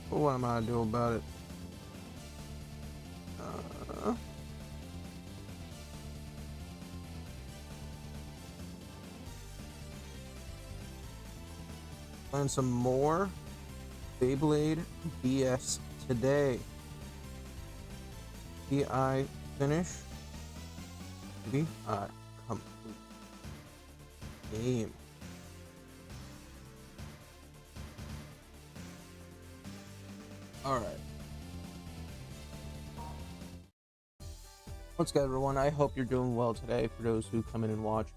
What am I gonna do about it? Uh, Learn some more Beyblade BS today. I finish. Maybe I complete game. All right. What's good, everyone? I hope you're doing well today. For those who come in and watch,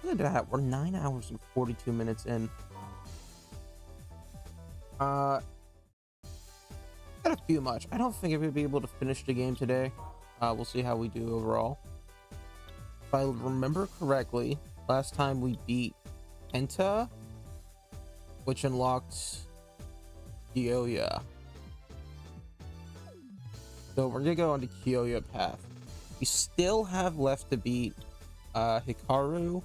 look at that. We're 9 hours and 42 minutes in. Not a few much. I don't think I'm gonna be able to finish the game today. We'll see how we do overall. If I remember correctly, last time we beat Penta, which unlocked Kyoya. So we're gonna go on the Kyoya path. We still have left to beat Hikaru,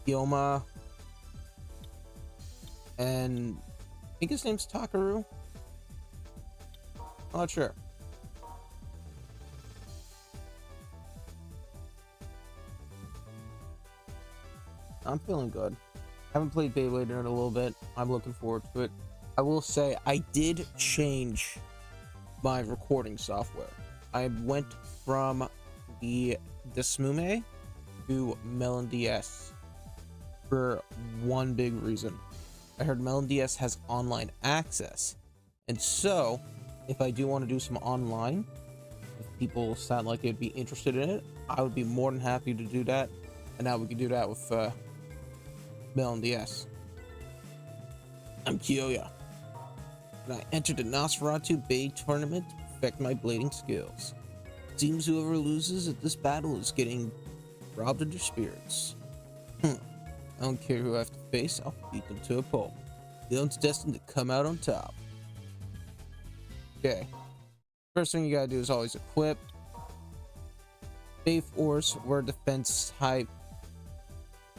Yoma, and I think his name's Takaru. I'm not sure. I'm feeling good. Haven't played Beyblade in a little bit. I'm looking forward to it. I will say I did change my recording software. I went from the Desmume to Melon DS for one big reason. I heard Melon DS has online access, and so if I do want to do some online, if people sound like they'd be interested in it, I would be more than happy to do that. And now we can do that with Melon DS. I'm Kyoya, and I entered the Nosferatu Bay tournament to perfect my blading skills. It seems whoever loses at this battle is getting robbed of their spirits. I don't care who I have to face, I'll beat them to a pulp. The one's destined to come out on top. Okay. First thing you gotta do is always equip. Bay Force, we're defense type.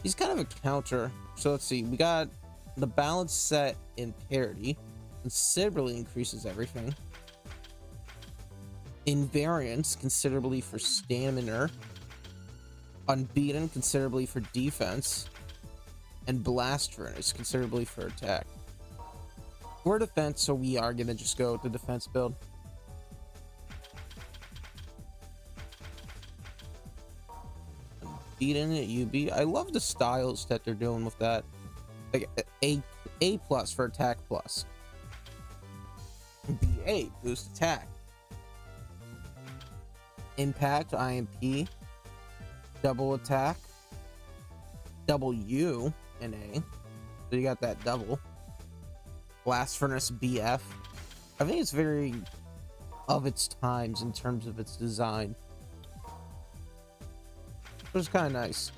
He's kind of a counter. So let's see, we got the balance set in parity. Considerably increases everything. Invariance, considerably for stamina. Unbeaten, considerably for defense. And Blast Furnace, considerably for attack. We're defense, so we are gonna just go with the defense build. Unbeaten at UB. I love the styles that they're doing with that. Like A plus for attack plus. BA boost attack. Impact IMP. Double attack. W and A. So you got that double. Blast Furnace BF. I think it's very of its times in terms of its design. It was kind of nice.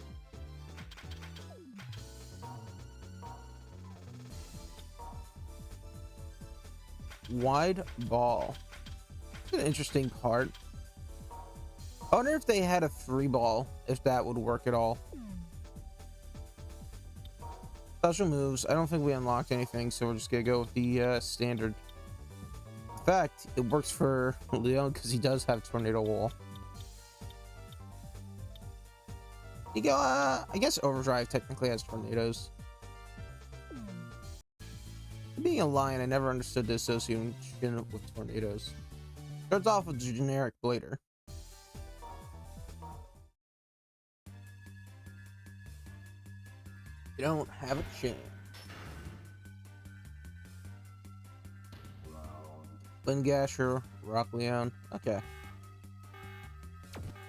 Wide ball. It's an interesting part. I wonder if they had a 3-ball, if that would work at all. Special moves. I don't think we unlocked anything, so we're just gonna go with the standard. In fact, it works for Leon because he does have Tornado Wall. You go. I guess Overdrive technically has tornadoes. Being a lion, I never understood the association with tornadoes. Starts off with a generic blader. You don't have a chance. Lingasher, Rock Leon. Okay.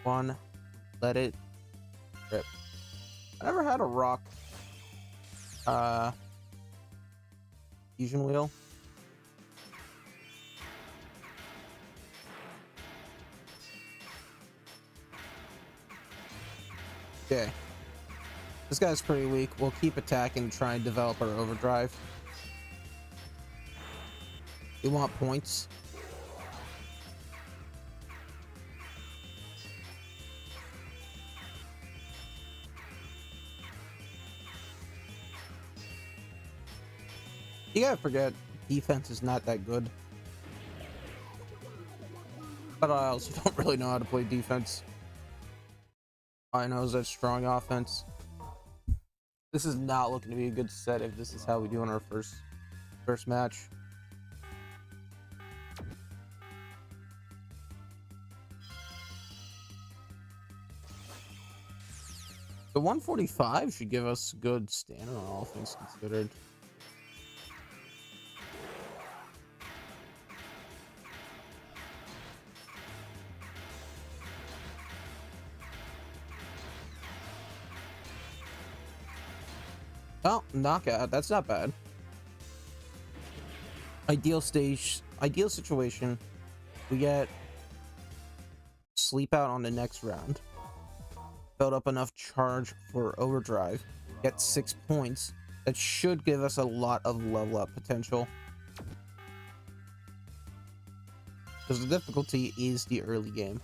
One. Let it rip. I never had a rock fusion wheel. Okay. This guy's pretty weak. We'll keep attacking and try and develop our overdrive. We want points. You gotta forget, defense is not that good. But I also don't really know how to play defense. All I know is that strong offense. This is not looking to be a good set if this is how we do in our first match. The 145 should give us good stamina, all things considered. Oh, knockout. That's not bad. Ideal situation. We get sleep out on the next round. Build up enough charge for overdrive. Get 6 points. That should give us a lot of level up potential. Because the difficulty is the early game.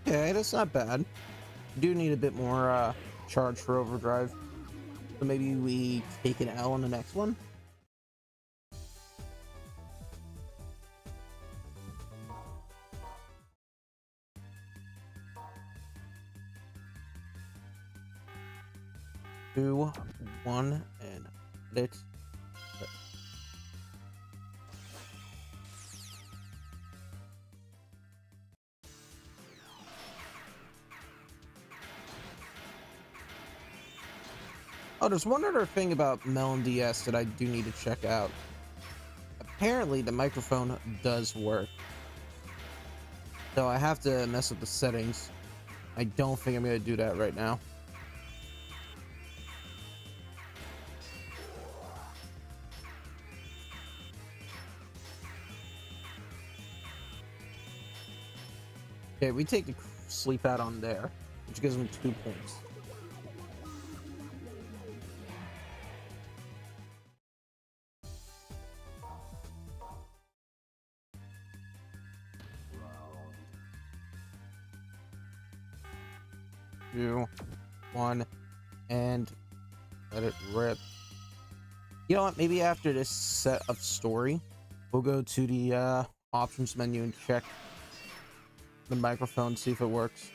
Okay, that's not bad. Do need a bit more charge for overdrive. So maybe we take an L on the next one. Two, one, and let. Oh, there's one other thing about Melon DS that I do need to check out. Apparently, the microphone does work. So I have to mess with the settings. I don't think I'm going to do that right now. Okay, we take the sleep out on there, which gives them 2 points. Two, one, and let it rip. You know what? Maybe after this set of story, we'll go to the options menu and check the microphone, see if it works.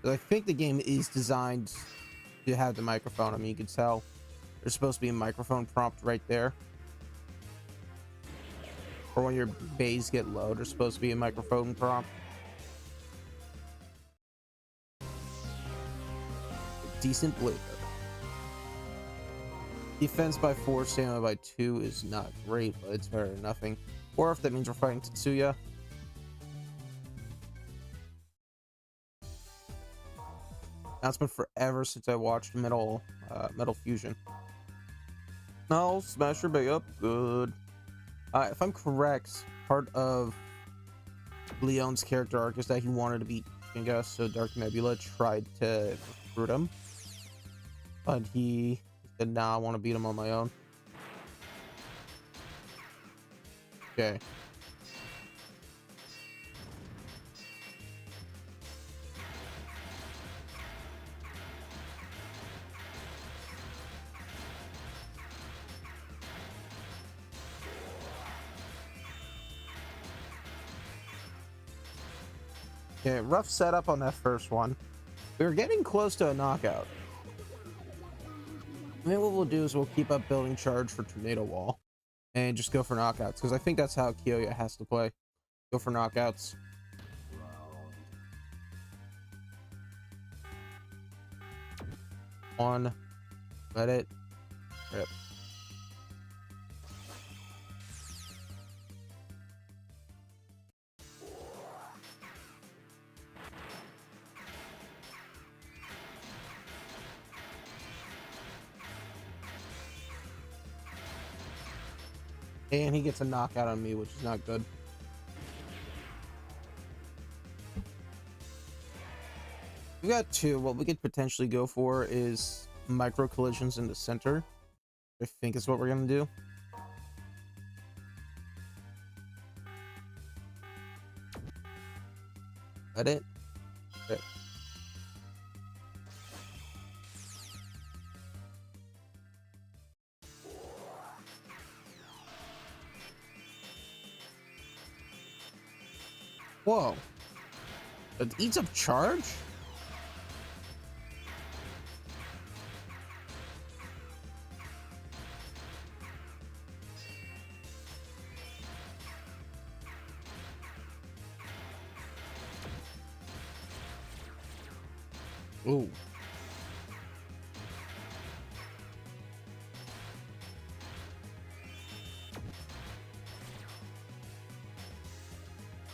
I think the game is designed to have the microphone. I mean, you can tell there's supposed to be a microphone prompt right there. Or when your bays get low, there's supposed to be a microphone prompt. Decent blade. Defense by 4, stamina by 2 is not great, but it's better than nothing. Or if that means we're fighting Tetsuya. Now it's been forever since I watched Metal Fusion. No, smash your bay up. Good. If I'm correct, part of Leon's character arc is that he wanted to beat Shinga, so Dark Nebula tried to recruit him. But he said, nah, I want to beat him on my own. Okay. Okay, rough setup on that first one. We were getting close to a knockout. I mean, what we'll do is we'll keep up building charge for Tornado Wall and just go for knockouts, because I think that's how Kyoya has to play. Go for knockouts. One. Let it rip. And he gets a knockout on me, which is not good. We got two. What we could potentially go for is micro collisions in the center. I think is what we're gonna do. That it? Okay. Whoa. It eats up charge? Ooh.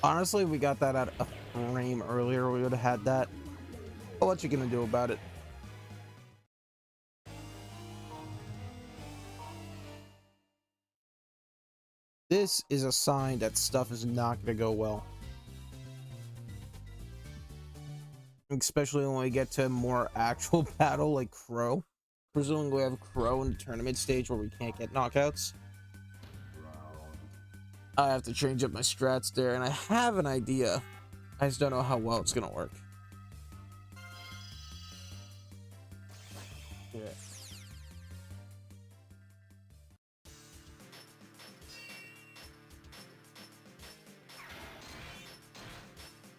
Honestly, we got that at a frame earlier. We would have had that. But what you gonna do about it? This is a sign that stuff is not gonna go well. Especially when we get to more actual battle like Crow. Presuming we have Crow in the tournament stage where we can't get knockouts. I have to change up my strats there, and I have an idea. I just don't know how well it's gonna work. Yeah.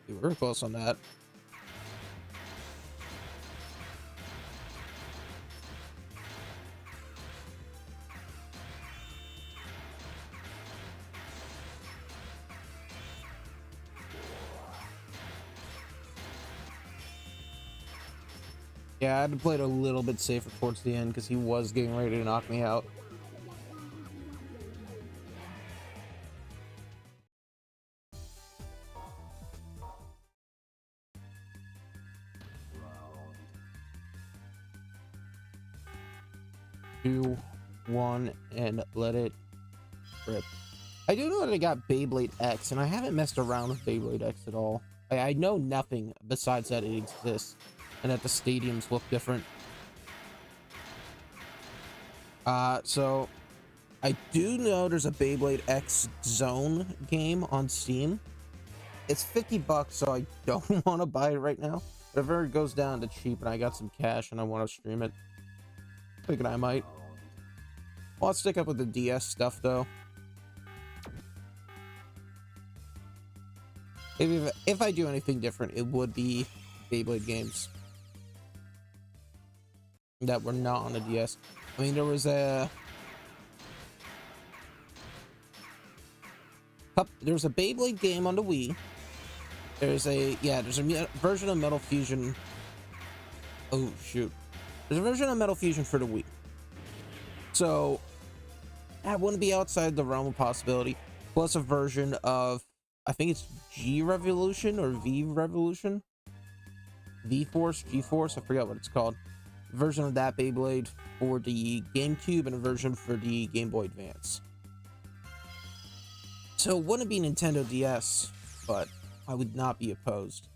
We were close on that. Yeah, I had to play it a little bit safer towards the end because he was getting ready to knock me out. Two, one, and let it rip. I do know that I got Beyblade X, and I haven't messed around with Beyblade X at all. I know nothing besides that it exists, and that the stadiums look different. So I do know there's a Beyblade X Zone game on Steam. It's $50, so I don't want to buy it right now. But if it goes down to cheap and I got some cash and I want to stream it, thinking I might. Well, I'll stick up with the DS stuff though. Maybe if I do anything different, it would be Beyblade games that were not on the DS. I mean, there was a Beyblade game on the Wii. There's a version of Metal Fusion. Oh shoot, there's a version of Metal Fusion for the Wii. So that wouldn't be outside the realm of possibility. Plus a version of, I think it's G Revolution or V Revolution, V Force, G Force. I forgot what it's called. A version of that Beyblade for the GameCube and a version for the Game Boy Advance. So it wouldn't be Nintendo DS, but I would not be opposed.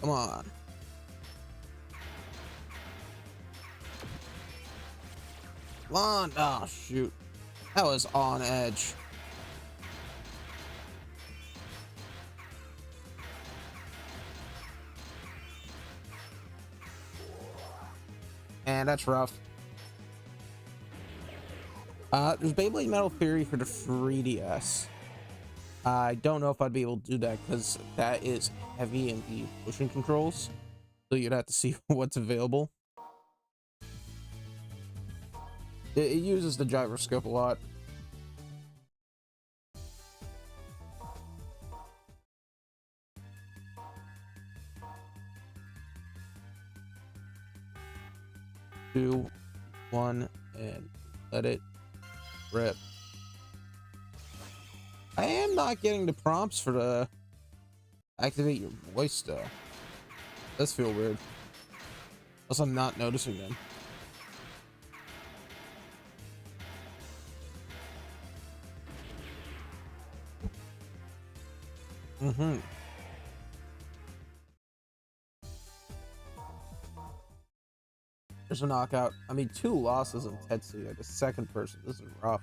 Come on. Come on. Oh, shoot. That was on edge. And that's rough. There's Beyblade Metal Fury for the 3DS. I don't know if I'd be able to do that because that is heavy in the motion controls. So you'd have to see what's available. It uses the gyroscope a lot. Two, one, and let it rip. I am not getting the prompts for the Activate your voice though. Does feel weird. Plus I'm not noticing them. There's a knockout. I mean, 2 losses in Tetsu, like a second person. This is rough.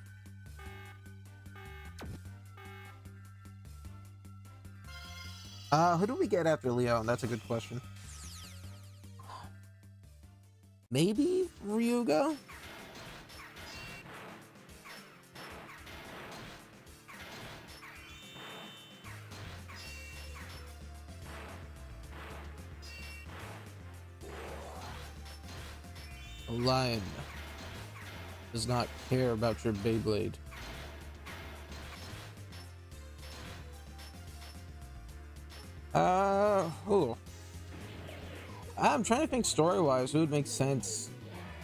Who do we get after Leon? That's a good question. Maybe Ryuga? A lion does not care about your Beyblade. Oh. I'm trying to think story-wise, who would make sense.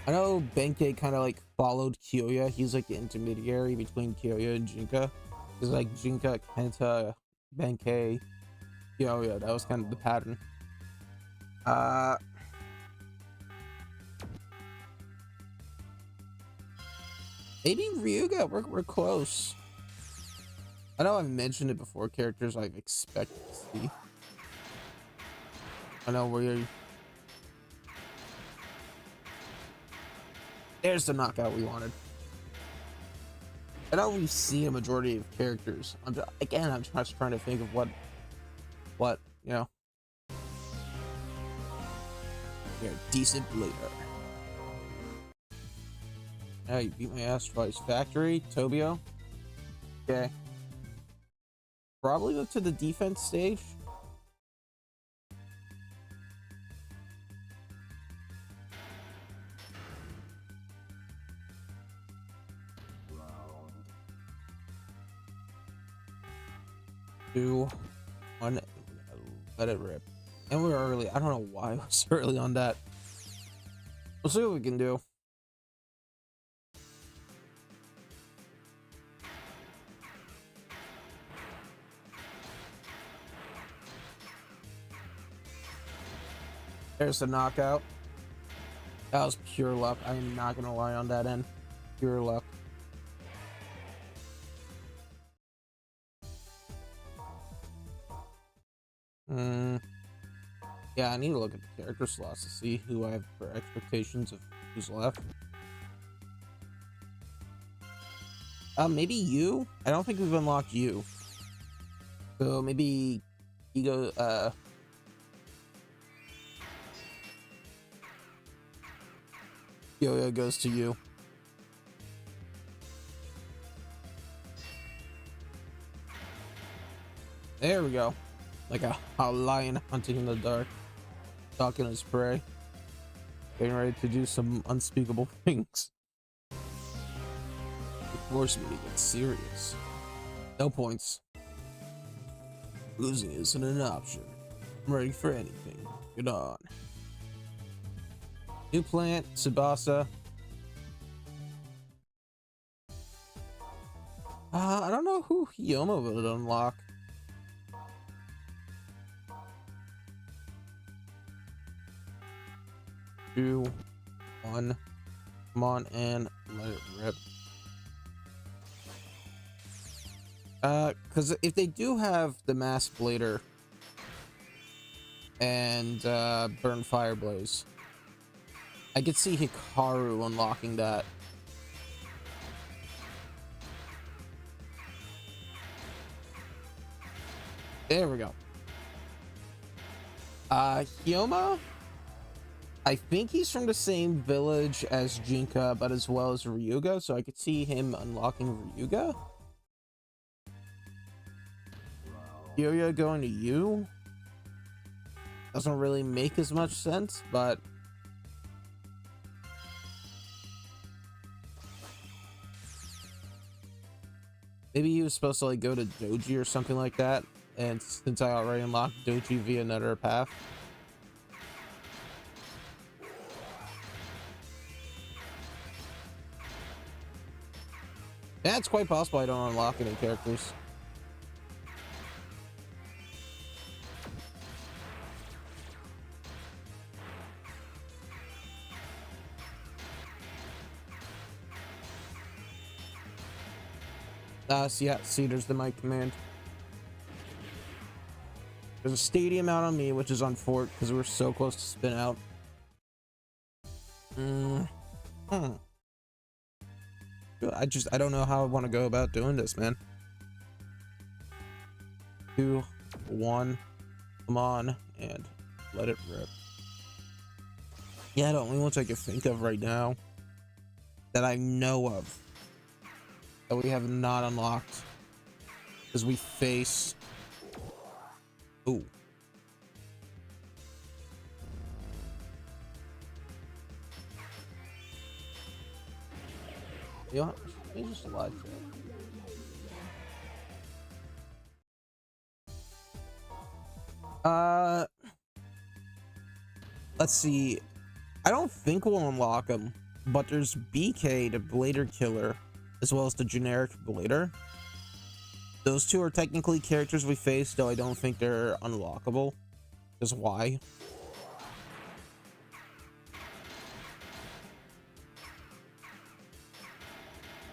I know Benkei kind of like followed Kyoya. He's like the intermediary between Kyoya and Jinka. He's like Jinka, Kenta, Benkei, Kyoya. That was kind of the pattern. Maybe Ryuga. We're close. I know I've mentioned it before. Characters I've expected to see. I know we're. There's the knockout we wanted. I know we've seen a majority of characters. I'm just trying to think of what you know. You're a decent blader. Yeah, you beat my ass twice. Factory, Tobio. Okay. Probably go to the defense stage. Two, one, let it rip. And we're early. I don't know why we're so early on that. We'll see what we can do. There's the knockout. That was pure luck. I am not gonna lie on that end. Pure luck. Yeah, I need to look at the character slots to see who I have for expectations of who's left. Maybe you? I don't think we've unlocked you. So maybe you go, Yo-Yo goes to you. There we go. Like a lion hunting in the dark. Stalking his prey. Getting ready to do some unspeakable things. It forced me to get serious. No points. Losing isn't an option. I'm ready for anything. Get on. New plant, Tsubasa. I don't know who Hiyoma will unlock. Two, one, come on and let it rip. Because if they do have the Mass Blader and Burn Fireblaze, I could see Hikaru unlocking that. There we go. Hyoma, I think he's from the same village as Jinka, but as well as Ryuga, so I could see him unlocking Ryuga. Kyoya going to you doesn't really make as much sense, but maybe he was supposed to like go to Doji or something like that, and since I already unlocked Doji via another path. Yeah, it's quite possible I don't unlock any characters. See, there's the mic command. There's a stadium out on me, which is on Fort because we're so close to spin out. I don't know how I want to go about doing this, man. 2, 1, come on, and let it rip. Yeah, the only ones I can think of right now that I know of that we have not unlocked is we face. Ooh. You know what? He's just alive. Let's see. I don't think we'll unlock them, but there's BK, the Blader Killer, as well as the generic Blader. Those two are technically characters we face, though I don't think they're unlockable. Is why.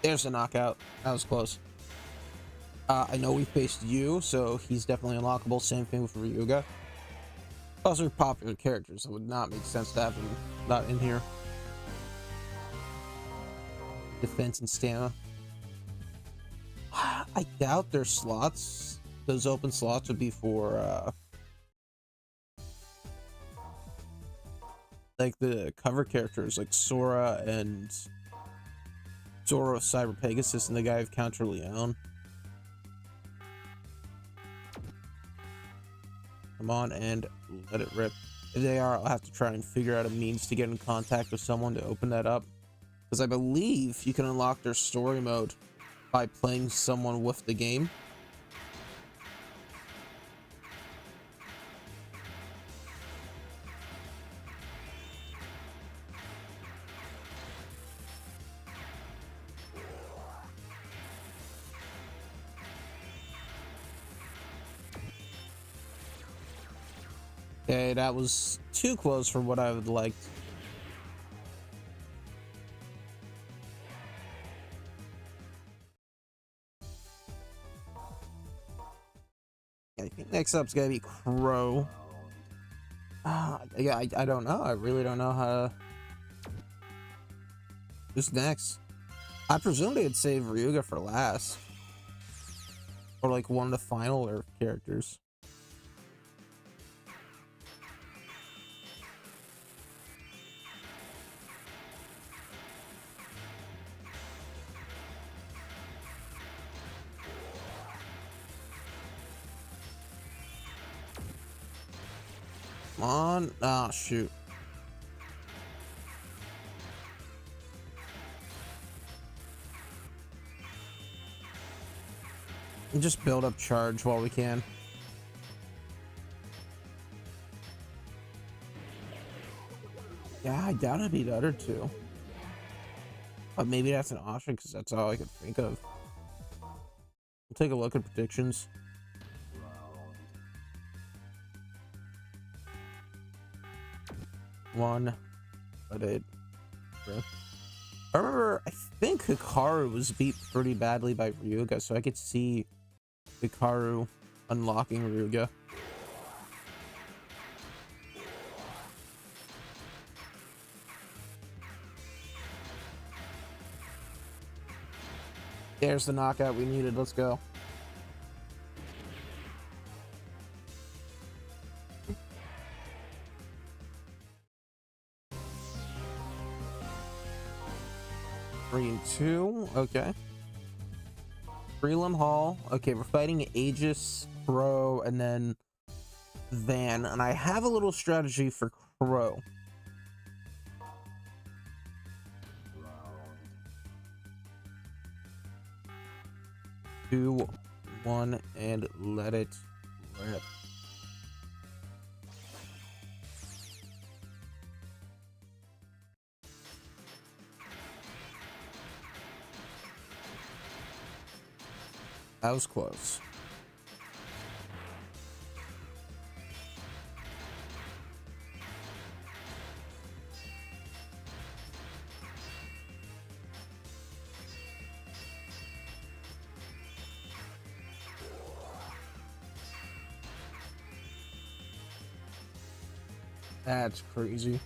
There's a knockout. That was close. I know we faced you, so he's definitely unlockable. Same thing with Ryuga. Those are popular characters. It would not make sense to have them not in here. Defense and stamina. I doubt their slots. Those open slots would be for like the cover characters like Sora and Zoro, Cyber Pegasus, and the guy of Counter Leon. Come on and let it rip. If they are, I'll have to try and figure out a means to get in contact with someone to open that up. Because I believe you can unlock their story mode by playing someone with the game. Okay, that was too close for what I would like. I think next up's gonna be Crow. Yeah, I don't know. I really don't know how to. Who's next? I presume they'd save Ryuga for last. Or like one of the final Earth characters. Come on. Ah, shoot. And just build up charge while we can. Yeah, I doubt it'd be the other two. But maybe that's an option because that's all I could think of. We'll take a look at predictions. One, but it. I remember, I think Hikaru was beat pretty badly by Ryuga, so I could see Hikaru unlocking Ryuga. There's the knockout we needed. Let's go. Green 2, okay. Prelim Hall. Okay, we're fighting Aegis, Crow, and then Van. And I have a little strategy for Crow. Two, one, and let it rip. That was close. That's crazy.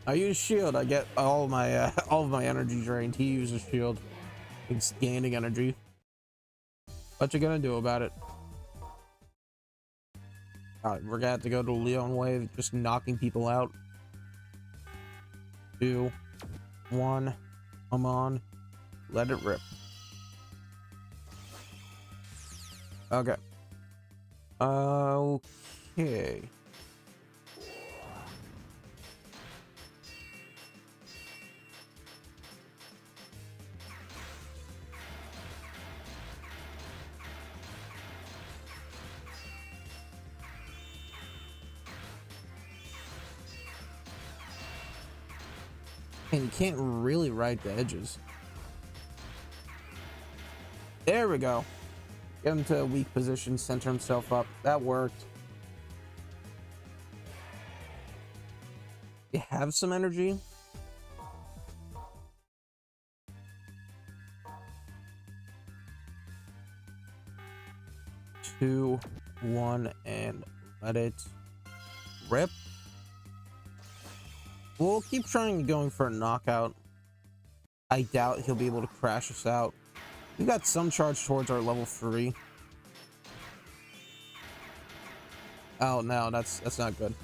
I use shield. I get all of my all of my energy drained. He uses shield. It's gaining energy. What you gonna do about it? Alright, we're gonna have to go to Leon Wave, just knocking people out. 2, 1, come on, let it rip. Okay. Okay. And you can't really ride the edges. There we go. Get him to a weak position, center himself up. That worked. You have some energy. Two, one, and let it rip. We'll keep trying going for a knockout. I doubt he'll be able to crash us out. We got some charge towards our level 3. Oh no, that's not good.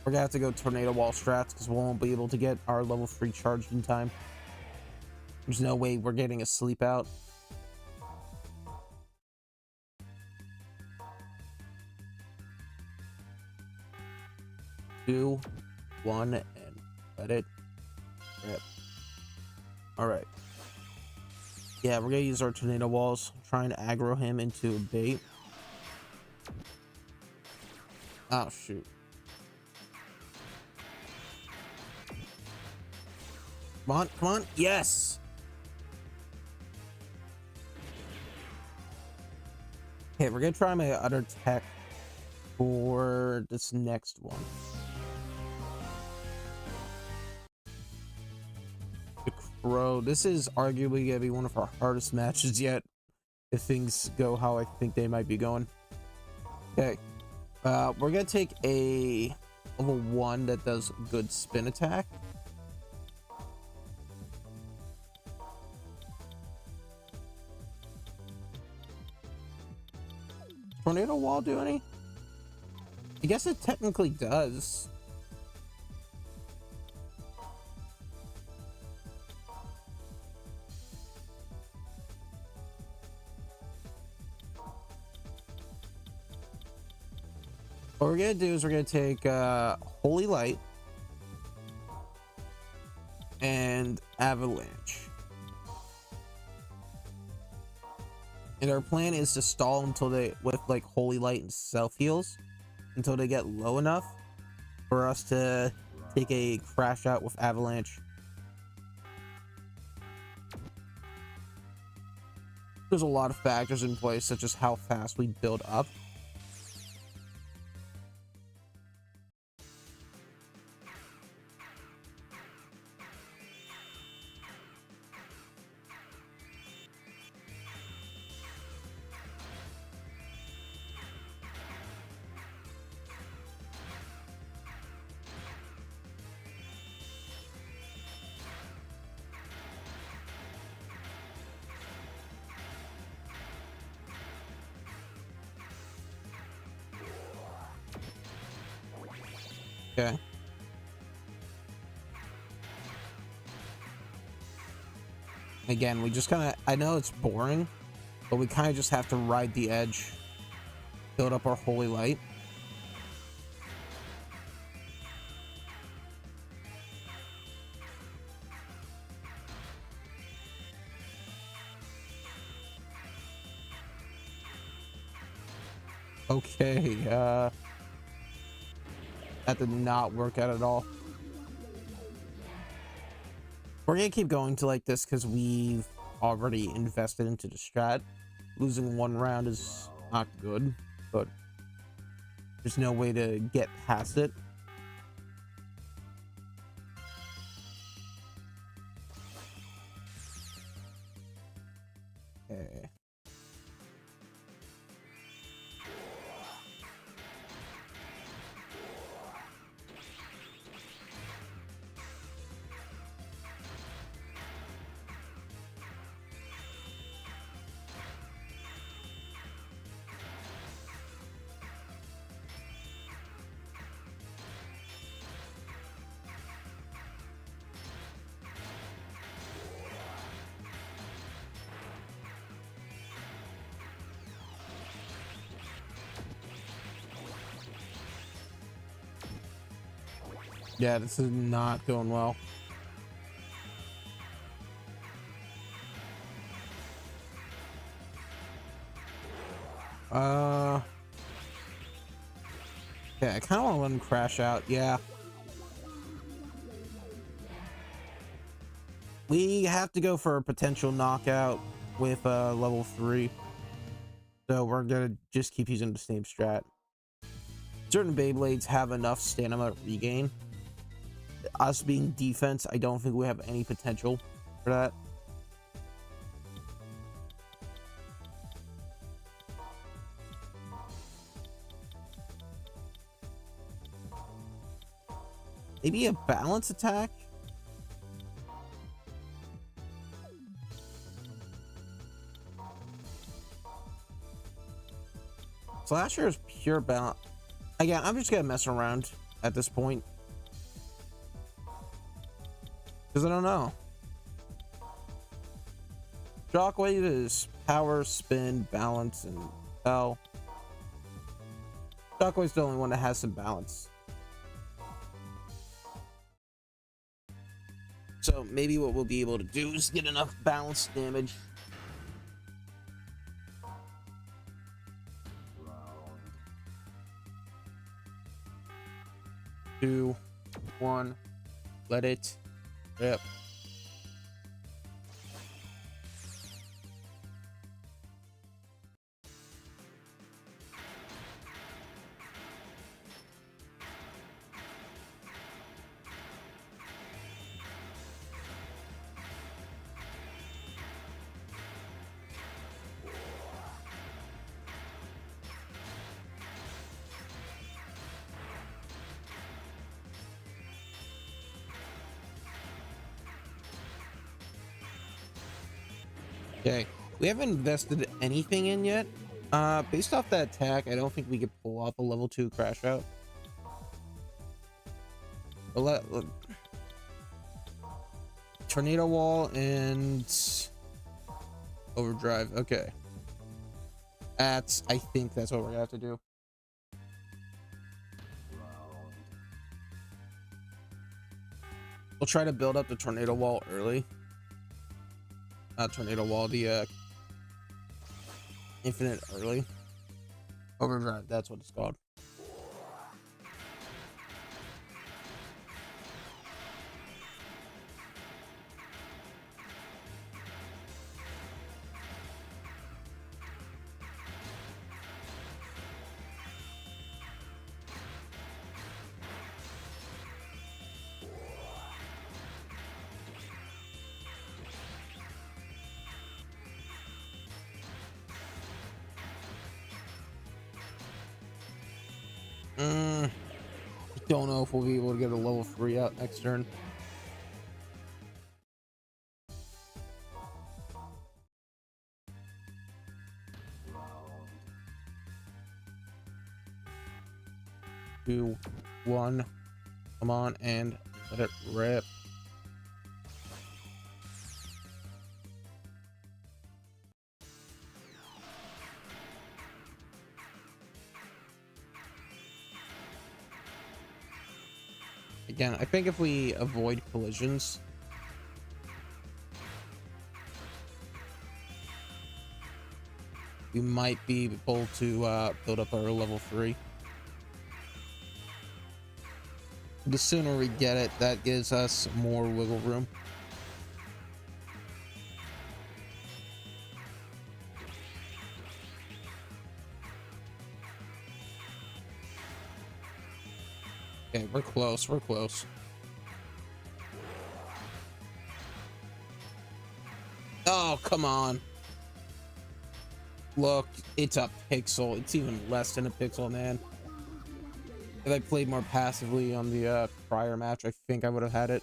We're gonna have to go tornado wall strats because we won't be able to get our level 3 charged in time. There's no way we're getting a sleep out. Two, one, and let it rip. All right. Yeah, we're gonna use our tornado walls, trying to aggro him into a bait. Oh shoot. Come on, come on. Yes. Okay, we're gonna try my other tech for this next one. The Crow. This is arguably gonna be one of our hardest matches yet, if things go how I think they might be going. Okay. We're gonna take a level 1 that does good spin attack. Tornado wall do any? I guess it technically does. What we're gonna do is we're gonna take Holy Light and Avalanche. And our plan is to stall until they, with like Holy Light and self heals, until they get low enough for us to take a crash out with Avalanche. There's a lot of factors in place, such as how fast we build up. Okay. Again, we just kind of, I know it's boring, but we kind of just have to ride the edge, build up our Holy Light. Okay, that did not work out at all. We're gonna keep going to like this because we've already invested into the strat. Losing one round is not good, but there's no way to get past it. Okay. Yeah, this is not going well. Yeah, I kind of want to let him crash out. Yeah. We have to go for a potential knockout with level 3. So we're gonna just keep using the same strat. Certain Beyblades have enough stamina regain. Us being defense, I don't think we have any potential for that. Maybe a balance attack? Slasher is pure balance. Again, I'm just gonna mess around at this point. Because I don't know. Shockwave is power, spin, balance, and spell. Shockwave's the only one that has some balance. So maybe what we'll be able to do is get enough balance damage. Two, one, let it rip. Okay, we haven't invested anything in yet. Based off that attack, I don't think we could pull off a level 2 crash out. But tornado wall and overdrive. Okay, I think that's what we're gonna have to do. We'll try to build up the tornado wall early. Not tornado wall, the infinite early. Overdrive, that's what it's called. Don't know if we'll be able to get a level 3 out next turn. Two, one, come on and let it rip. Again, I think if we avoid collisions, we might be able to build up our level 3. The sooner we get it, that gives us more wiggle room. Okay, we're close, we're close. Oh, come on. Look, it's a pixel. It's even less than a pixel, man. If I played more passively on the prior match, I think I would have had it.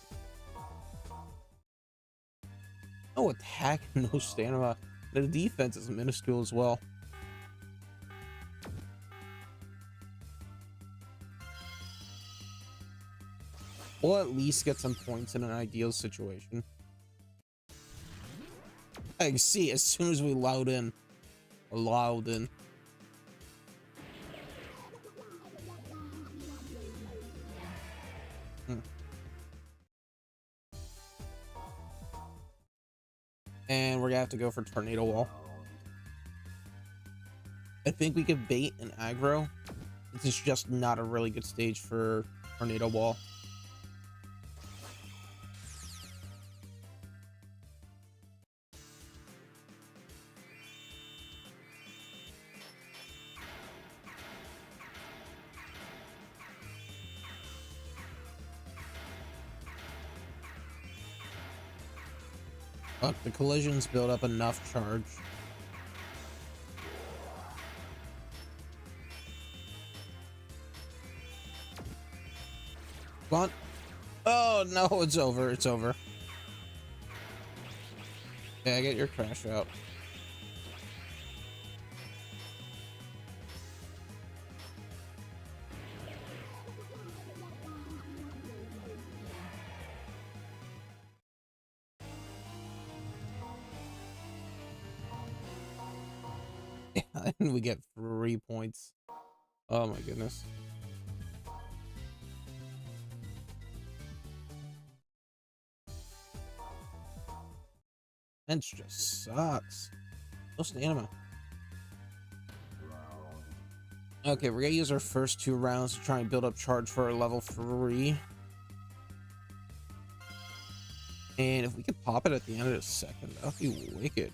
No attack, no stamina. The defense is minuscule as well. We'll at least get some points in an ideal situation. I can see as soon as we loud in. Hmm. And we're gonna have to go for Tornado Wall. I think we could bait an aggro. This is just not a really good stage for Tornado Wall. Look, the collisions build up enough charge. Come on. Oh, no, it's over. It's over. Yeah, get your crash out. Yeah, and we get 3 points. Oh my goodness. Bench just sucks. No stamina. Okay, we're gonna use our first 2 rounds to try and build up charge for our level 3. And if we could pop it at the end of the second, that would be wicked.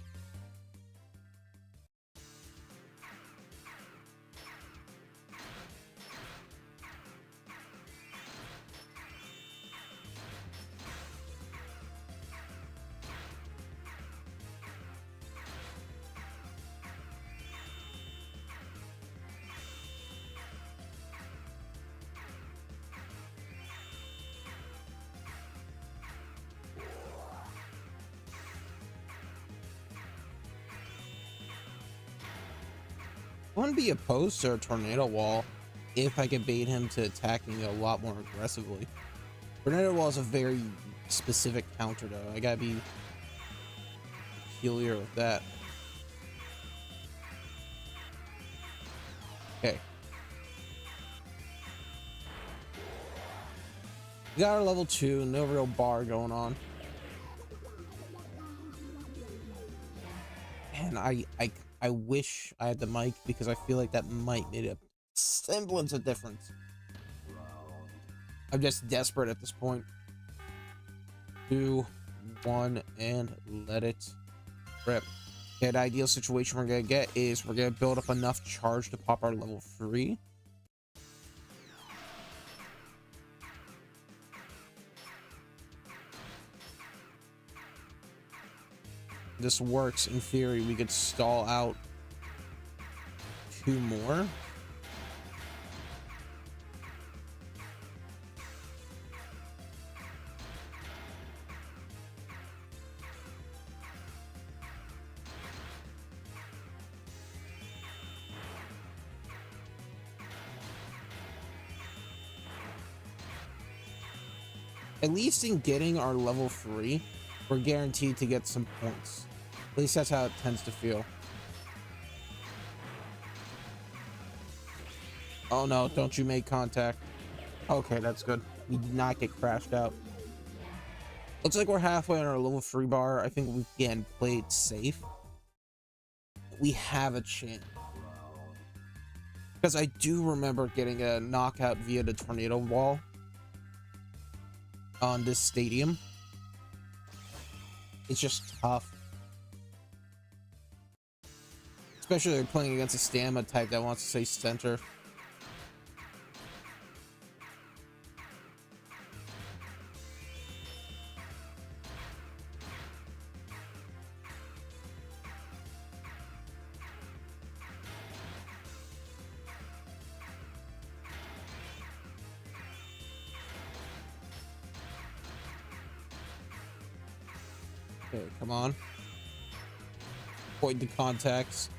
I wouldn't be opposed to a Tornado Wall if I could bait him to attacking a lot more aggressively. Tornado Wall is a very specific counter, though. I gotta be peculiar with that. Okay. We got our level 2, no real bar going on. And I wish I had the mic because I feel like that might make a semblance of difference. I'm just desperate at this point. 2, 1, and let it rip. Okay, the ideal situation we're gonna get is we're gonna build up enough charge to pop our level 3. This works in theory. We could stall out 2 more. At least in getting our level 3, we're guaranteed to get some points. At least that's how it tends to feel. Oh no, don't you make contact. Okay, that's good. We did not get crashed out. Looks like we're halfway on our level 3 bar. I think we again played safe. We have a chance. Because I do remember getting a knockout via the Tornado Wall on this stadium. It's just tough. Especially if you're playing against a stamina type that wants to say center. Okay, come on. Avoid the contacts.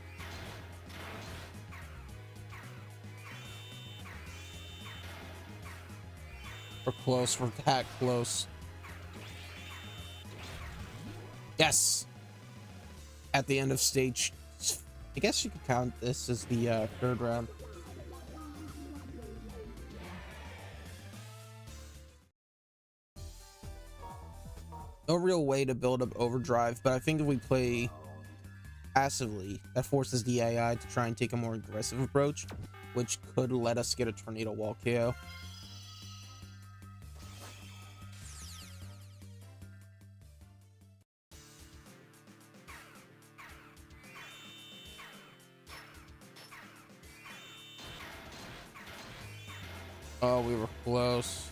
We're close. We're that close. Yes! At the end of stage... I guess you could count this as the 3rd round. No real way to build up overdrive, but I think if we play passively, that forces the AI to try and take a more aggressive approach, which could let us get a tornado wall KO. Oh, we were close.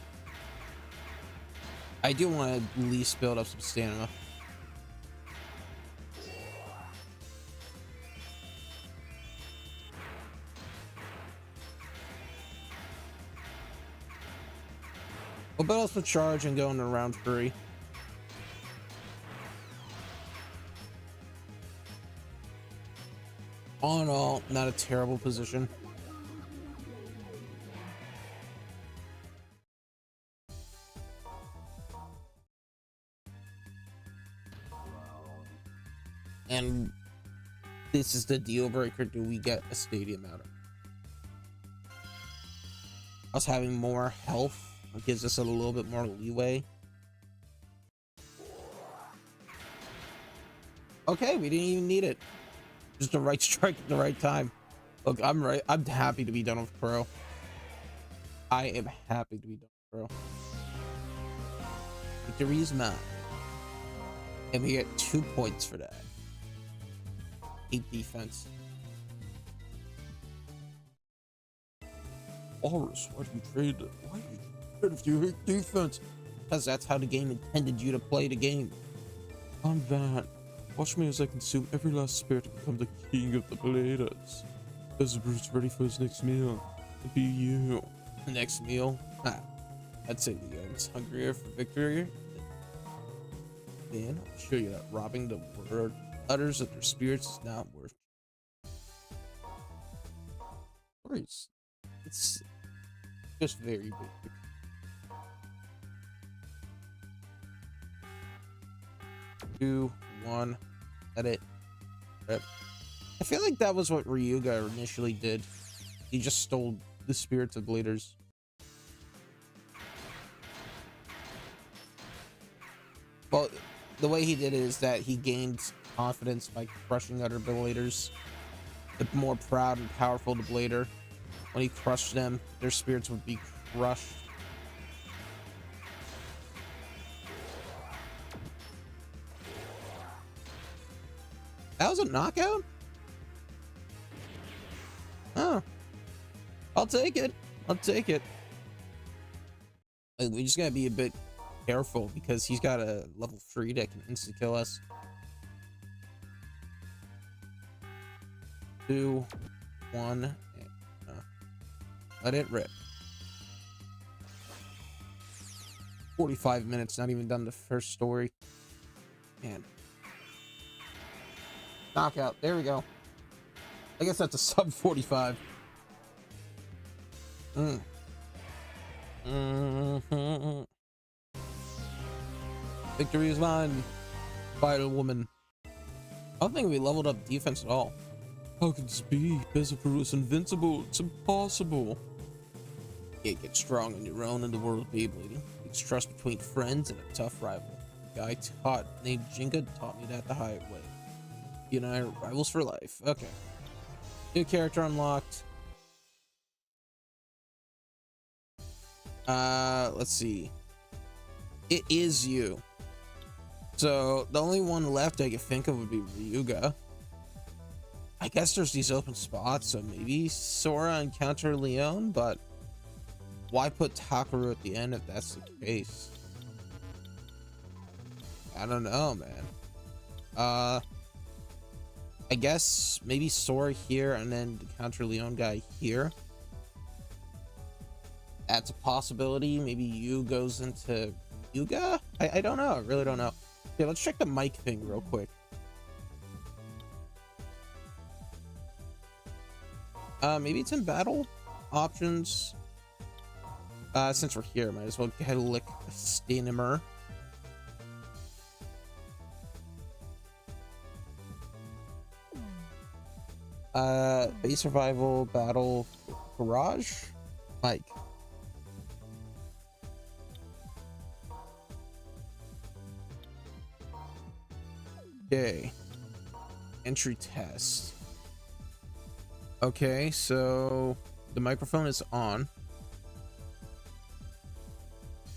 I do want to at least build up some stamina. We'll build up some charge and go into round 3. All in all, not a terrible position. And this is the deal breaker. Do we get a stadium out of it? Us having more health gives us a little bit more leeway. Okay, we didn't even need it. Just the right strike at the right time. Look, I'm happy to be done with Pro. I am happy to be done with Pro. Victory is mine. And we get 2 points for that. 8 defense. Horus, why do you trade it? Why do you trade it if you hate defense? Because that's how the game intended you to play the game. I'm that. Watch me as I consume every last spirit to become the king of the bladers. As Bruce ready for his next meal, it'll be you. The next meal? Ah, I'd say Leon's hungrier for victory. Man, I'll show you that robbing the word utters of their spirits is not worth it. It's just very basic. Two, one, let it rip. I feel like that was what Ryuga initially did. He just stole the spirits of bladers. Well, the way he did it is that he gained confidence by crushing other bladers. The more proud and powerful the blader, when he crushed them, their spirits would be crushed. That was a knockout? Oh. I'll take it. I'll take it. We just gotta be a bit careful because he's got a level 3 that can insta kill us. 2, 1, and, let it rip. 45 minutes, not even done the first story. Man. Knockout, there we go. I guess that's a sub 45. Victory is mine. Vital woman. I don't think we leveled up defense at all. How could this be? Bezoperu is invincible. It's impossible. You can't get strong on your own in the world of Beyblading. It's trust between friends and a tough rival. A guy named Jinga taught me that the hard way. You and I are rivals for life. Okay. New character unlocked. Let's see. It is you. So the only one left I could think of would be Ryuga. I guess there's these open spots, so maybe Sora and Counter Leon, but why put Takaru at the end if that's the case? I don't know, man. I guess maybe Sora here and then the Counter Leon guy here. That's a possibility. Maybe Yu goes into Yuga? I don't know. I really don't know. Okay, let's check the mic thing real quick. Maybe it's in battle options. Since we're here, might as well go ahead and lick Stanimer. Base survival, battle, garage, Mike. Okay. Entry test. Okay, so the microphone is on.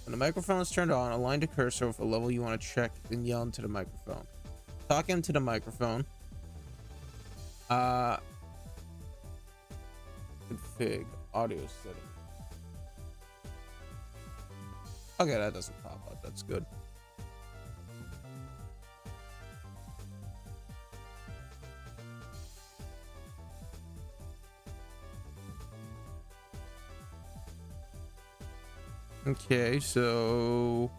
When the microphone is turned on, align the cursor with a level you want to check, then yell into the microphone. Talk into the microphone. Config audio setting. Okay, that doesn't pop up. That's good. Okay, so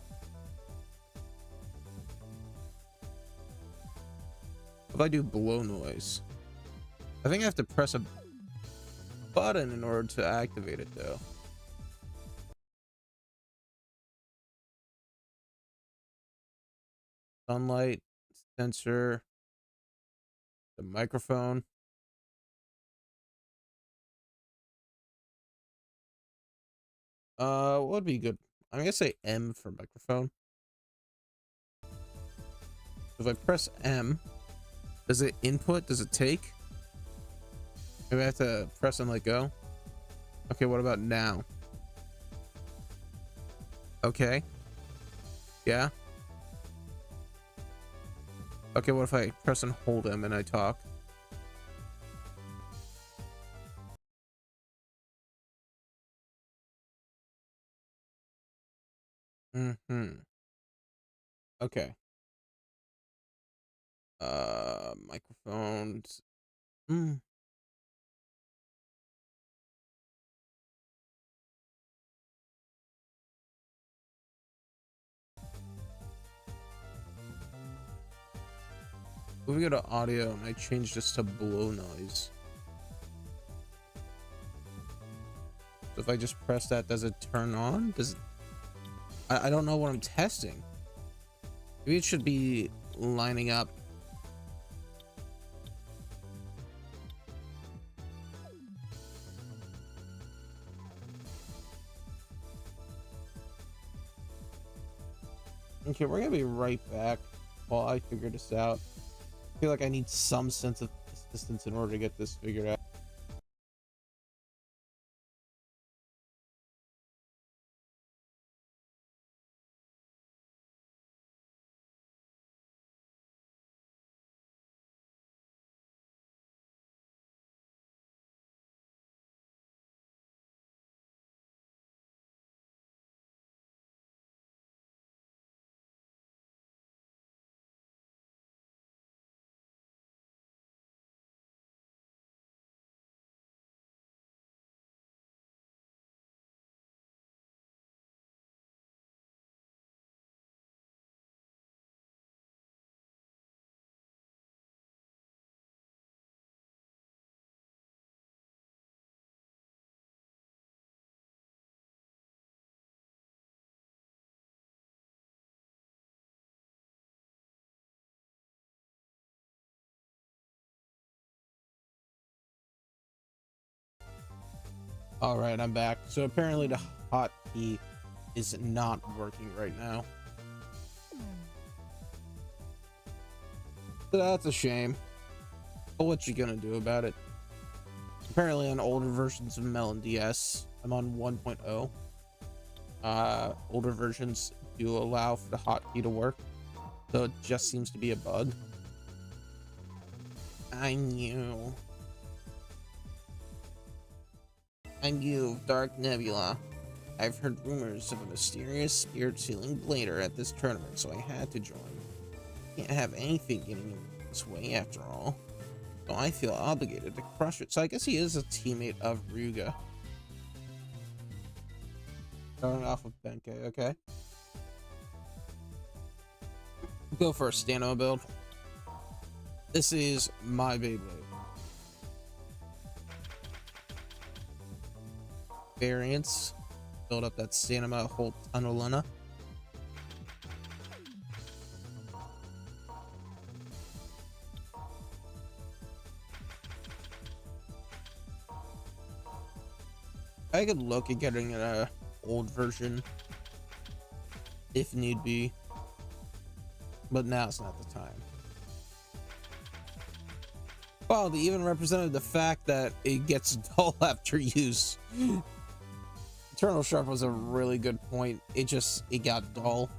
if I do blow noise, I think I have to press a button in order to activate it though. Sunlight, sensor, the microphone. What would be good? I'm gonna say M for microphone. If I press M, does it input? Does it take? Maybe I have to press and let go. Okay, what about now? Okay. Yeah. Okay, what if I press and hold M and I talk? Mm-hmm. Okay. Microphones. Mm. If we go to audio and I change this to blow noise. So if I just press that, does it turn on? Does it... I don't know what I'm testing. Maybe it should be lining up. Okay, we're gonna be right back while I figure this out. I feel like I need some sense of assistance in order to get this figured out. All right, I'm back. So apparently the hotkey is not working right now. So that's a shame. But what you gonna do about it? Apparently on older versions of Melon DS, I'm on 1.0. Older versions do allow for the hotkey to work, so it just seems to be a bug. I'm you, Dark Nebula. I've heard rumors of a mysterious spirit stealing Blader at this tournament, so I had to join. Can't have anything getting in this way after all. So I feel obligated to crush it. So I guess he is a teammate of Ryuga. Starting off with Benkei, okay. Go for a stand-on build. This is my Beyblade. Variants. Build up that stamina, hold Tunnelina. I could look at getting an old version if need be, but now's not the time. Well, they even represented the fact that it gets dull after use. Eternal Sharp was a really good point. It got dull.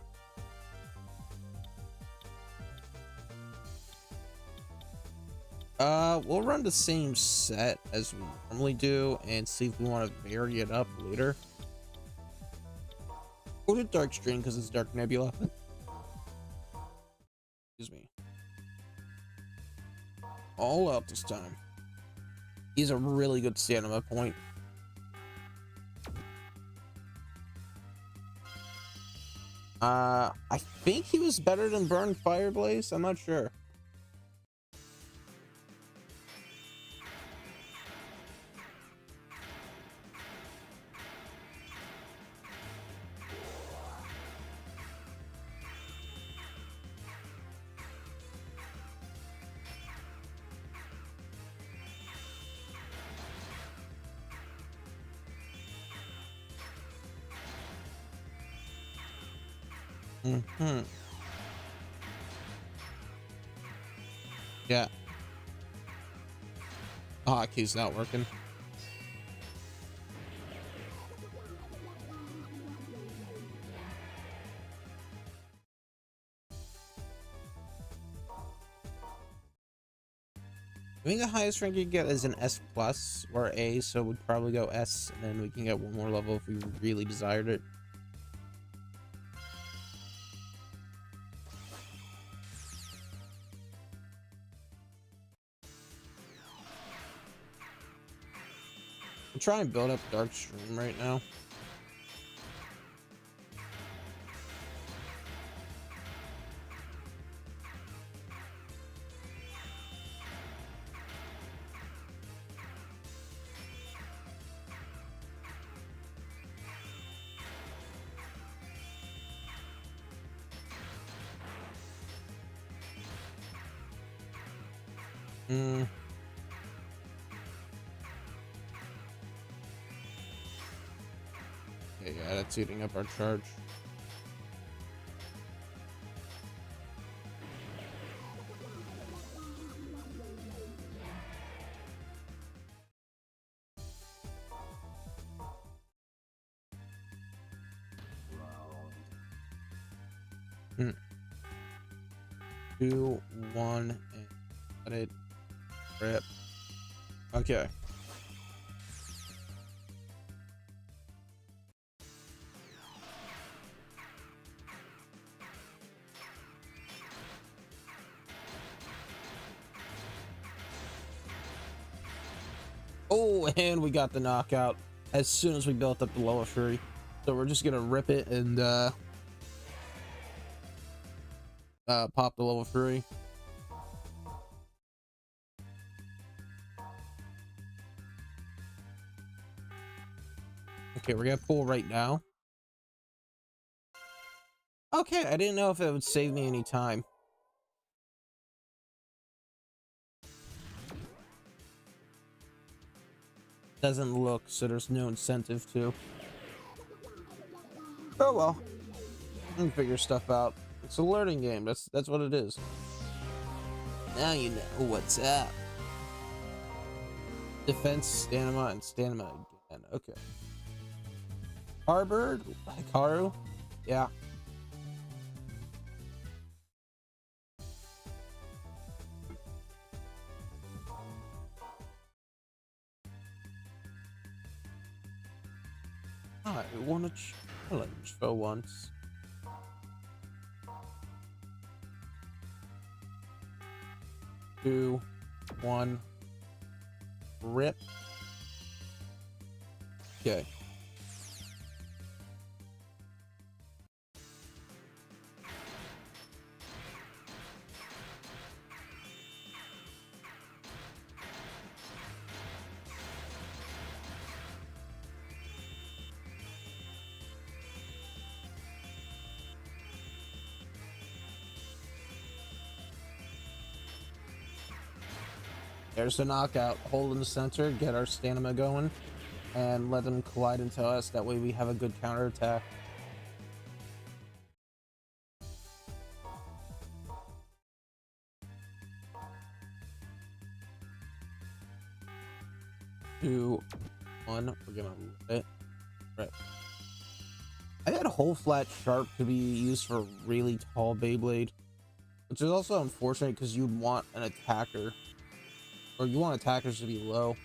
We'll run the same set as we normally do and see if we want to vary it up later. Go to Dark Strain because it's Dark Nebula. Excuse me. All out this time. He's a really good stamina point. I think he was better than Burn Fireblaze. I'm not sure. Yeah. Hotkeys not working. I think the highest rank you can get is an S plus or A, so we'd probably go S, and then we can get one more level if we really desired it. I'm trying to build up Dark Stream right now. Okay, yeah, that's eating up our charge. Hmm. 2, 1, and let it rip. Okay. Oh, and we got the knockout as soon as we built up the lower fury. So we're just gonna rip it and pop the level fury. Okay, we're gonna pull right now. Okay, I didn't know if it would save me any time. Doesn't look, so there's no incentive to. Oh well, we can figure stuff out. It's a learning game. That's what it is. Now you know what's up. Defense, stamina, and stamina again. Okay. Harbor, Hikaru, yeah. I want to challenge for once. Two, one, rip. Okay. There's the knockout. Hold in the center, get our stamina going, and let them collide into us. That way we have a good counterattack. 2, 1. We're gonna let it rip. I had a whole flat sharp to be used for a really tall Beyblade, which is also unfortunate because you want an attacker, or you want attackers to be low.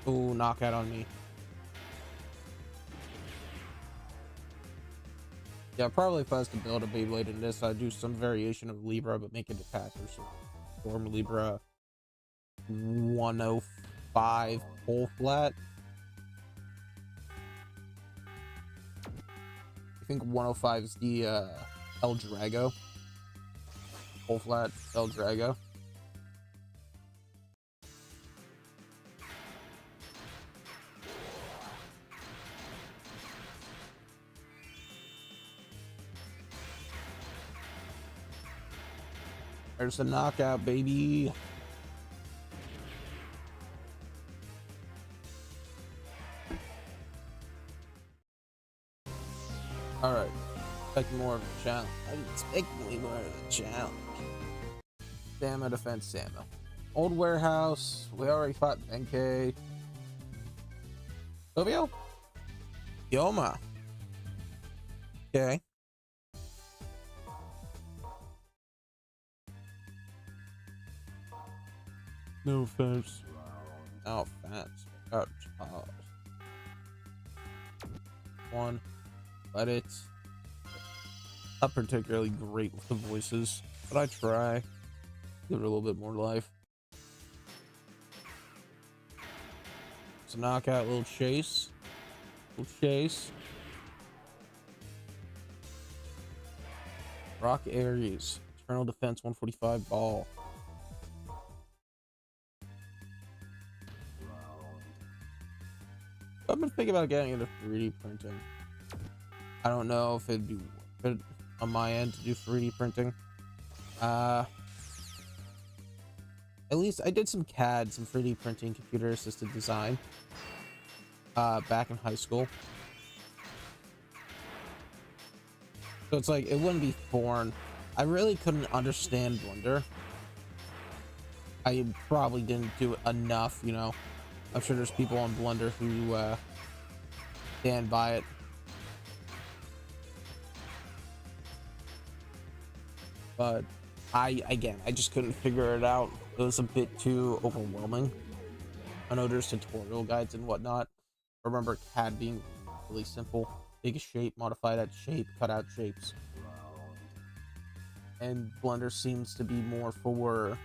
Ooh, knockout on me. Yeah, probably if I was to build a Beyblade in this, I'd do some variation of Libra, but make it attacker. So, Storm Libra 105 full flat. I think 105 is the El Drago. Full flat El Drago. There's the knockout, baby. All right, expect more of a challenge. I didn't expect more of a challenge. Samo defense, Samo. Old warehouse. We already fought Benkei. Tobio? Yoma. Okay. No offense. No offense. Oh, Charles. 1. But it's not particularly great with the voices, but I try. Give it a little bit more life. It's a knockout, little chase. Little chase. Rock Aries. Eternal Defense 145 ball. I've been thinking about getting into 3D printing. I don't know if it'd be worth it on my end to do 3D printing. At least I did some CAD, some 3D printing, computer assisted design, back in high school. So it's like, it wouldn't be foreign. I really couldn't understand Blender. I probably didn't do enough, you know. I'm sure there's people on Blender who stand by it. But I just couldn't figure it out. It was a bit too overwhelming. I know there's tutorial guides and whatnot. I remember CAD being really simple. Take a shape, modify that shape, cut out shapes. And Blender seems to be more for,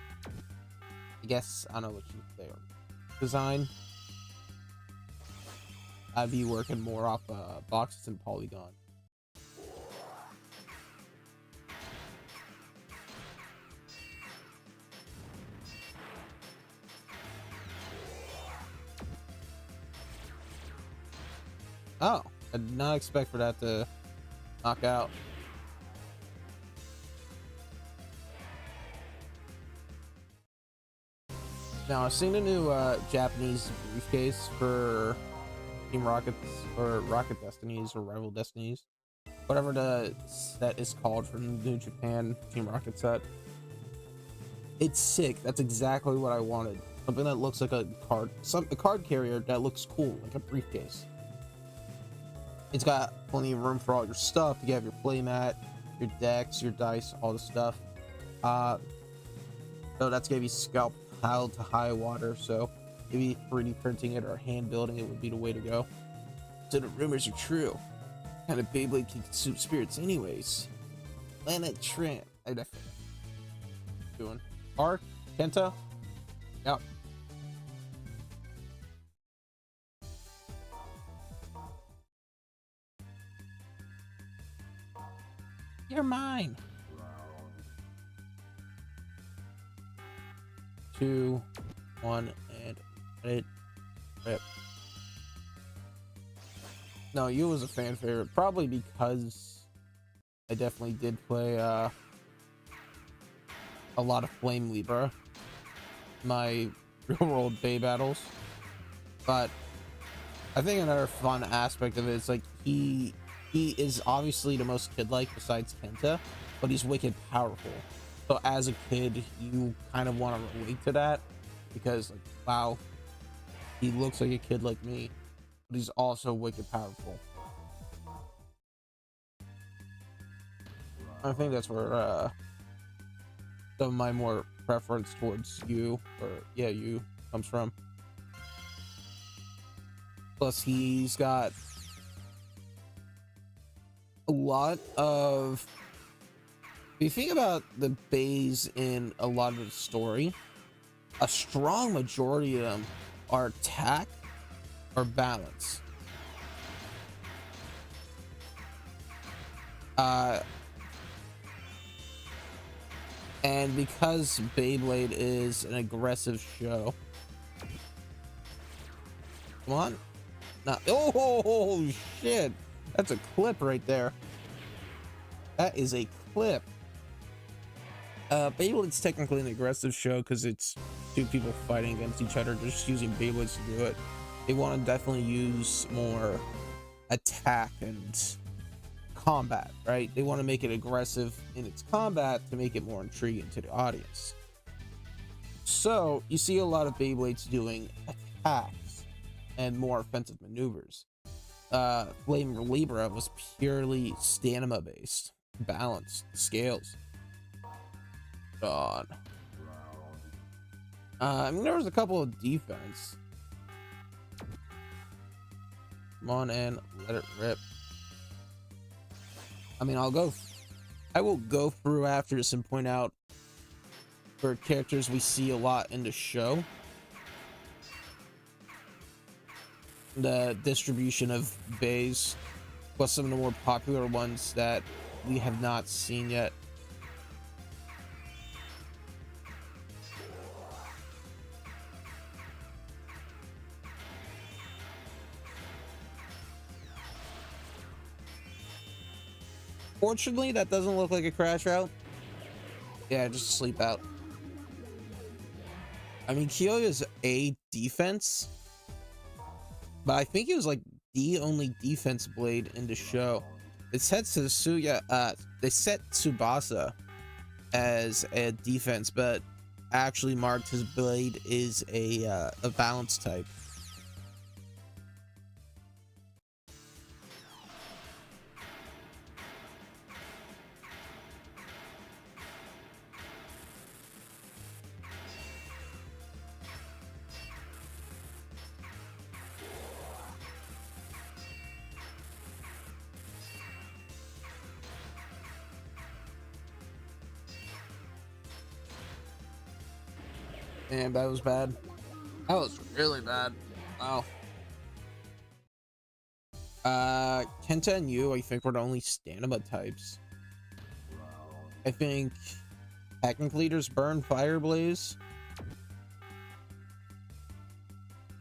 I guess, I don't know what you say, design. I'd be working more off boxes and polygon. Oh, I did not expect for that to knock out. Now, I've seen a new Japanese briefcase for Team Rockets, or Rocket Destinies, or Rival Destinies. Whatever the set is called from the New Japan Team Rocket set. It's sick. That's exactly what I wanted. Something that looks like a card carrier that looks cool, like a briefcase. It's got plenty of room for all your stuff. You have your playmat, your decks, your dice, all the stuff. So that's gonna be scalped piled to high water. So maybe 3D printing it or hand building it would be the way to go. So the rumors are true. What kind of Beyblade can consume spirits, anyways? Planet Tramp. I definitely doing. Arc, Kenta. Yep. You're mine. 2, 1, and let it rip. No, you was a fan favorite, probably because I definitely did play a lot of Flame Libra, my real world Bay battles, but I think another fun aspect of it is like he is obviously the most kid-like besides Kenta, but he's wicked powerful. So as a kid, you kind of want to relate to that because like, wow, he looks like a kid like me, but he's also wicked powerful. I think that's where some of my more preference towards you, or yeah, you, comes from. Plus, he's got a lot of. If you think about the bays in a lot of the story, a strong majority of them are attack or balance. And because Beyblade is an aggressive show, come on, no, oh shit, that's a clip right there. That is a clip. Beyblade's technically an aggressive show because it's two people fighting against each other, just using Beyblades to do it. They want to definitely use more attack and combat, right? They want to make it aggressive in its combat to make it more intriguing to the audience. So you see a lot of Beyblades doing attacks and more offensive maneuvers. Flame Libra was purely stamina based, balanced, scales. God. I mean, there was a couple of defense. Come on and let it rip. I mean, I will go through after this and point out for characters we see a lot in the show, the distribution of bays, plus some of the more popular ones that we have not seen yet. Fortunately, that doesn't look like a crash out. Yeah, just a sleep out. I mean, Kyoya's a defense, but I think it was like the only defense blade in the show. It set Suya, they set Tsubasa as a defense, but actually marked his blade is a balance type. And that was bad. That was really bad. Wow. Kenta and you, I think, were the only stamina types. I think technically there's Burn, Fire, Blaze.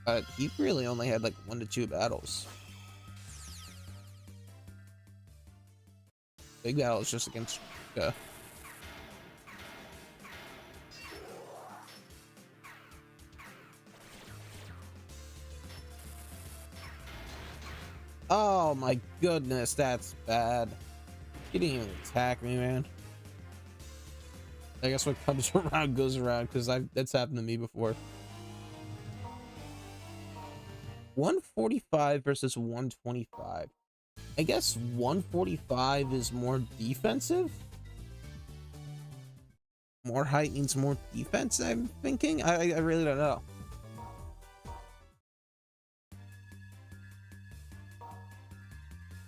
But he really only had like 1 to 2 battles. Big battle is just against Oh my goodness, that's bad. He didn't even attack me, man. I guess what comes around goes around, because that's happened to me before. 145 versus 125. I guess 145 is more defensive. More height means more defense, I'm thinking. I really don't know.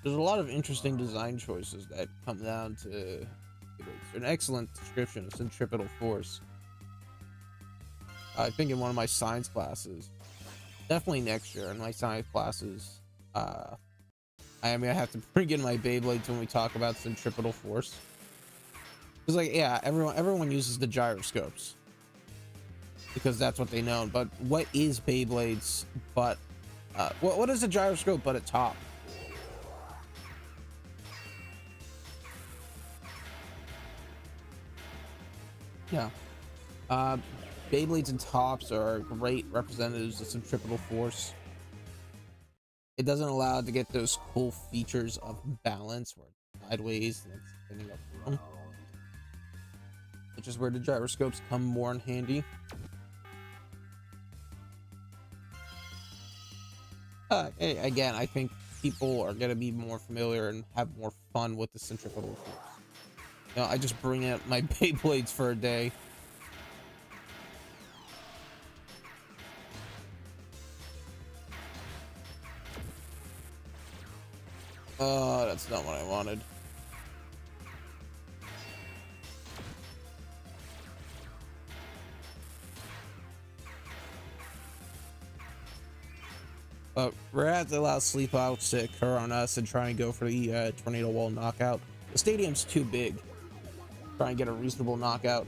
There's a lot of interesting design choices that come down to an excellent description of centripetal force. I think in one of my science classes, definitely next year in my science classes, I have to bring in my Beyblades when we talk about centripetal force. It's like, yeah, everyone uses the gyroscopes because that's what they know. But what is Beyblades? But what is a gyroscope but a top? Yeah. Beyblades and tops are great representatives of centripetal force. It doesn't allow it to get those cool features of balance where it's sideways and it's spinning up down, which is where the gyroscopes come more in handy. Again, I think people are going to be more familiar and have more fun with the centrifugal force. You know, I just bring out my Beyblades for a day. Oh, that's not what I wanted. But we're gonna have to allow sleep outs to occur on us and try and go for the tornado wall knockout. The stadium's too big. Try and get a reasonable knockout.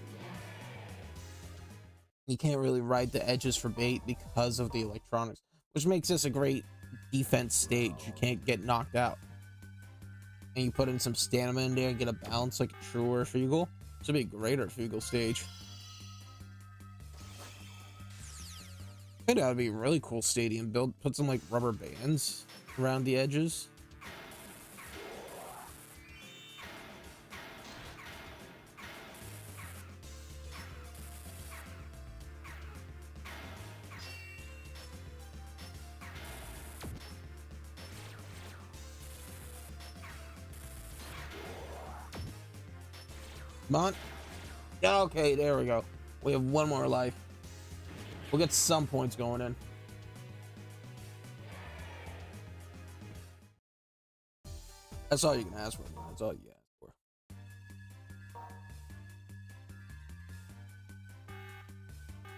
You can't really ride the edges for bait because of the electronics, which makes this a great defense stage. You can't get knocked out. And you put in some stamina in there and get a balance like a true Earth-Eagle. This would be a great Earth-Eagle stage. I think that would be a really cool stadium build. Put some like rubber bands around the edges. Come on. Okay, there we go. We have one more life. We'll get some points going in. That's all you can ask for. That's all you ask for.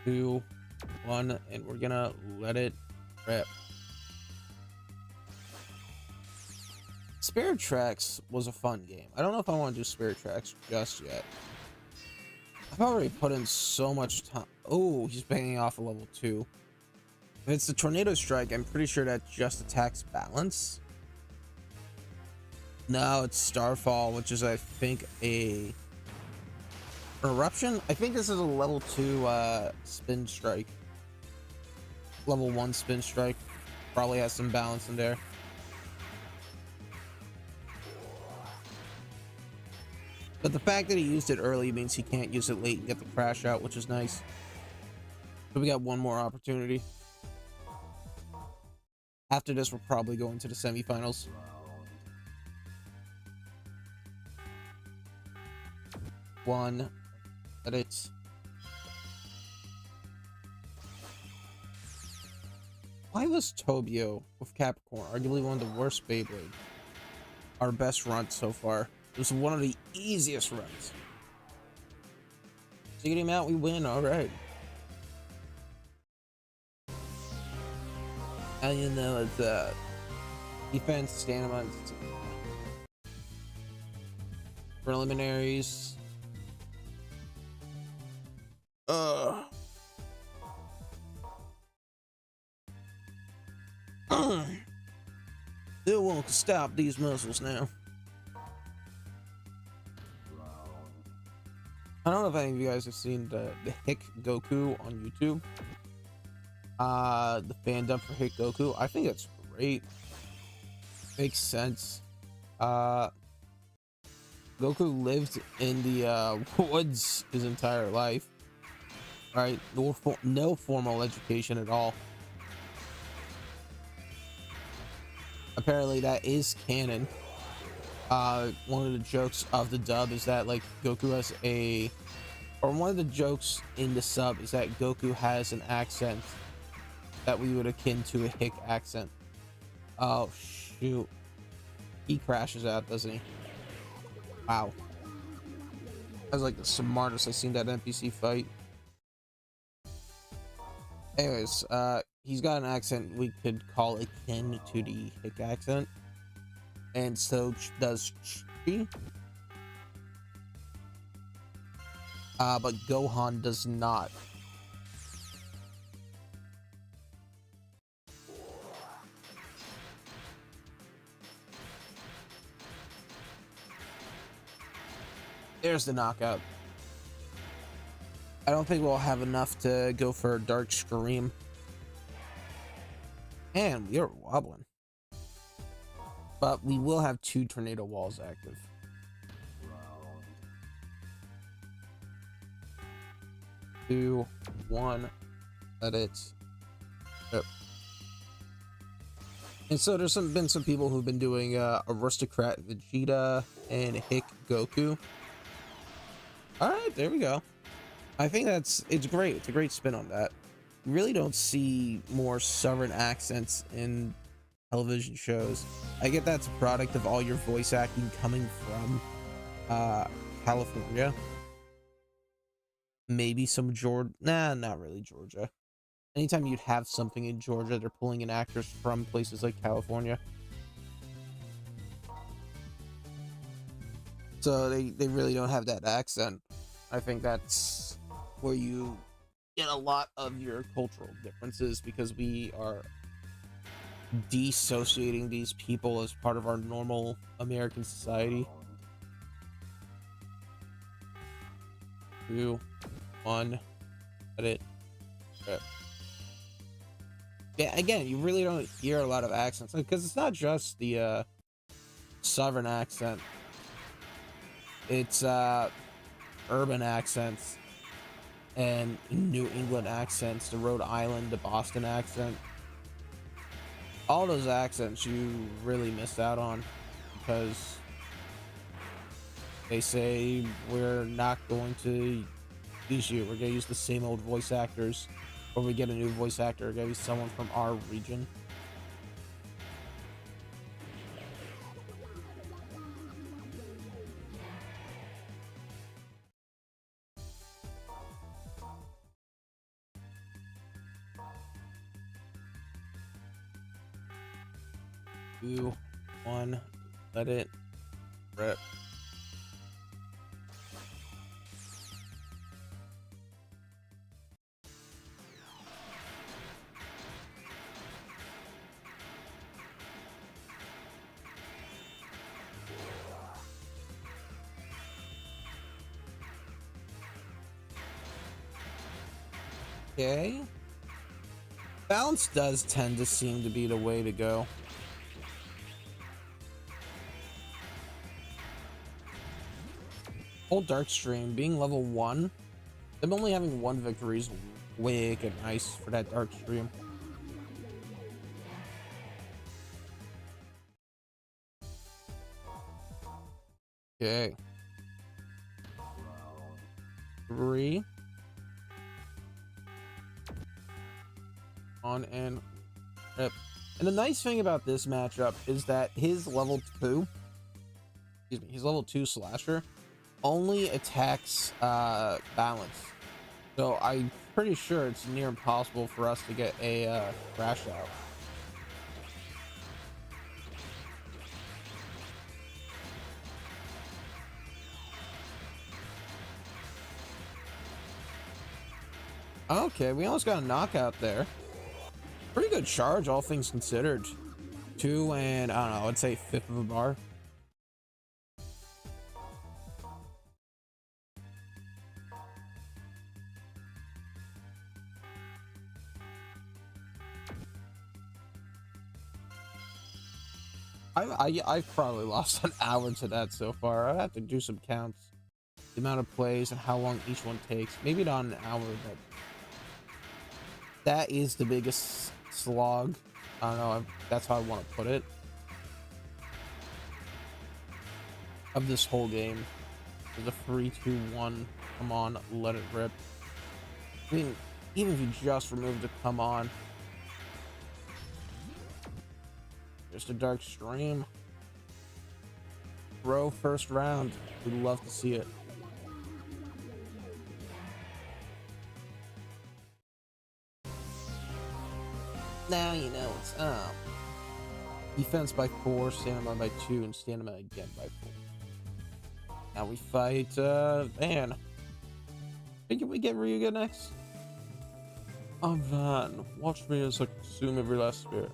2, 1, and we're gonna let it rip. Spirit Tracks was a fun game. I don't know if I want to do Spirit Tracks just yet. I've already put in so much time. Oh, he's banging off a level 2. If it's the Tornado Strike, I'm pretty sure that just attacks balance. No, it's Starfall, which is, I think, an Eruption. I think this is a level 2 Spin Strike. Level 1 Spin Strike. Probably has some balance in there. But the fact that he used it early means he can't use it late and get the crash out, which is nice. So we got one more opportunity. After this, we'll probably go into the semifinals. One. Let it. Why was Tobio with Capricorn arguably one of the worst Beyblade? Our best run so far. It was one of the easiest runs. So get him out, we win. All right. And you know, it's defense, stamina, preliminaries. Still won't stop these muscles now. I don't know if any of you guys have seen the Hick Goku on YouTube. The fandom for Hick Goku. I think it's great. Makes sense. Goku lived in the woods his entire life. Right? No formal education at all. Apparently that is canon. One of the jokes of the dub is that like Goku has one of the jokes in the sub is that Goku has an accent that we would akin to a Hick accent. Oh shoot, he crashes out, doesn't he? Wow, that was like the smartest I've seen that NPC fight. Anyways, he's got an accent we could call akin to the Hick accent. And so does Chi. But Gohan does not. There's the knockout. I don't think we'll have enough to go for a Dark Scream. And we are wobbling. But we will have 2 tornado walls active. 2, 1, let it. Yep. And so there's been some people who've been doing Aristocrat Vegeta and Hick Goku. All right, there we go. I think it's great. It's a great spin on that. You really don't see more Southern accents in television shows. I get that's a product of all your voice acting coming from California. Maybe some Georgia. Nah, not really Georgia. Anytime you'd have something in Georgia, they're pulling in actors from places like California. So they really don't have that accent. I think that's where you get a lot of your cultural differences, because we are dissociating these people as part of our normal American society. 2, 1, edit. Okay. Yeah, again, you really don't hear a lot of accents, because it's not just the Southern accent. It's urban accents and New England accents, the Rhode Island, the Boston accent. All those accents you really miss out on, because they say we're not going to use you. We're going to use the same old voice actors. Or we get a new voice actor, we're going to be someone from our region. Two, 1, let it rip. Okay. Balance does tend to seem to be the way to go. Whole Dark Stream being level 1, them only having 1 victory is wicked nice for that Dark Stream. Okay. 3. On and rip. And the nice thing about this matchup is that his level 2, his level 2 slasher only attacks balance. So I'm pretty sure it's near impossible for us to get a crash out. Okay, we almost got a knockout there. Pretty good charge, all things considered. 2 and, I don't know, I'd say 1/5 of a bar. I've probably lost an hour to that so far. I have to do some counts. The amount of plays and how long each one takes. Maybe not an hour, but that is the biggest slog. I don't know, that's how I want to put it. Of this whole game. The 3, 2, 1. Come on, let it rip. I mean, even if you just remove the come on. Just a Dark Stream. Bro, first round. We'd love to see it. Now you know what's up. Defense by 4, stamina by 2, and stamina again by 4. Now we fight, Van. Think we get Ryuga next? I'm Van. Watch me as I consume every last spirit.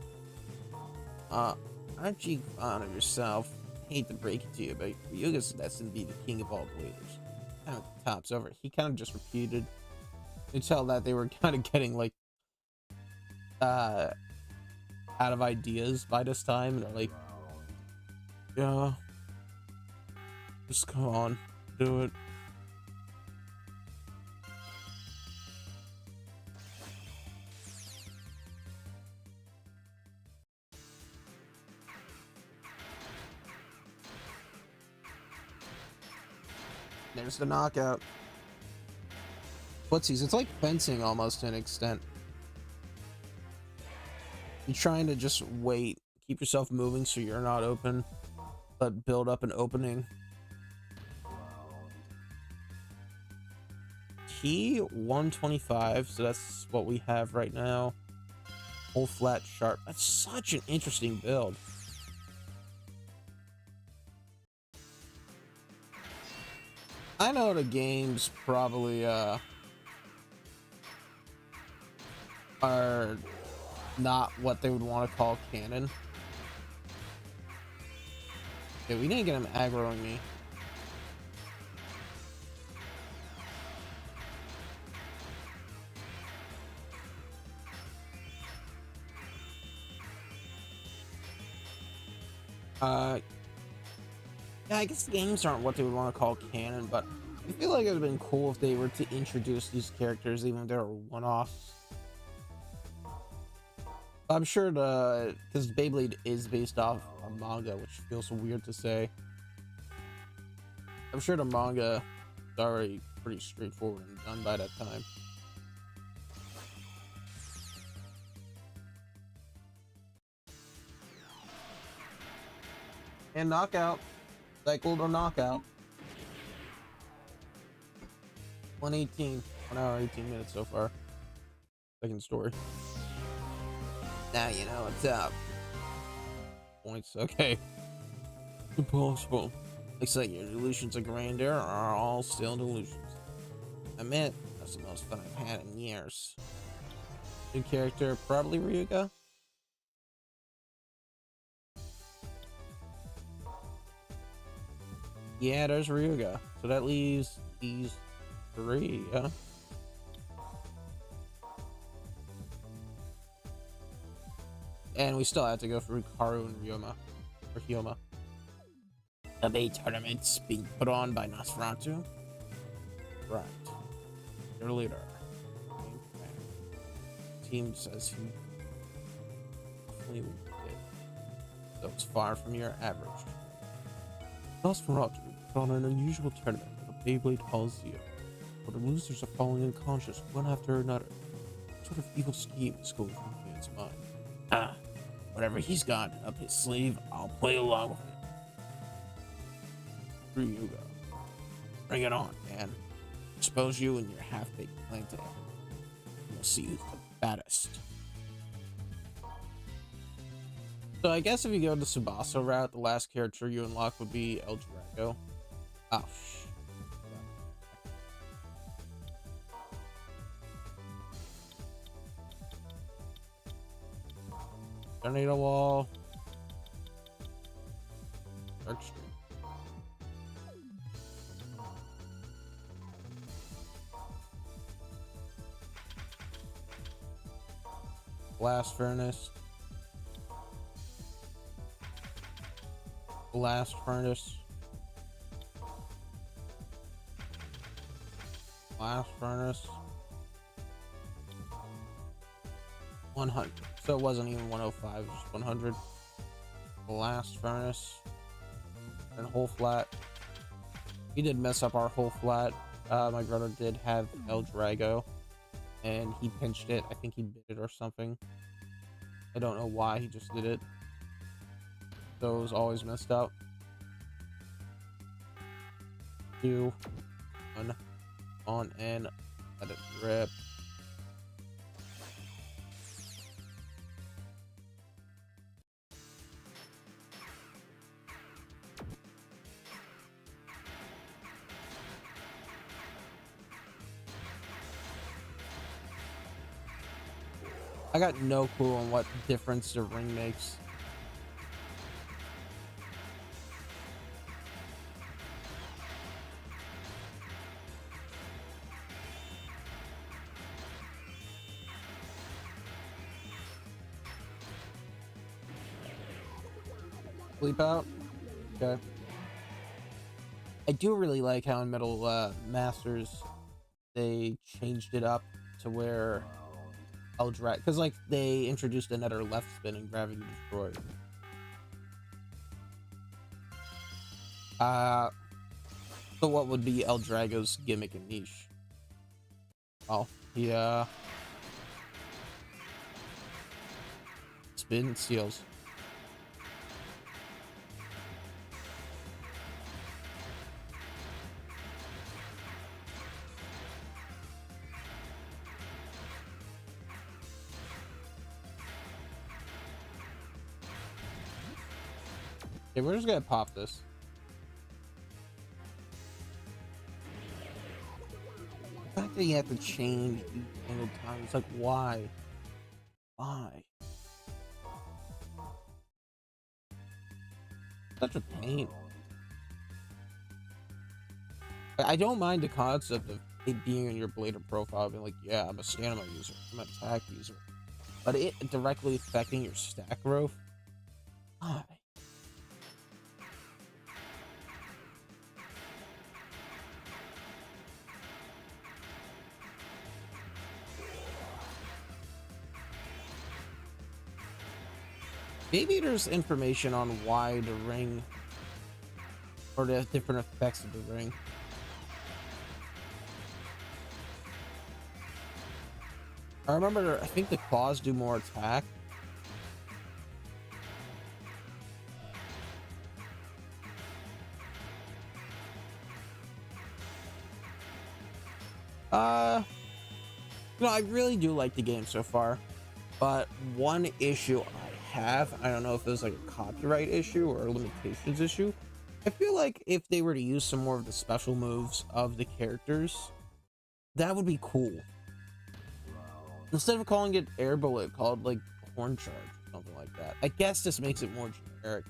Aren't you fond of yourself? Hate to break it to you, but Ryuga's destined to be the king of all bladers. Kind of tops over. He kind of just repeated. You tell that they were kind of getting like out of ideas by this time, and they're like, Yeah. Just come on. Do it. There's the knockout. Footsies, it's like fencing almost to an extent. You're trying to just wait, keep yourself moving so you're not open, but build up an opening. T 125, so that's what we have right now. Whole flat sharp. That's such an interesting build. I know the games probably are not what they would want to call canon. Okay, we didn't get him aggroing me. Yeah, I guess the games aren't what they would want to call canon, but I feel like it would have been cool if they were to introduce these characters, even if they were one-offs. I'm sure because Beyblade is based off a manga, which feels weird to say. I'm sure the manga is already pretty straightforward and done by that time. And knockout. Cycled or knockout. 118. 1 hour, 18 minutes so far. Second story. Now you know what's up. Points. Okay. Impossible. Looks like your delusions of grandeur are all still delusions. I admit, that's the most fun I've had in years. New character, probably Ryuga. Yeah, there's Ryuga. So that leaves these 3, yeah. And we still have to go for Karu and Ryoma. Or Hyoma. The Bay tournament's being put on by Nosferatu. Right. Your leader. Team says he definitely did. So it's far from your average. Nosferatu put on an unusual tournament at the Beyblade Coliseum, where the losers are falling unconscious one after another. What sort of evil scheme is going through the man's mind? Whatever he's got up his sleeve, I'll play along with it. Ryuga. Bring it on, man. Expose you and your half-baked plan to everyone. We'll see who's the baddest. So I guess if you go the Tsubasa route, the last character you unlock would be El Drago. Oh, Tornado Wall. Dark Stream. Blast Furnace. Blast Furnace. Blast Furnace. 100. So it wasn't even 105, it was just 100. Blast Furnace. And whole flat. We did mess up our whole flat. My brother did have El Drago. And he pinched it. I think he bit it or something. I don't know why, he just did it. So it was always messed up. 2, 1, on and let it rip. I got no clue on what difference the ring makes. Sleep out. Okay. I do really like how in Metal Masters they changed it up to where Eldrag, because like they introduced another left spin in Gravity Destroy. Uh, so what would be Eldrago's gimmick and niche? Oh, yeah. Spin seals. Okay, we're just gonna pop this. The fact that you have to change each single time, it's like, why? Why? Such a pain. I don't mind the concept of it being in your Blader profile, being like, yeah, I'm a stamina user, I'm an attack user. But it directly affecting your stack growth? Why? Maybe there's information on why the ring, or the different effects of the ring. I remember, I think the claws do more attack. No, I really do like the game so far. But one issue I have, I don't know if it was like a copyright issue or a limitations issue. I feel like if they were to use some more of the special moves of the characters, that would be cool. Instead of calling it air bullet, called like horn charge or something like that. I guess this makes it more generic,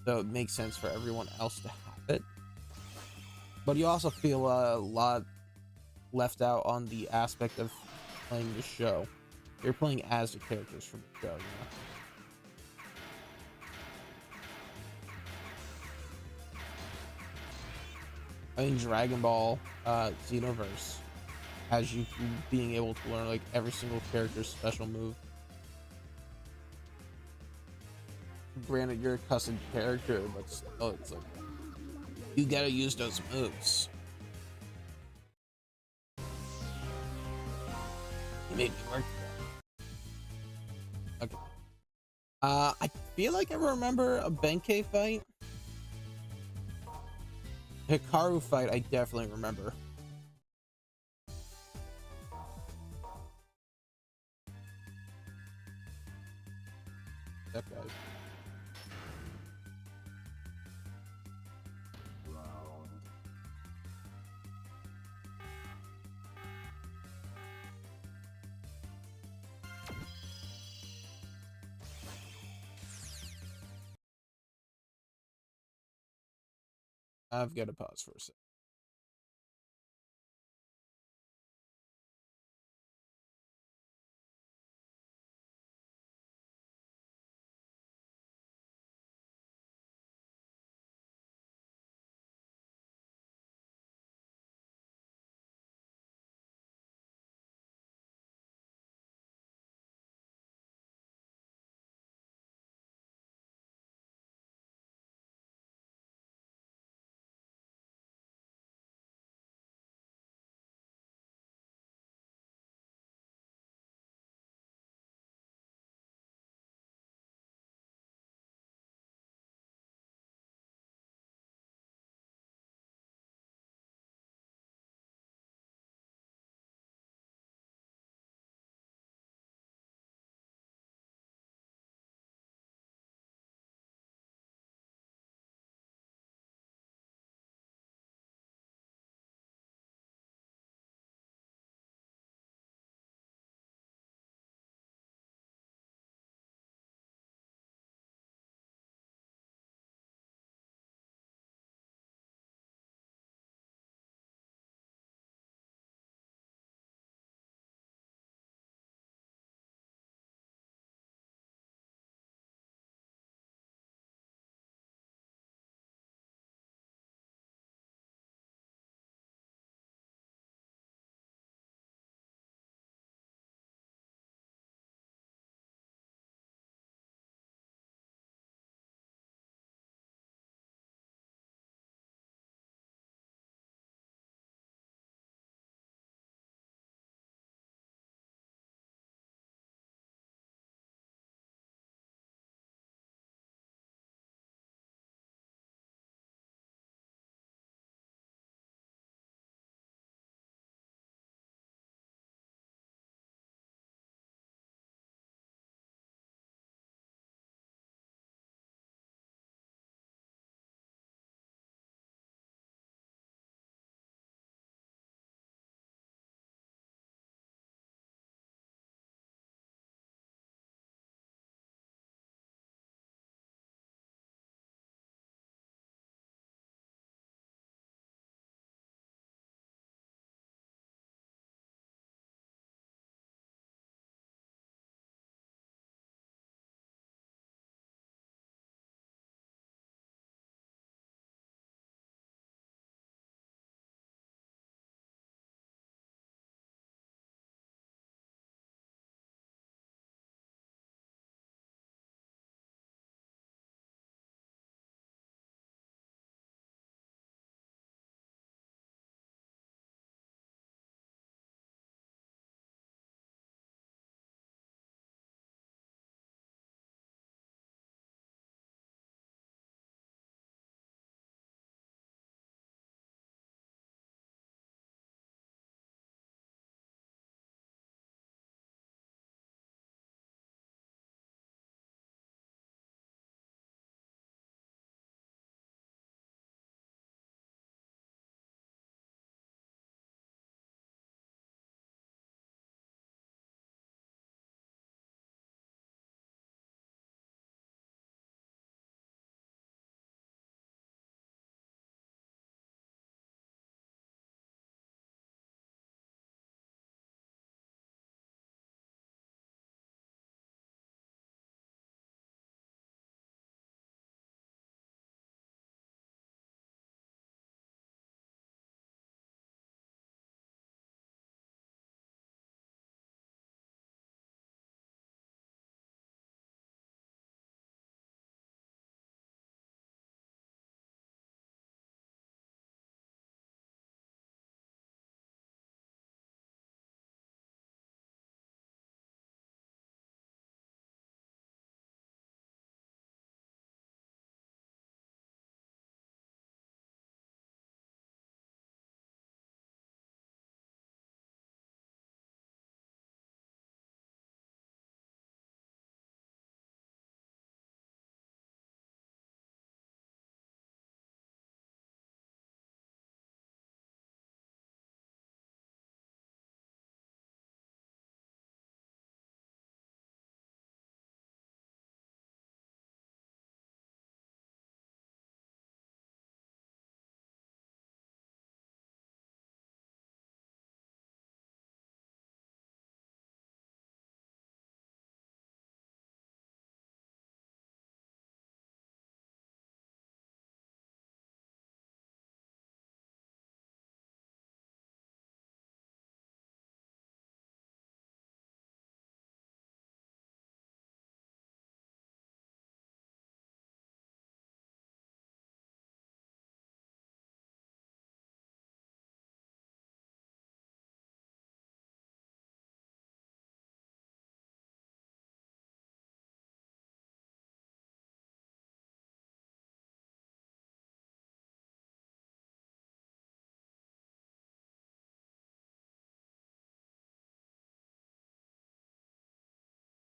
so it makes sense for everyone else to have it. But you also feel a lot left out on the aspect of playing the show. You're playing as the characters from the show, you know? I mean, Dragon Ball Xenoverse has you being able to learn like every single character's special move. Granted, you're a custom character, but still, it's like you gotta use those moves. You made me work for that. Okay. I feel like I remember a Benkei fight. Hikaru fight, I definitely remember. That guy. I've got to pause for a second.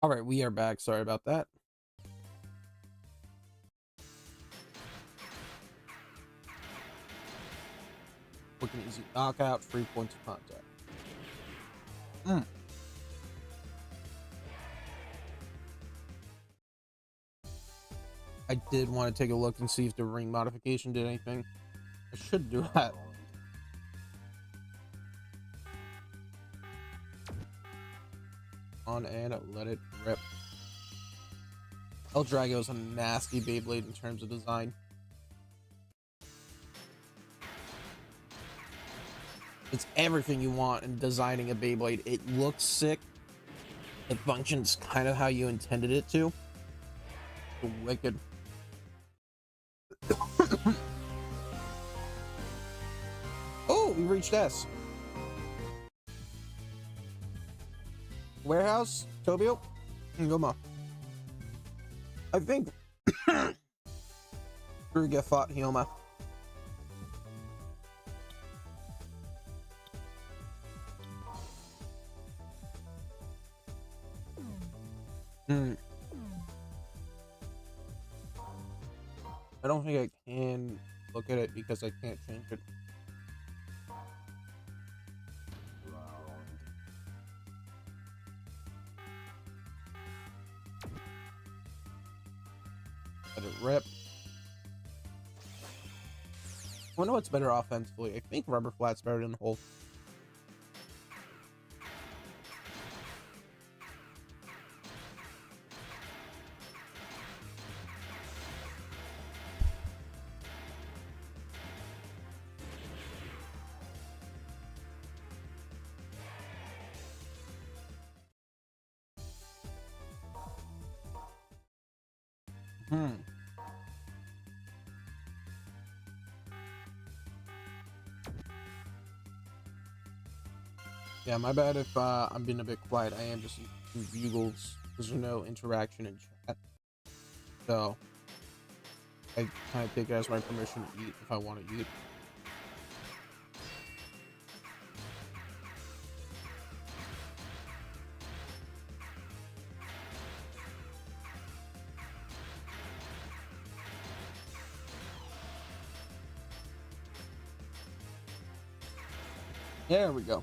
All right, we are back. Sorry about that. Quick and easy knockout, 3 points of contact. I did want to take a look and see if the ring modification did anything. I should do that. On and let it rip. El Drago is a nasty Beyblade in terms of design. It's everything you want in designing a Beyblade. It looks sick. It functions kind of how you intended it to. It's wicked. Oh, we reached S. Warehouse, Tobio, Ngoma. I think Ruga fought Hyoma. I don't think I can look at it because I can't change it. Let it rip. I wonder what's better offensively. I think rubber flat's better than hole. Yeah, my bad if I'm being a bit quiet. I am just using bugles. There's no interaction in chat. So, I kind of take it as my permission to eat if I want to eat. There we go.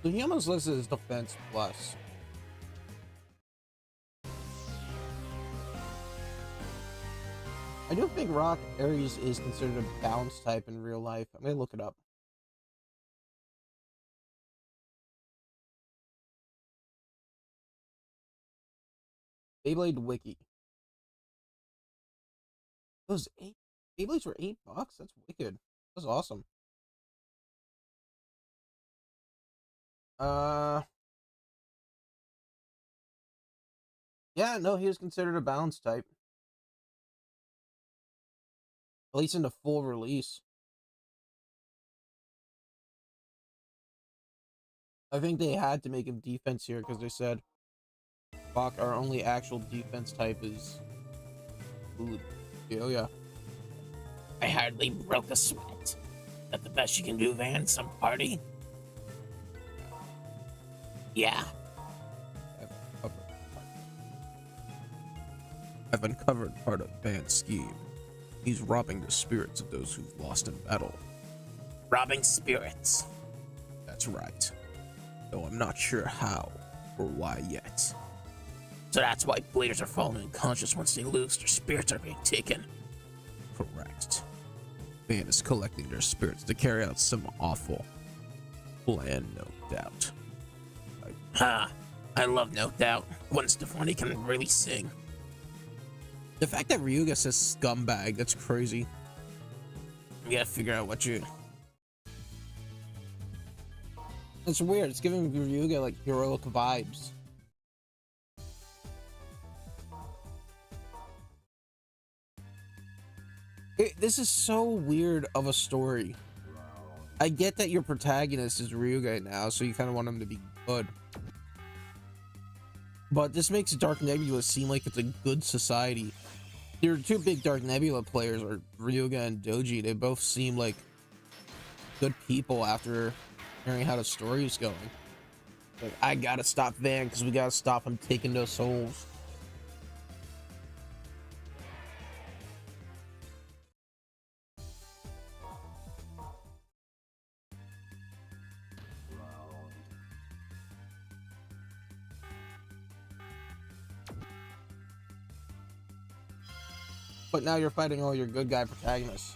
The humans listed as defense plus. I do think Rock Ares is considered a bounce type in real life. I'm gonna look it up. Beyblade Wiki. Those Beyblades were $8. That's wicked. That's awesome. Yeah, no, he was considered a balance type. At least in the full release. I think they had to make him defense here because they said, fuck, our only actual defense type is food. Oh, yeah. I hardly broke a sweat. That the best you can do, Van? Some party? Yeah. I've uncovered part of Van's scheme. He's robbing the spirits of those who've lost in battle. Robbing spirits. That's right. Though I'm not sure how or why yet. So that's why bladers are falling unconscious once they lose. Their spirits are being taken. Correct. Van is collecting their spirits to carry out some awful plan, no doubt. I love No Doubt. When Stefani can really sing. The fact that Ryuga says scumbag, that's crazy. You gotta figure out what you... It's weird. It's giving Ryuga like heroic vibes. This is so weird of a story. I get that your protagonist is Ryuga now, so you kind of want him to be good. But this makes Dark Nebula seem like it's a good society. Your two big Dark Nebula players are Ryuga and Doji. They both seem like good people after hearing how the story is going. Like, I gotta stop Van because we gotta stop him taking those souls. But now you're fighting all your good guy protagonists.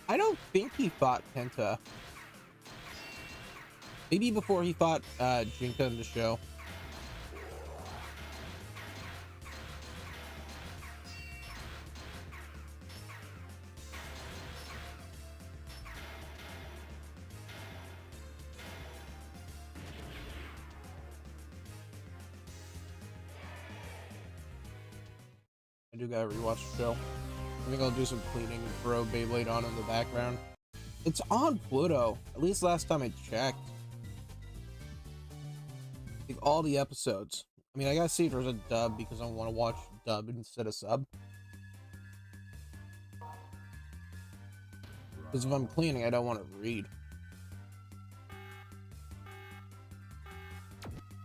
I don't think he fought Penta. Maybe before he fought Jinka in the show. I do gotta rewatch the show. I think I'll do some cleaning, throw Beyblade on in the background. It's on Pluto, at least last time I checked. Like all the episodes. I mean, I gotta see if there's a dub because I want to watch dub instead of sub. Because if I'm cleaning, I don't want to read.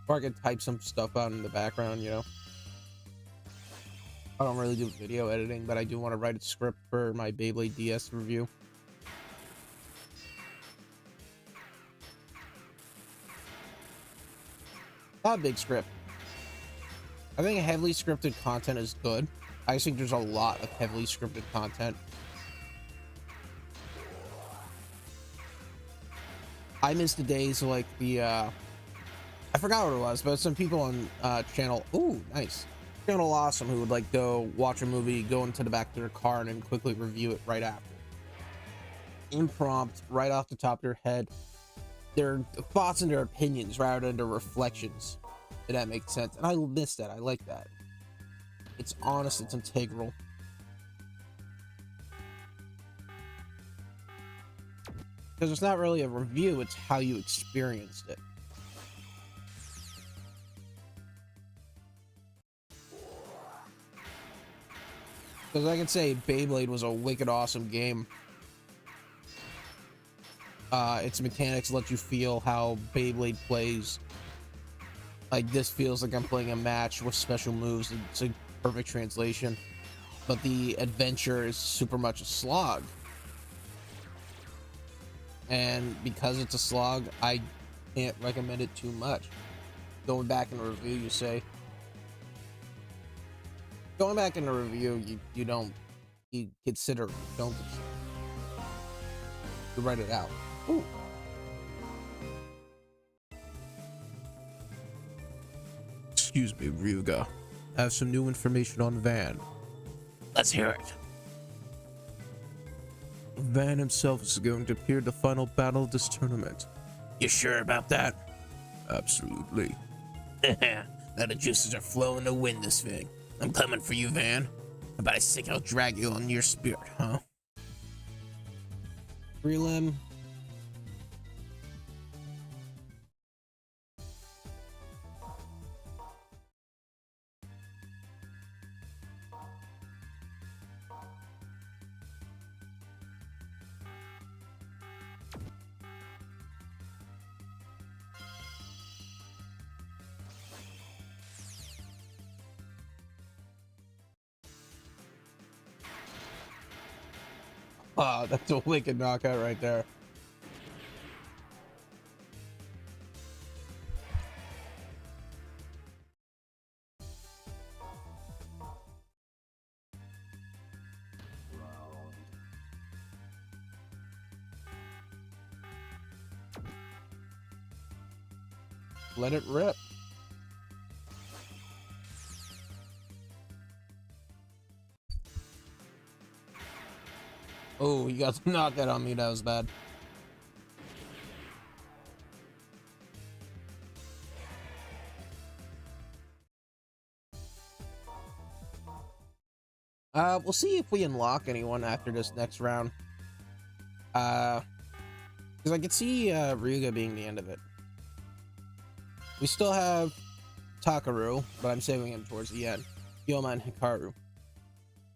Or I could type some stuff out in the background, you know. I don't really do video editing, but I do want to write a script for my Beyblade DS review. Not a big script. I think heavily scripted content is good. I think there's a lot of heavily scripted content. I miss the days like the I forgot what it was, but some people on channel, ooh, nice. Channel Awesome, who would like go watch a movie, go into the back of their car and then quickly review it right after. Impromptu, right off the top of their head. Their thoughts and their opinions rather than their reflections. If that makes sense. And I miss that. I like that. It's honest, it's integral. Because it's not really a review, it's how you experienced it. Because I can say Beyblade was a wicked awesome game. Its mechanics let you feel how Beyblade plays. Like, this feels like I'm playing a match with special moves. It's a perfect translation. But the adventure is super much a slog. And because it's a slog, I can't recommend it too much. Going back in a review, you say. Going back in a review, you don't, you consider, don't consider. You write it out. Ooh. Excuse me, Ryuga. I have some new information on Van. Let's hear it. Van himself is going to appear in the final battle of this tournament. You sure about that? Absolutely. Now the juices are flowing to win this thing. I'm coming for you, Van. But I think I'll drag you on your spirit, huh? Prelim. Ah, that's a wicked knockout right there. Let it rip. Oh, you got the knockout on me. That was bad. We'll see if we unlock anyone after this next round. Because I could see Ryuga being the end of it. We still have Takaru, but I'm saving him towards the end. Yoma and Hikaru.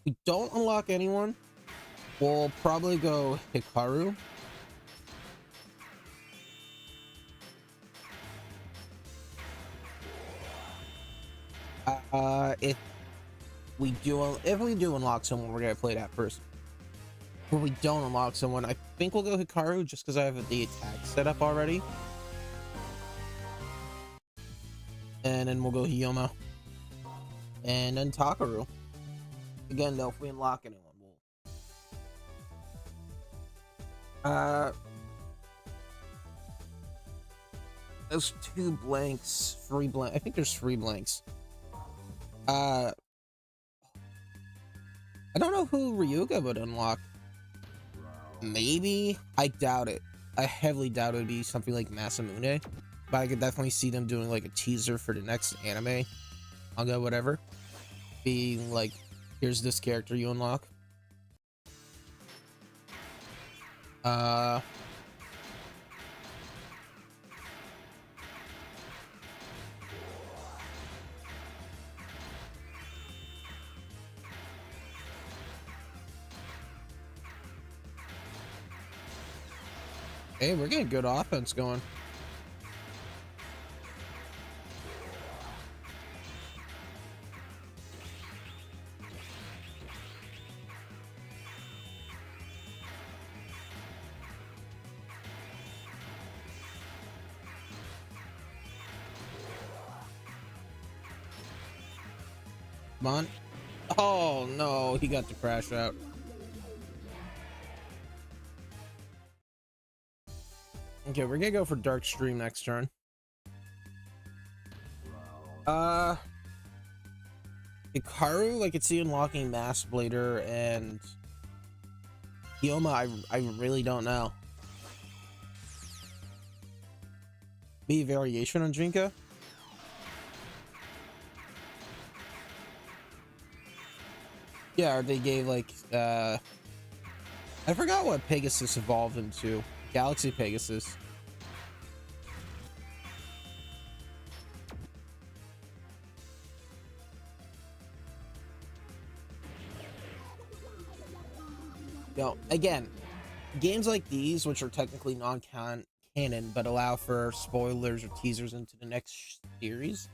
we don't unlock anyone, we'll probably go Hikaru. If we do unlock someone, we're gonna play that person. If we don't unlock someone, I think we'll go Hikaru just because I have the attack set up already. And then we'll go Hiyoma. And then Takaru. Again, though, if we unlock anyone, we'll... Those 2 blanks, 3 blanks. I think there's 3 blanks. I don't know who Ryuga would unlock. Maybe? I doubt it. I heavily doubt it would be something like Masamune. But I could definitely see them doing like a teaser for the next anime, manga, whatever. Being like, here's this character you unlock. Hey, we're getting good offense going. Come on. Oh, no, he got the crash out. Okay, we're gonna go for Dark Stream next turn. Hikaru, I could see unlocking Mass Blader, and Hiyoma, I really don't know. Maybe variation on Jinka? Yeah, or they gave like I forgot what Pegasus evolved into. Galaxy Pegasus. Yo, again, games like these, which are technically non-canon but allow for spoilers or teasers into the next series,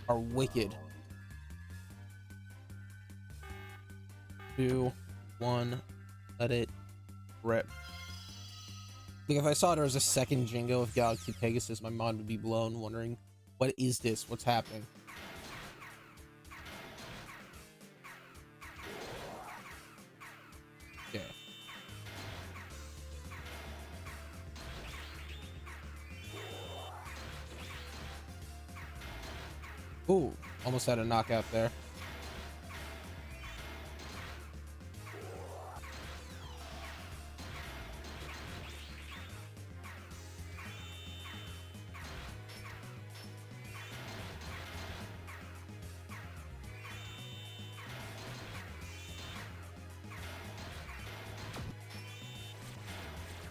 are wicked. 2, 1, let it rip. Like, if I saw there was a second Jingo of Galaxy Pegasus, my mind would be blown, wondering, what is this? What's happening? Okay. Ooh, almost had a knockout there.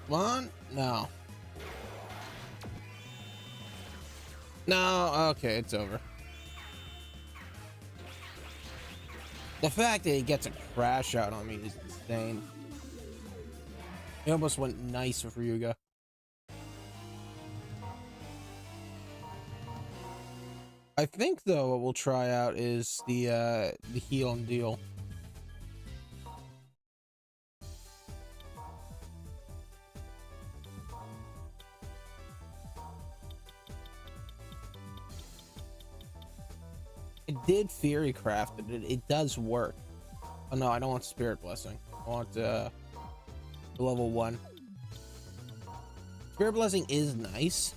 Come on? No. No, okay, it's over. The fact that he gets a crash out on me is insane. He almost went nice with Ryuga. I think though what we'll try out is the heal and deal. It did Fury Craft, but it does work. Oh no, I don't want Spirit Blessing. I want level 1. Spirit Blessing is nice,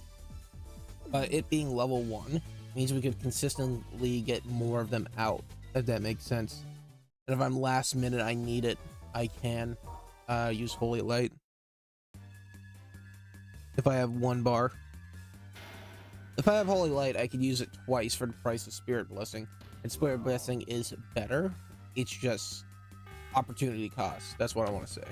but it being level 1 means we could consistently get more of them out, if that makes sense. And if I'm last minute, I need it, I can use Holy Light. If I have 1 bar. If I have Holy Light, I could use it twice for the price of Spirit Blessing. And Spirit Blessing is better. It's just opportunity cost. That's what I want to say.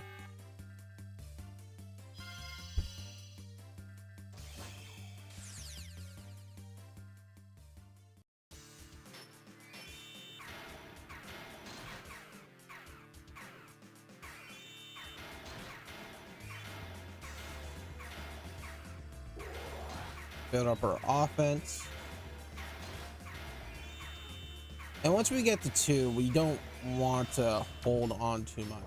build up our offense. And once we get to 2, we don't want to hold on too much.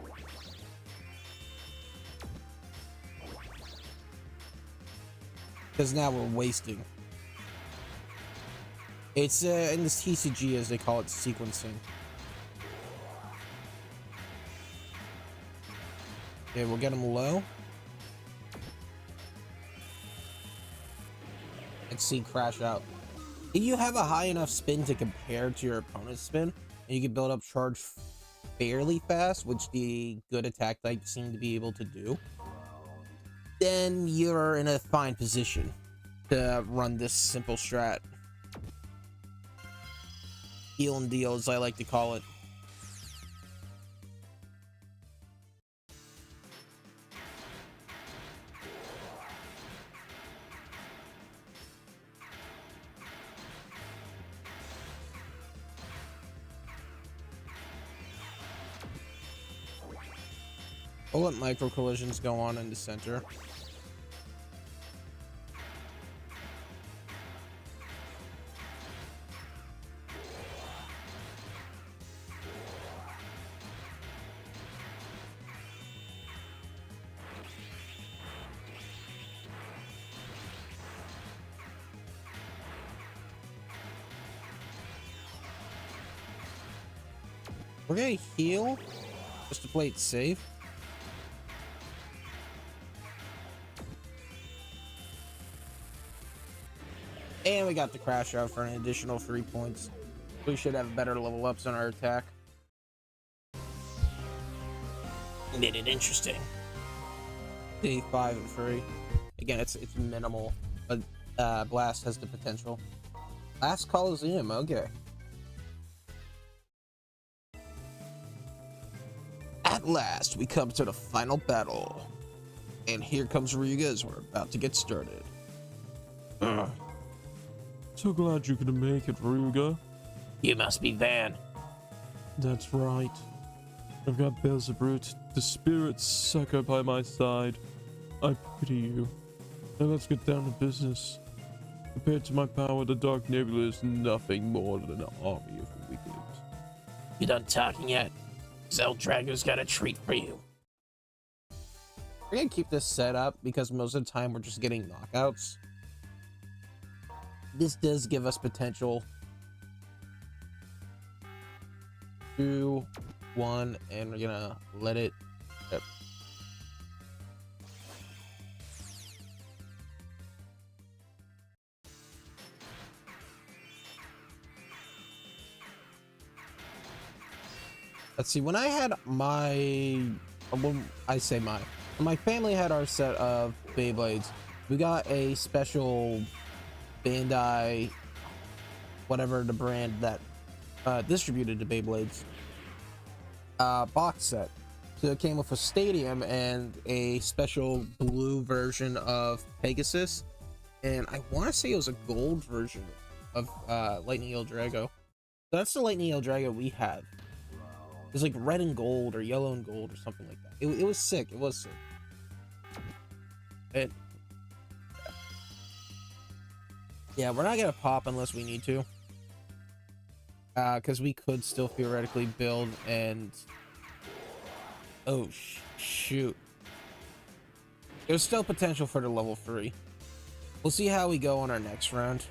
Because now we're wasting. It's in this TCG, as they call it, sequencing. Okay, we'll get him low. And see crash out. If you have a high enough spin to compare to your opponent's spin, and you can build up charge fairly fast, which the good attack types seem to be able to do, then you're in a fine position to run this simple strat. Heal and deal, as I like to call it. We'll let micro collisions go on in the center. We're gonna heal just to play it safe. And we got the crash out for an additional 3 points. We should have better level ups on our attack. Made it interesting. Day 5 and 3. Again, it's minimal, but Blast has the potential. Last Coliseum, okay. At last, we come to the final battle. And here comes Ryuga as we're about to get started. So glad you could make it, Ryuga. You must be Van. That's right. I've got Beelzebub, the spirit sucker, by my side. I pity you. Now let's get down to business. Compared to my power, the Dark Nebula is nothing more than an army of weaklings. You done talking yet? Drago's got a treat for you. We're gonna keep this set up because most of the time we're just getting knockouts. This does give us potential. 2, 1, and we're gonna let it. Yep. Let's see. When I had when my family had our set of Beyblades, we got a special Bandai, whatever the brand that distributed the Beyblades, box set. So it came with a stadium and a special blue version of Pegasus, and I want to say it was a gold version of Lightning Eel Drago. So that's the Lightning Eel Drago we had. It was like red and gold or yellow and gold or something like that. It was sick. It was sick. Yeah, we're not gonna pop unless we need to. Because we could still theoretically build and... Oh, shoot. There's still potential for the level 3. We'll see how we go on our next round.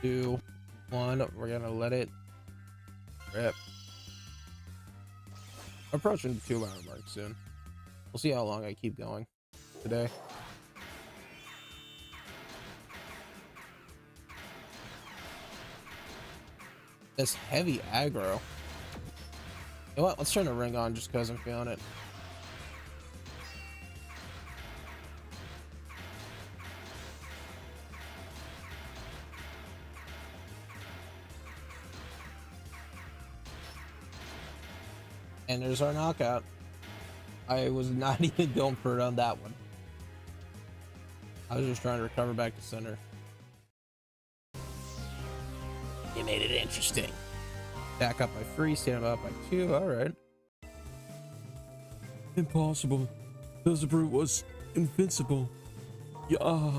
Two, 1, we're gonna let it rip. Approaching the 2-hour mark soon. We'll see how long I keep going today. This heavy aggro. You know what? Let's turn the ring on just because I'm feeling it. And there's our knockout. I was not even going for it on that one. I was just trying to recover back to center. You made it interesting. Back up by 3, stand up by 2. All right. Impossible. Beelzebub was invincible. Yeah.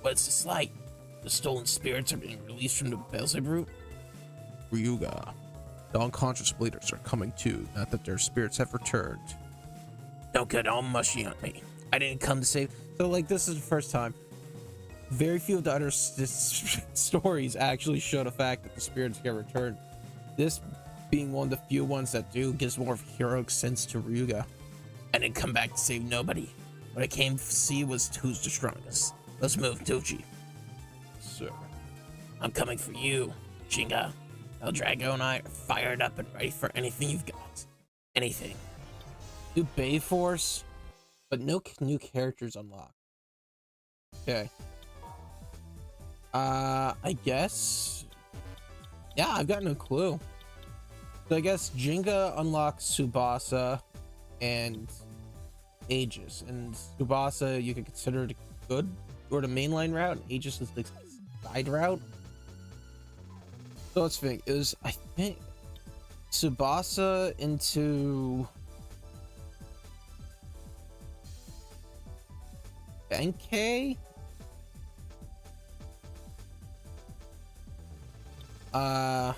What's the slight? The stolen spirits are being released from the Beelzebub? Ryuga, the unconscious bleeders are coming too, now that their spirits have returned. Don't get all mushy on me. I didn't come to save. So, like, this is the first time. Very few of the other stories actually show the fact that the spirits get returned. This being one of the few ones that do gives more of a heroic sense to Ryuga. I didn't come back to save nobody. What I came to see was who's the strongest. Let's move, Tochi. Sir. I'm coming for you, Shinga. El Drago and I are fired up and ready for anything you've got. Anything. New Bay Force, but no new characters unlocked. Okay. I guess. Yeah, I've got no clue. So I guess Jinga unlocks Tsubasa and Aegis, and Tsubasa you could consider the good or the mainline route, and Aegis is the side route. So let's think. It was, I think, Tsubasa into Benkei. I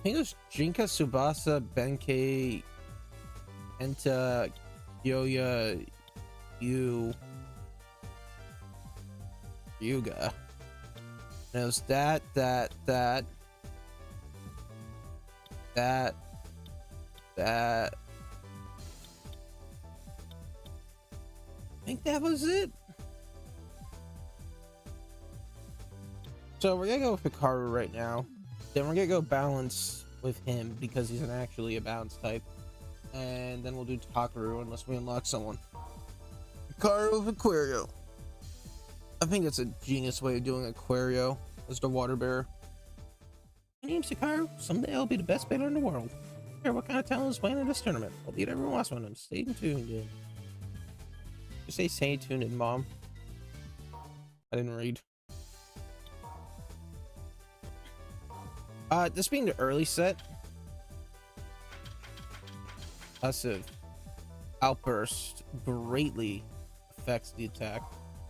think it was Jinka, Tsubasa, Benkei, Enta, Kyoya, Ryuga. And it was that. I think that was it. So we're gonna go with Hikaru right now. Then we're gonna go balance with him because he's actually a balance type. And then we'll do Takaru unless we unlock someone. Hikaru with Aquario. I think that's a genius way of doing Aquario as the water bearer. My name's Hikaru. Someday I'll be the best battler in the world. I don't care what kind of talent is playing in this tournament. I'll beat everyone else when I'm stay tuned in. Just say stay tuned in, Mom. I didn't read. This being the early set, passive outburst greatly affects the attack.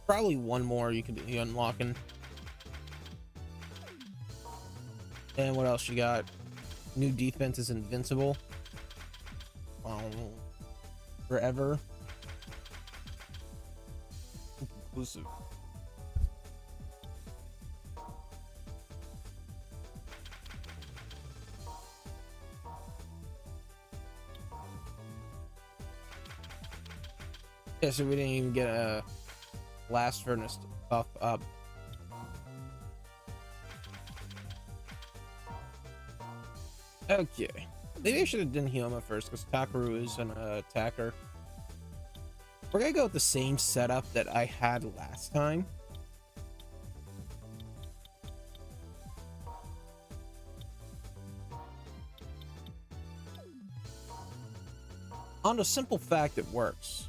Probably one more you could be unlocking. And what else you got? New defense is invincible. Forever. Inclusive. Yeah, so we didn't even get a blast furnace to buff up. Okay. Maybe I should have done Hyoma first because Takaru is an attacker. We're gonna go with the same setup that I had last time. On the simple fact it works.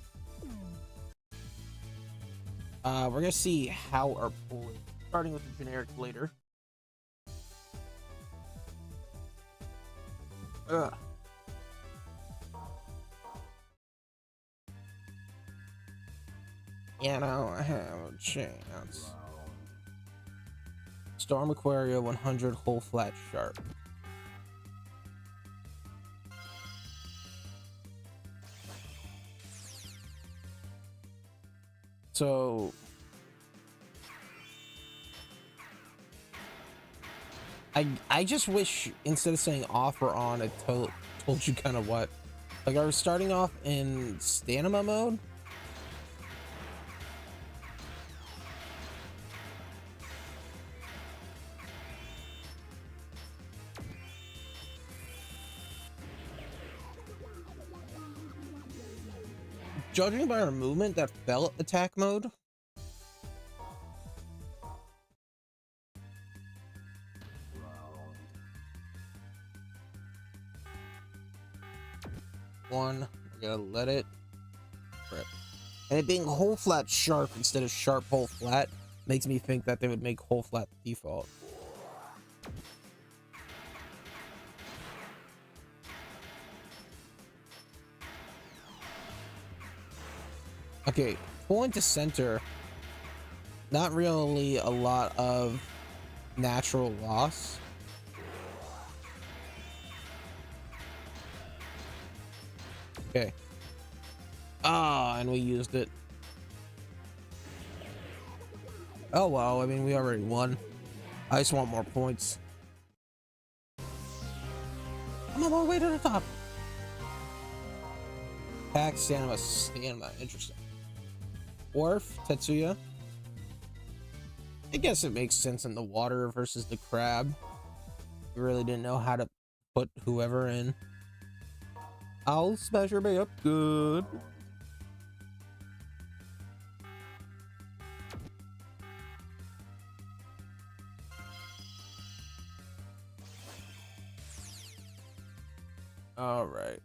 We're gonna see how our pool is, starting with the generic later. Ugh. You don't have a chance. Storm Aquaria 100 whole flat sharp. So I just wish instead of saying off or on, I told you kind of what. Like I was starting off in stamina mode. Judging by our movement, that felt attack mode. One, we're gonna let it rip. And it being whole flat sharp instead of sharp whole flat makes me think that they would make whole flat default. Okay, pulling to center. Not really a lot of natural loss. Okay. Ah, and we used it. Oh well, I mean, we already won. I just want more points. I'm on my way to the top. Pack stamina, interesting. Wharf, Tetsuya. I guess it makes sense in the water versus the crab. We really didn't know how to put whoever in. I'll smash everybody up good. All right.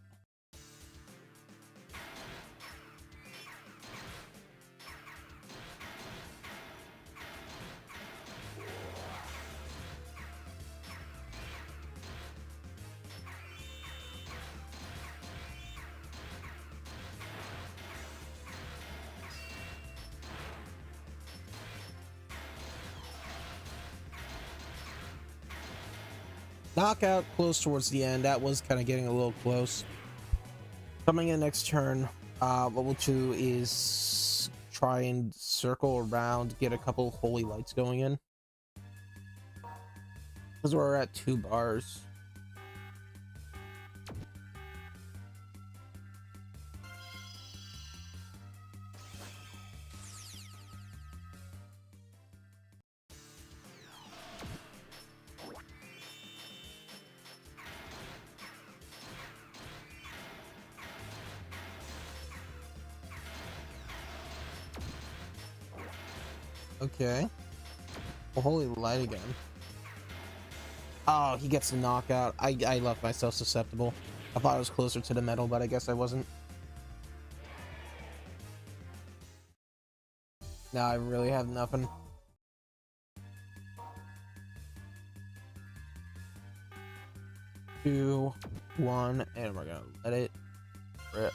Knockout close towards the end. That was kind of getting a little close. Coming in next turn, level 2 is try and circle around, get a couple holy lights going in. Because we're at 2 bars. Okay. Well, holy light again. Oh, he gets a knockout. I left myself susceptible. I thought I was closer to the metal, but I guess I wasn't. Now I really have nothing. Two, one, and we're gonna let it rip.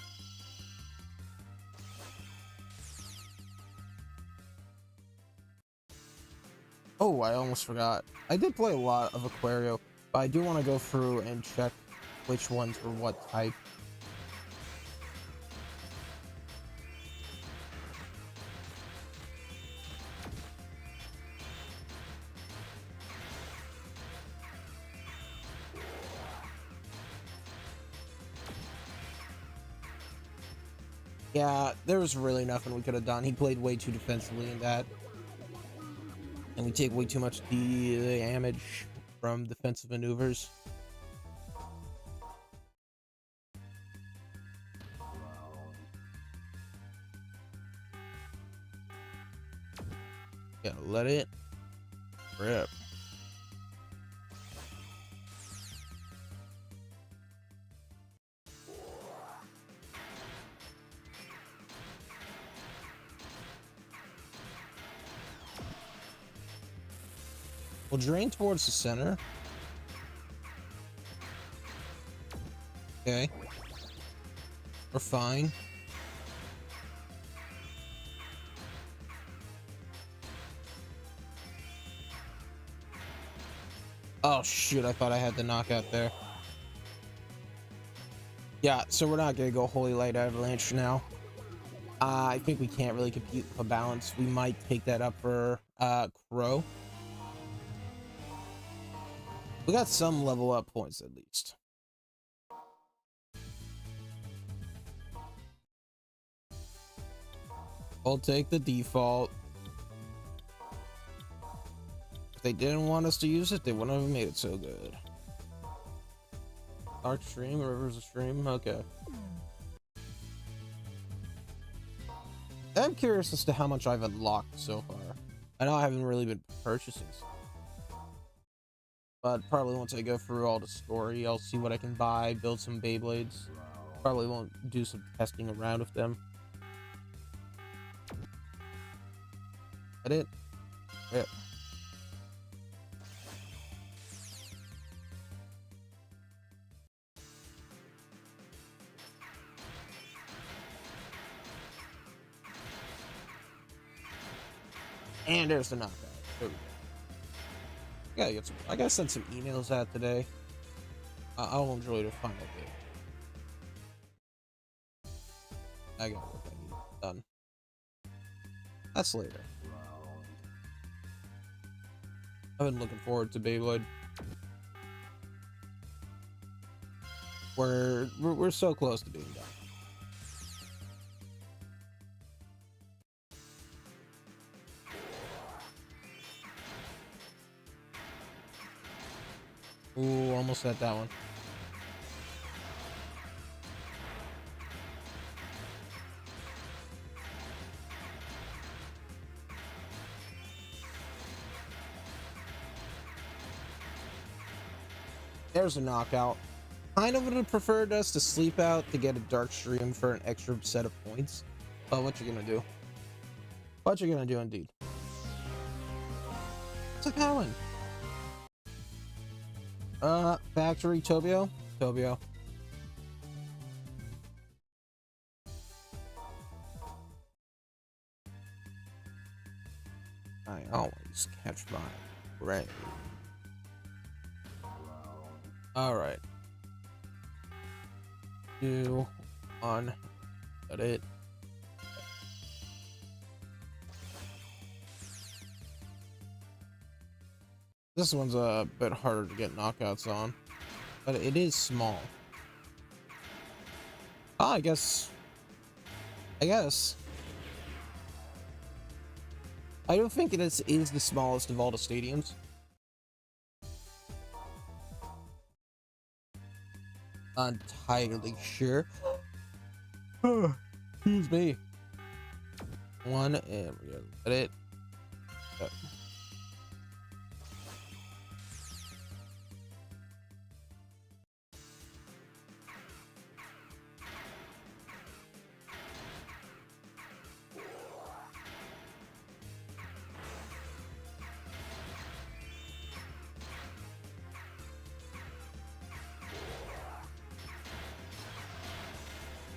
Oh, I almost forgot. I did play a lot of Aquario, but I do want to go through and check which ones were what type. Yeah, there was really nothing we could have done. He played way too defensively in that. And we take way too much damage from defensive maneuvers. Yeah, let it rip. We'll drain towards the center. Okay. We're fine. Oh shoot, I thought I had the knockout there. Yeah, so we're not gonna go Holy Light Avalanche now. I think we can't really compete for balance. We might take that up for Crow. We got some level up points at least. I'll take the default. If they didn't want us to use it, they wouldn't have made it so good. Dark Stream, Rivers of Stream, okay. I'm curious as to how much I've unlocked so far. I know I haven't really been purchasing stuff. But probably once I go through all the story, I'll see what I can buy, build some Beyblades. Probably won't do some testing around with them. That it? Yep. And there's the knockout. There we go. I gotta send some emails out today. I'll enjoy the final game. I got what I need done. That's later. I've been looking forward to Beyblade. We're so close to being done. Ooh, almost had that one. There's a knockout. Kind of would have preferred us to sleep out to get a dark stream for an extra set of points. But what you gonna do? What you gonna do indeed? It's a Cowan. Factory Tobio? Tobio. I always catch my brain. Alright. 2, 1. Got it. This one's a bit harder to get knockouts on, but it is small. Oh, I guess. I don't think it is the smallest of all the stadiums. Entirely sure. Excuse me. 1 and we gotta let it.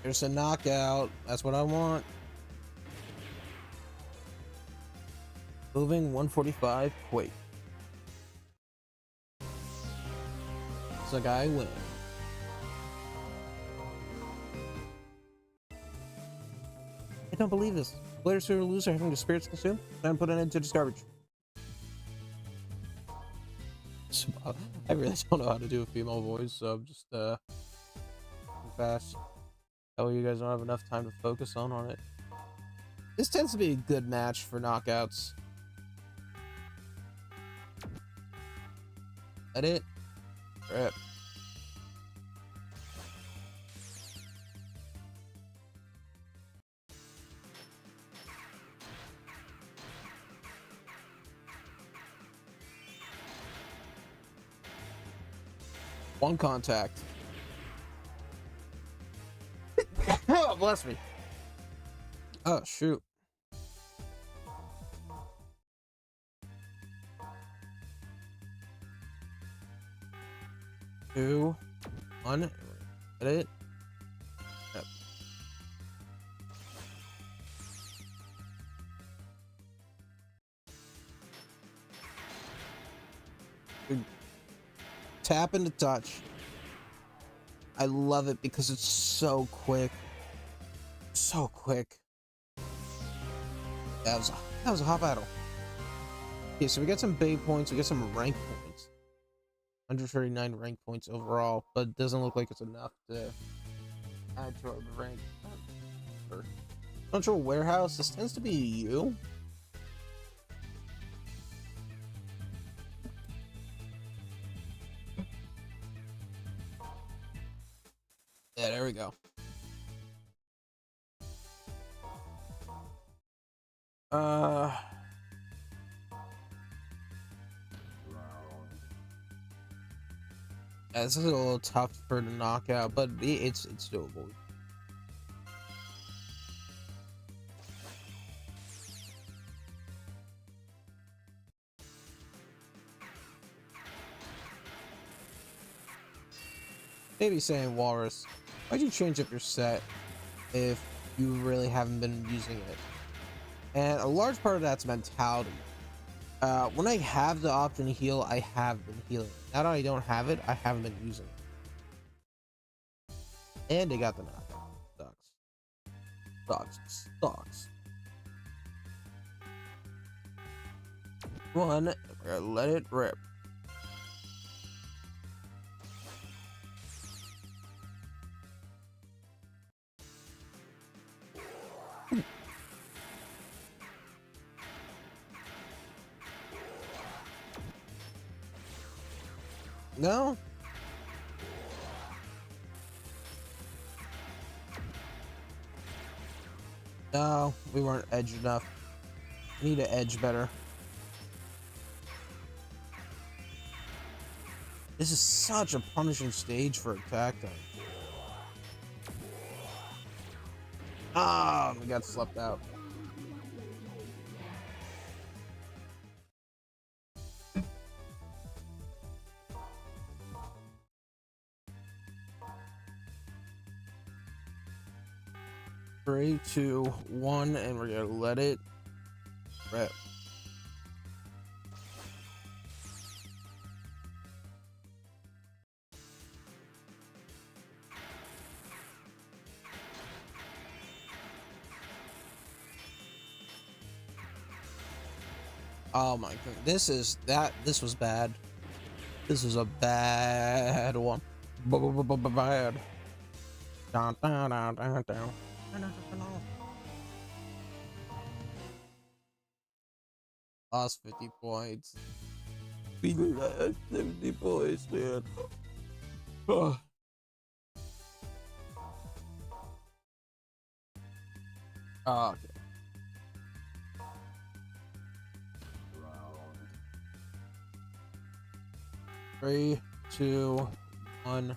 There's a knockout. That's what I want. Moving 145. Quake. So guy win. I don't believe this. Players who lose are having their spirits consumed. And put it into this garbage. I really don't know how to do a female voice, so I'm just fast. Oh, you guys don't have enough time to focus on it. This tends to be a good match for knockouts. That it? Rip. One contact. Oh, bless me. Oh, shoot. Two, 1. Get it? Yep. Dude. Tap into touch. I love it because it's so quick. So quick. That was a hot battle. Okay, so we got some Bay points, we got some rank points. 139 rank points overall, but it doesn't look like it's enough to add to our rank. Central Warehouse, this tends to be you. Yeah, there we go. Yeah, this is a little tough for the knockout, but it's doable. Maybe saying Walrus, why'd you change up your set if you really haven't been using it? And a large part of that's mentality. When I have the option to heal, I have been healing. Now that I don't have it, I haven't been using it. And they got the knockout. Sucks. One, we're gonna let it rip. No. No, we weren't edged enough. We need to edge better. This is such a punishing stage for attack time. Ah, we got slept out. Three, two, one, and we're gonna let it rip. Oh my god, this was bad. This was a bad one. Bad. Down. Lost 50 points. We lost 70 points, man. Oh. Okay. 3, 2, 1.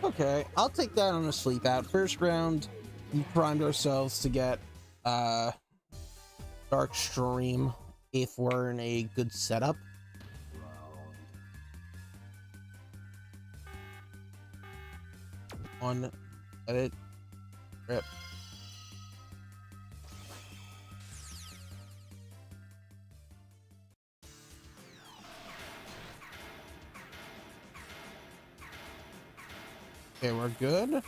Okay, I'll take that on a sleep out. First round, we primed ourselves to get Dark Stream if we're in a good setup. One, let it rip. Okay, we're good.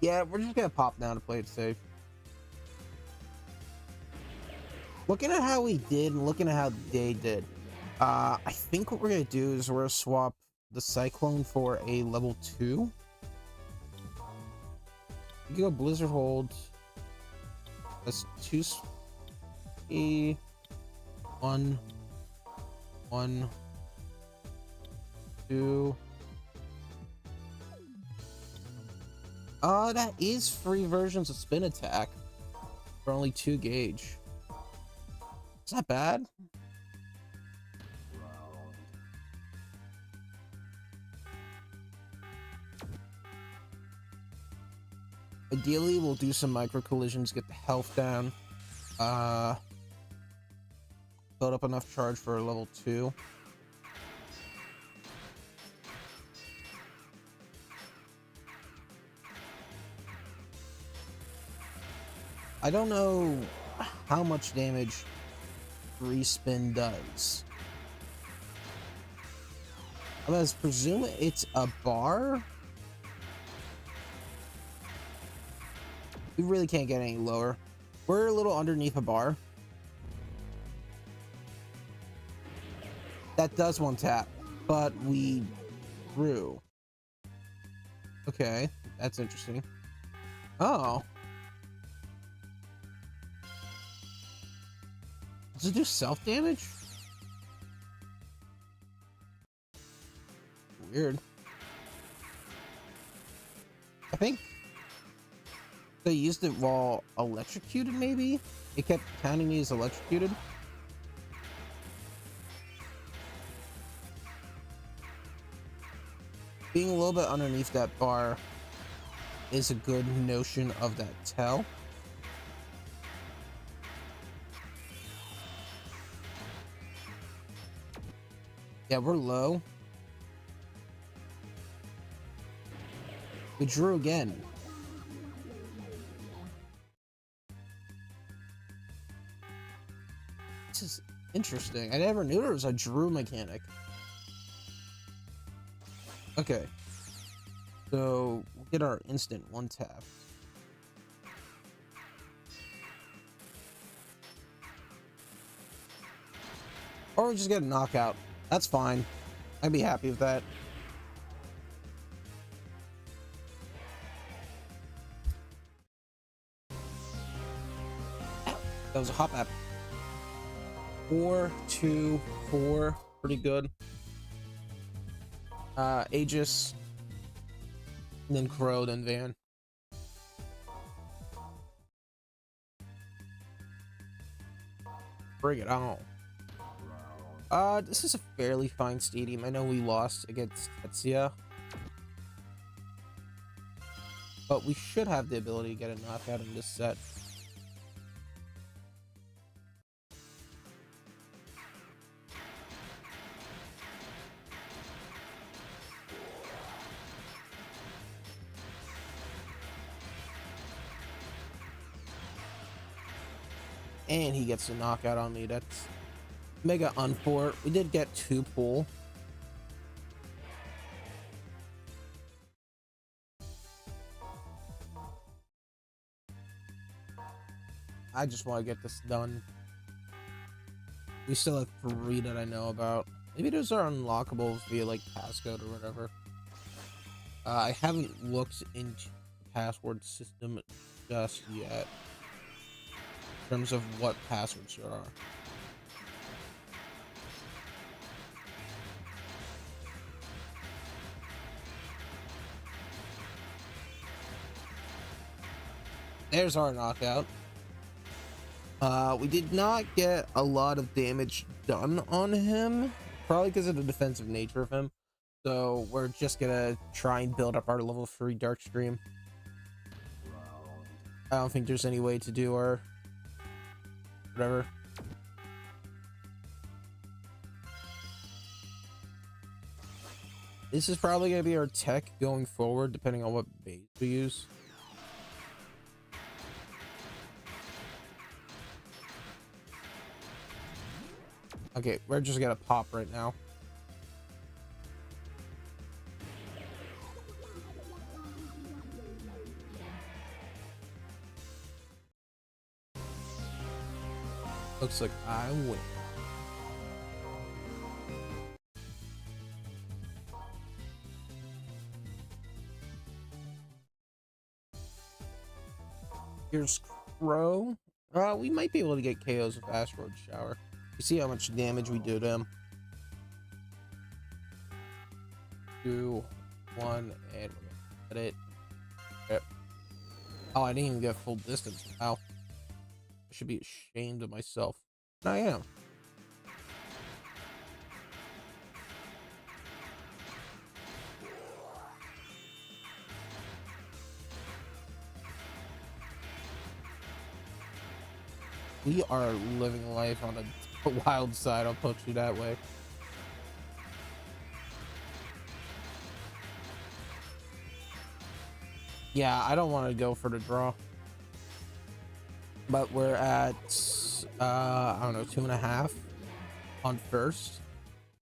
Yeah, we're just gonna pop down to play it safe. Looking at how we did and looking at how they did, I think what we're gonna do is we're gonna swap the Cyclone for a level 2. You can go Blizzard Hold. That's 2 1 1 2. That is free versions of Spin Attack for only 2 gauge. Is that bad? Ideally, we'll do some micro collisions, get the health down, build up enough charge for a level 2. I don't know how much damage respin does. I'm gonna presume it's a bar. We really can't get any lower. We're a little underneath a bar. That does 1 tap, but we grew. Okay, that's interesting. Oh. Does it do self-damage? Weird. I think they used it while electrocuted, maybe? It kept counting me as electrocuted. Being a little bit underneath that bar is a good notion of that tell. Yeah, we're low. We drew again. This is interesting. I never knew there was a drew mechanic. Okay. So, we'll get our instant one tap. Or we just get a knockout. That's fine. I'd be happy with that. That was a hop app. 4, 2, 4. Pretty good. Aegis. And then Crow, then Van. Bring it on. This is a fairly fine stadium. I know we lost against Tetsuya, but we should have the ability to get a knockout in this set. And he gets a knockout on me. That's mega unfort. We did get 2 pull. I just want to get this done. We still have 3 that I know about. Maybe those are unlockables via like passcode or whatever. I haven't looked into the password system just yet in terms of what passwords there are. There's our knockout. We did not get a lot of damage done on him, probably because of the defensive nature of him. So we're just gonna try and build up our level 3 Dark Stream. I don't think there's any way to do our whatever. This is probably gonna be our tech going forward, depending on what base we use. Okay, we're just gonna pop right now. Looks like I win. Here's Crow. We might be able to get KOs with Asteroid Shower. You see how much damage we do to him. 2, 1, and we're gonna hit it. Yep. Oh, I didn't even get full distance. Wow. I should be ashamed of myself. And I am. We are living life on a wild side, I'll put you that way. Yeah, I don't want to go for the draw. But we're at, I don't know, 2.5 on first.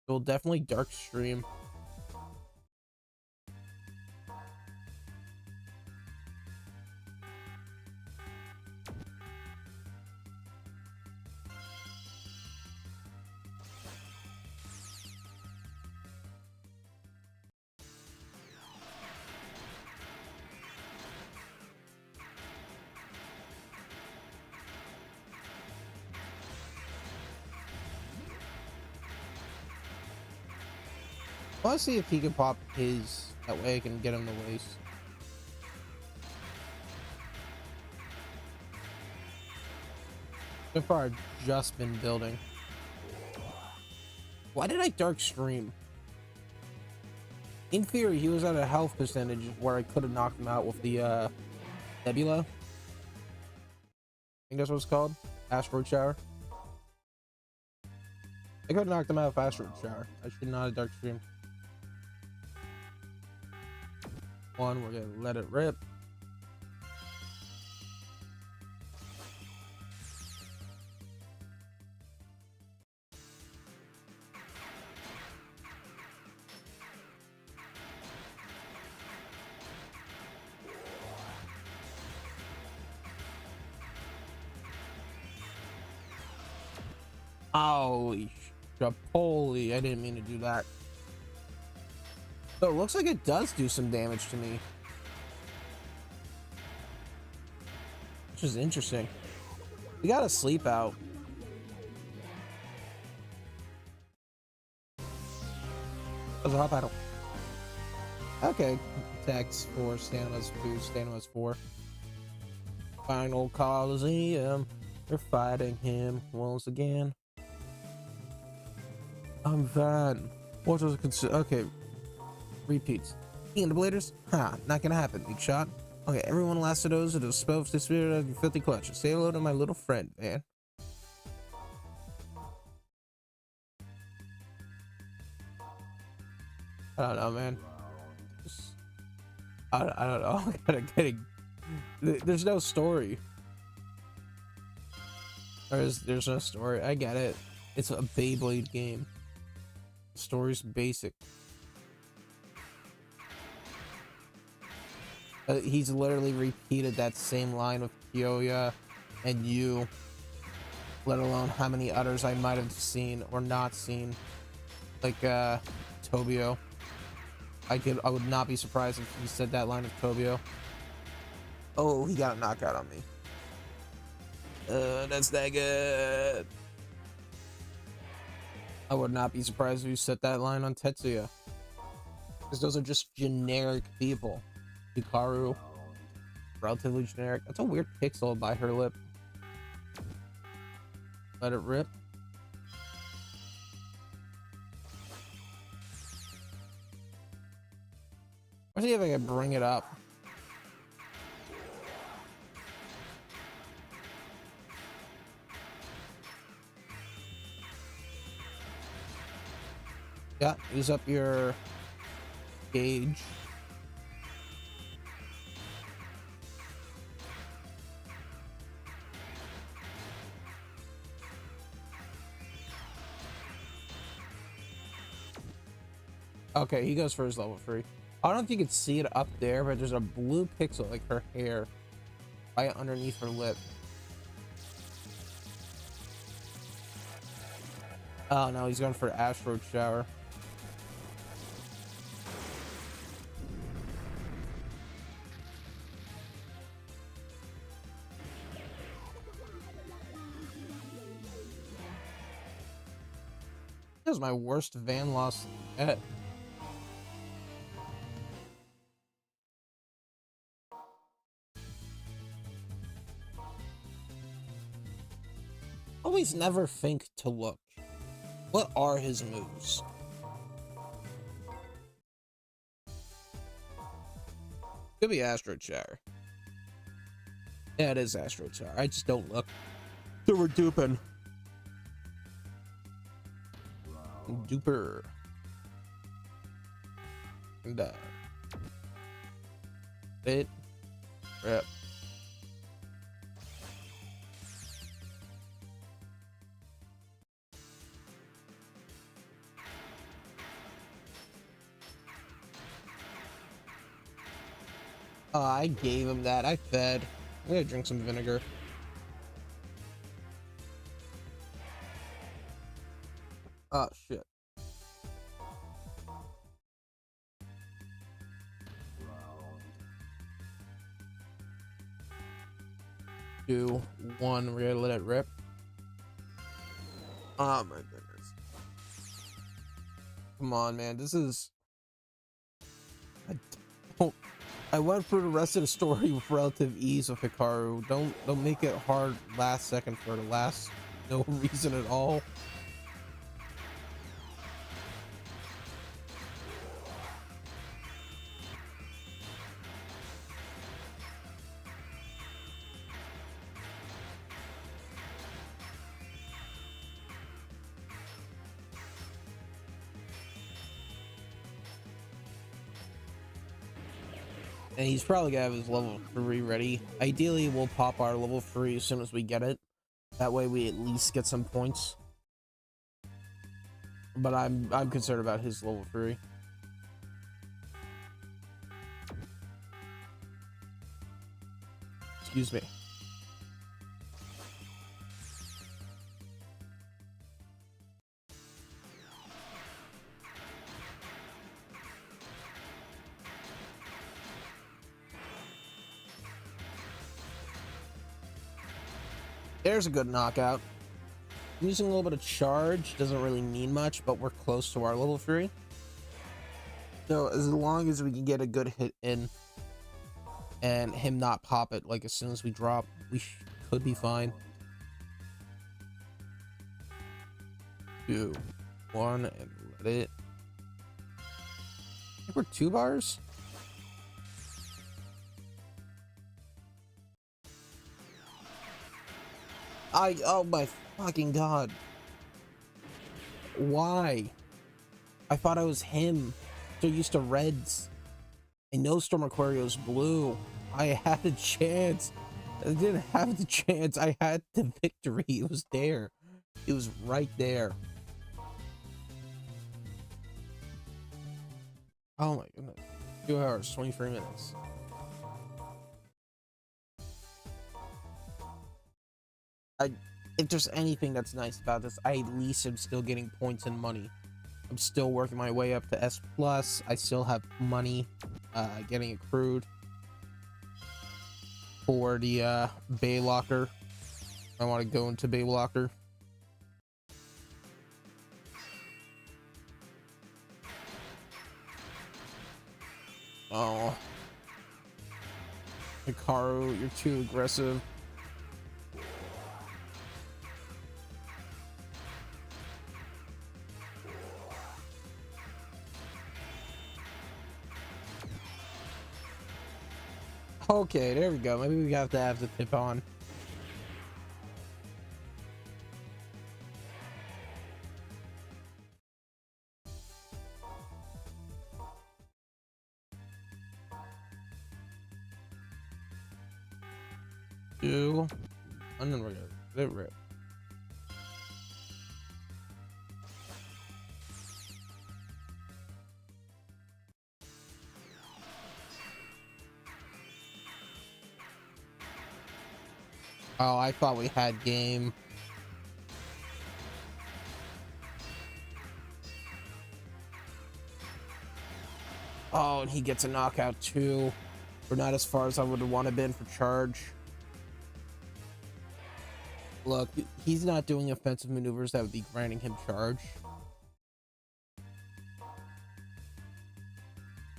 We'll definitely Dark Stream. I want to see if he can pop his. That way I can get him the waste. So far, I've just been building. Why did I dark stream? In theory, he was at a health percentage where I could have knocked him out with the nebula. I think that's what it's called. Asteroid shower. I could have knocked him out with asteroid shower. I should not have dark streamed. One, we're gonna let it rip. Holy Chipotle, I didn't mean to do that. So it looks like it does do some damage to me. Which is interesting. We gotta sleep out. That was a hot battle. Okay. Attacks 4, stamina's 2, stamina's 4. Final Coliseum. They're fighting him once again. I'm Van. What does it consider? Okay. Repeats. Eating the bladers? Ha, not gonna happen, big shot. Okay, everyone lasted those to dispose the spirit of your filthy clutches. Say hello to my little friend, man. I don't know, man. I don't know. I'm getting. There's no story. There's no story. I get it. It's a Beyblade game. The story's basic. He's literally repeated that same line with Kyoya and you, let alone how many others I might have seen or not seen, like Tobio. I would not be surprised if he said that line of Tobio. Oh, he got a knockout on me. That's not good. I would not be surprised if you said that line on Tetsuya, because those are just generic people. Hikaru, relatively generic. That's a weird pixel by her lip. Let it rip. Let's see if I can bring it up. Yeah, use up your gauge. Okay, he goes for his level 3. I don't know if you can see it up there, but there's a blue pixel, like her hair, right underneath her lip. Oh no, he's going for asteroid shower. That was my worst van loss yet. Always never think to look. What are his moves? Could be asteroid shower. Yeah, it is asteroid shower. I just don't look. So we're duping. Duper. And it rip. Oh, I gave him that. I fed. I'm gonna drink some vinegar. Oh shit. Two, one, we're gonna let it rip. Oh my goodness. Come on, man. This is I went through the rest of the story with relative ease with Hikaru. Don't make it hard last second for the last no reason at all. And he's probably gonna have his level 3 ready. Ideally, we'll pop our level 3 as soon as we get it. That way we at least get some points. But I'm concerned about his level 3. Excuse me. There's a good knockout. Using a little bit of charge doesn't really mean much, but we're close to our level 3. So as long as we can get a good hit in and him not pop it like as soon as we drop, we could be fine. 2, 1, and let it. I think we're 2 bars. Oh my fucking god. Why? I thought I was him. So used to reds. I know Storm Aquario's blue. I had a chance. I didn't have the chance. I had the victory. It was there. It was right there. Oh my goodness. 2 hours, 23 minutes. If there's anything that's nice about this, I at least am still getting points and money. I'm still working my way up to S+. I still have money getting accrued for the Bay Locker. I want to go into Bay Locker. Oh. Hikaru, you're too aggressive. Okay, there we go. Maybe we have to have the tip on. Two. And then we're gonna let it rip. Oh, I thought we had game. Oh, and he gets a knockout too. We're not as far as I would want to been for charge. Look, he's not doing offensive maneuvers that would be granting him charge.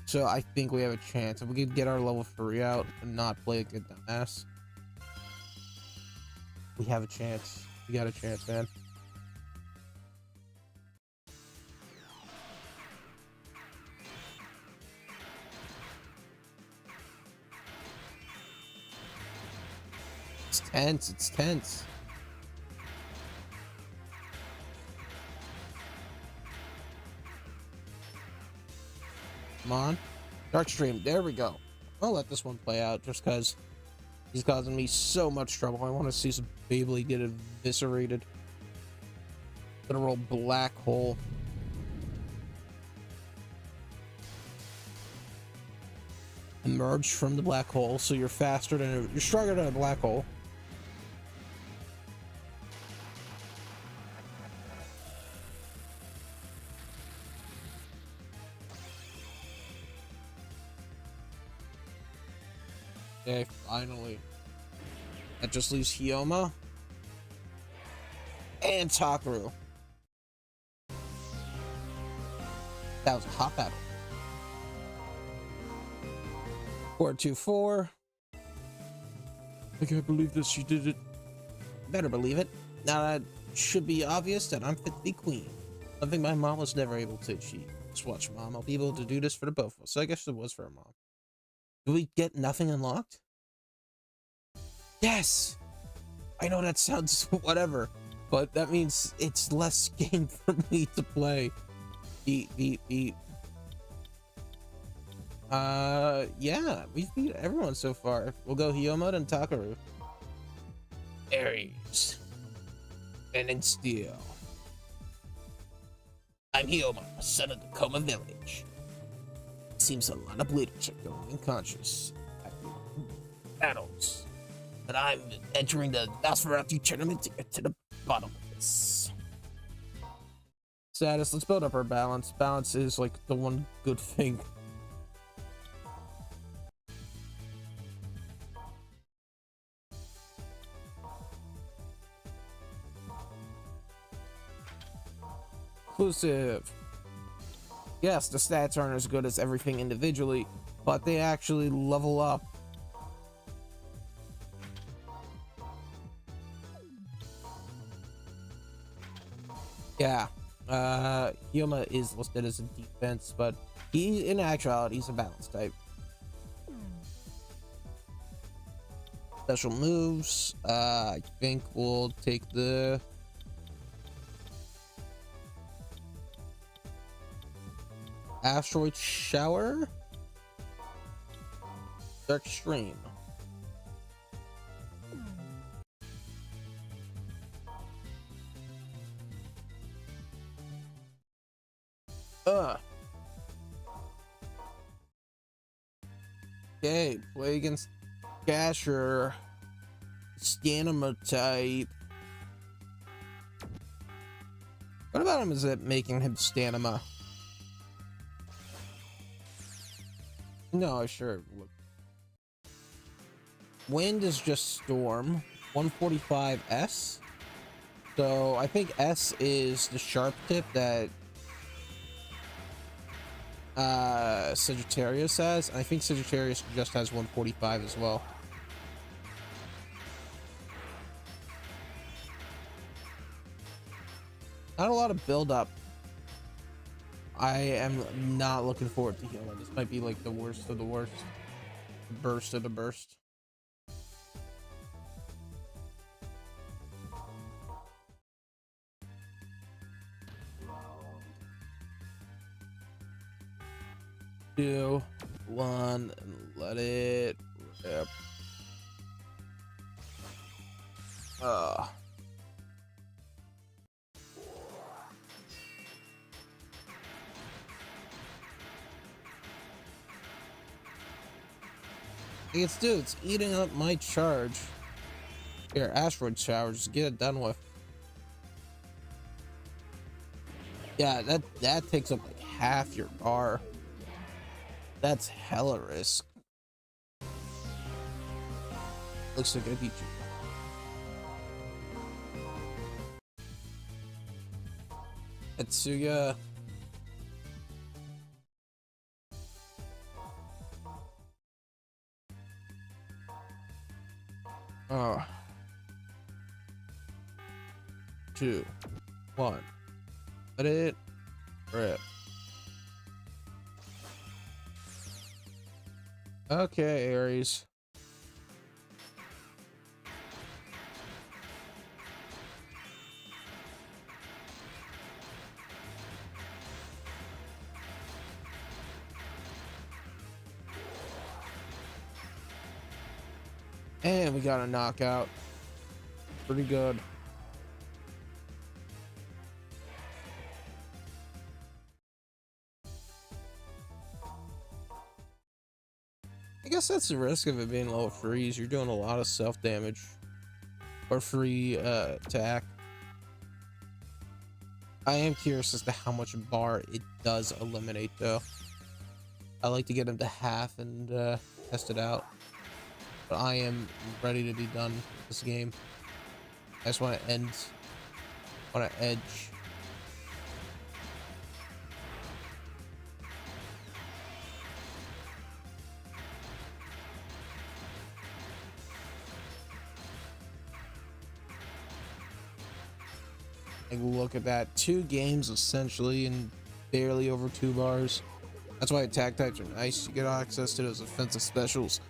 So I think we have a chance. If we could get our level 3 out and not play a good dumbass, we have a chance. We got a chance, man. It's tense. It's tense. Come on. Dark Stream. There we go. I'll let this one play out just because he's causing me so much trouble. I want to see some Beyblade get eviscerated. Literal black hole. Emerge from the black hole, so you're faster than you're stronger than a black hole. Okay, finally. That just leaves Hyoma and Takaru. That was a hot battle. 424. I can't believe this. She did it. Better believe it. Now that should be obvious that I'm fit to be queen. Something my mom was never able to achieve. Just watch, Mom. I'll be able to do this for the both of us. So I guess it was for her mom. Do we get nothing unlocked? Yes! I know that sounds whatever, but that means it's less game for me to play. Beat, beat, beat. Yeah, we've beat everyone so far. We'll go Hiyoma and Takaru. Aries. And in steel. I'm Hiyoma, son of the Coma village. Seems a lot of bleeders are going unconscious after battles. But I'm entering the Nosferatu tournament to get to the bottom of this. Status, let's build up our balance. Balance is like the one good thing. Exclusive. Yes, the stats aren't as good as everything individually, but they actually level up. Yeah, Hyoma is listed as a defense, but in actuality, he's a balance type. Special moves, I think we'll take the Asteroid Shower, Dark Stream. Okay, play against Gasher. Stamina type. What about him is it making him stamina? No, sure. Look. Wind is just storm. 145 S. So I think S is the sharp tip that Sagittarius has. I think Sagittarius just has 145 as well. Not a lot of build up. I am not looking forward to healing. This might be like the worst of the worst. Burst of the burst. Two, one, and let it rip. It's eating up my charge. Here, asteroid shower, just get it done with. Yeah, that takes up like half your bar. That's hella risk. Looks like I beat you. Etsuya. Oh. 2, 1. Let it rip. Okay, Aries. And we got a knockout. Pretty good. I guess that's the risk of it being low freeze. You're doing a lot of self damage or free attack. I am curious as to how much bar it does eliminate though. I like to get him to half and test it out. But I am ready to be done with this game. I just want to end on an edge. Like, look at that. 2 games essentially and barely over 2 bars. That's why attack types are nice. You get access to those offensive specials.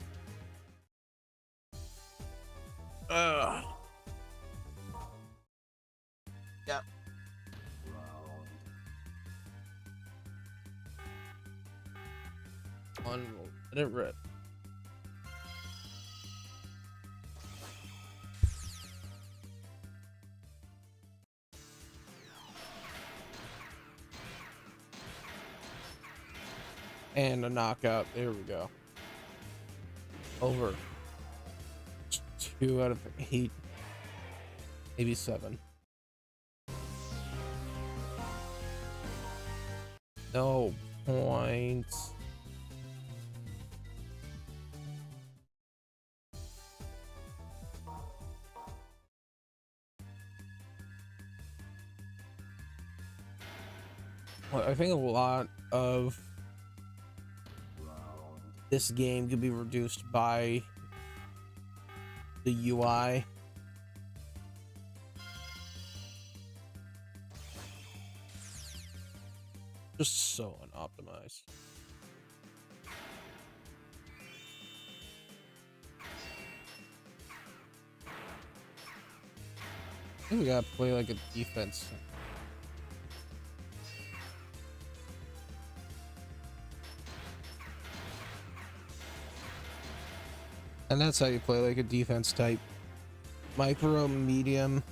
Yep. Let it rip. And a knockout. There we go. Over. 2 out of 8. Maybe 7. No points. Well, I think a lot of this game could be reduced by the UI. Just so unoptimized. I think we gotta play like a defense. And that's how you play like a defense type. Micro, medium,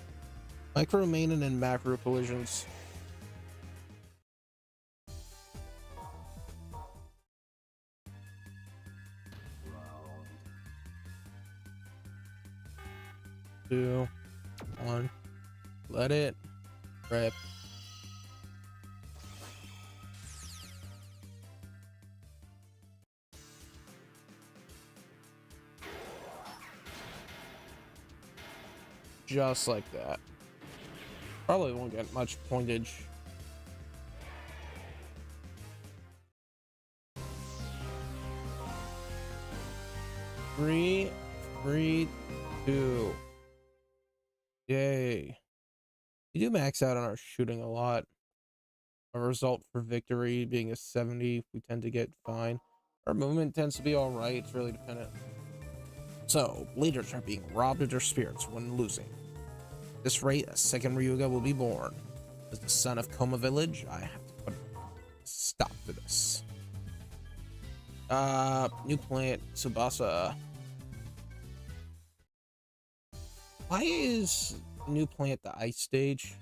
micro, main, and then macro collisions. Two, 1, let it rip. Just like that. Probably won't get much pointage. Three, 2. Yay. We do max out on our shooting a lot. A result for victory being a 70, we tend to get fine. Our movement tends to be alright, it's really dependent. So, leaders are being robbed of their spirits when losing. At this rate, a second Ryuga will be born. As the son of Koma Village, I have to put a stop to this. New plant, Tsubasa. Why is new plant the ice stage?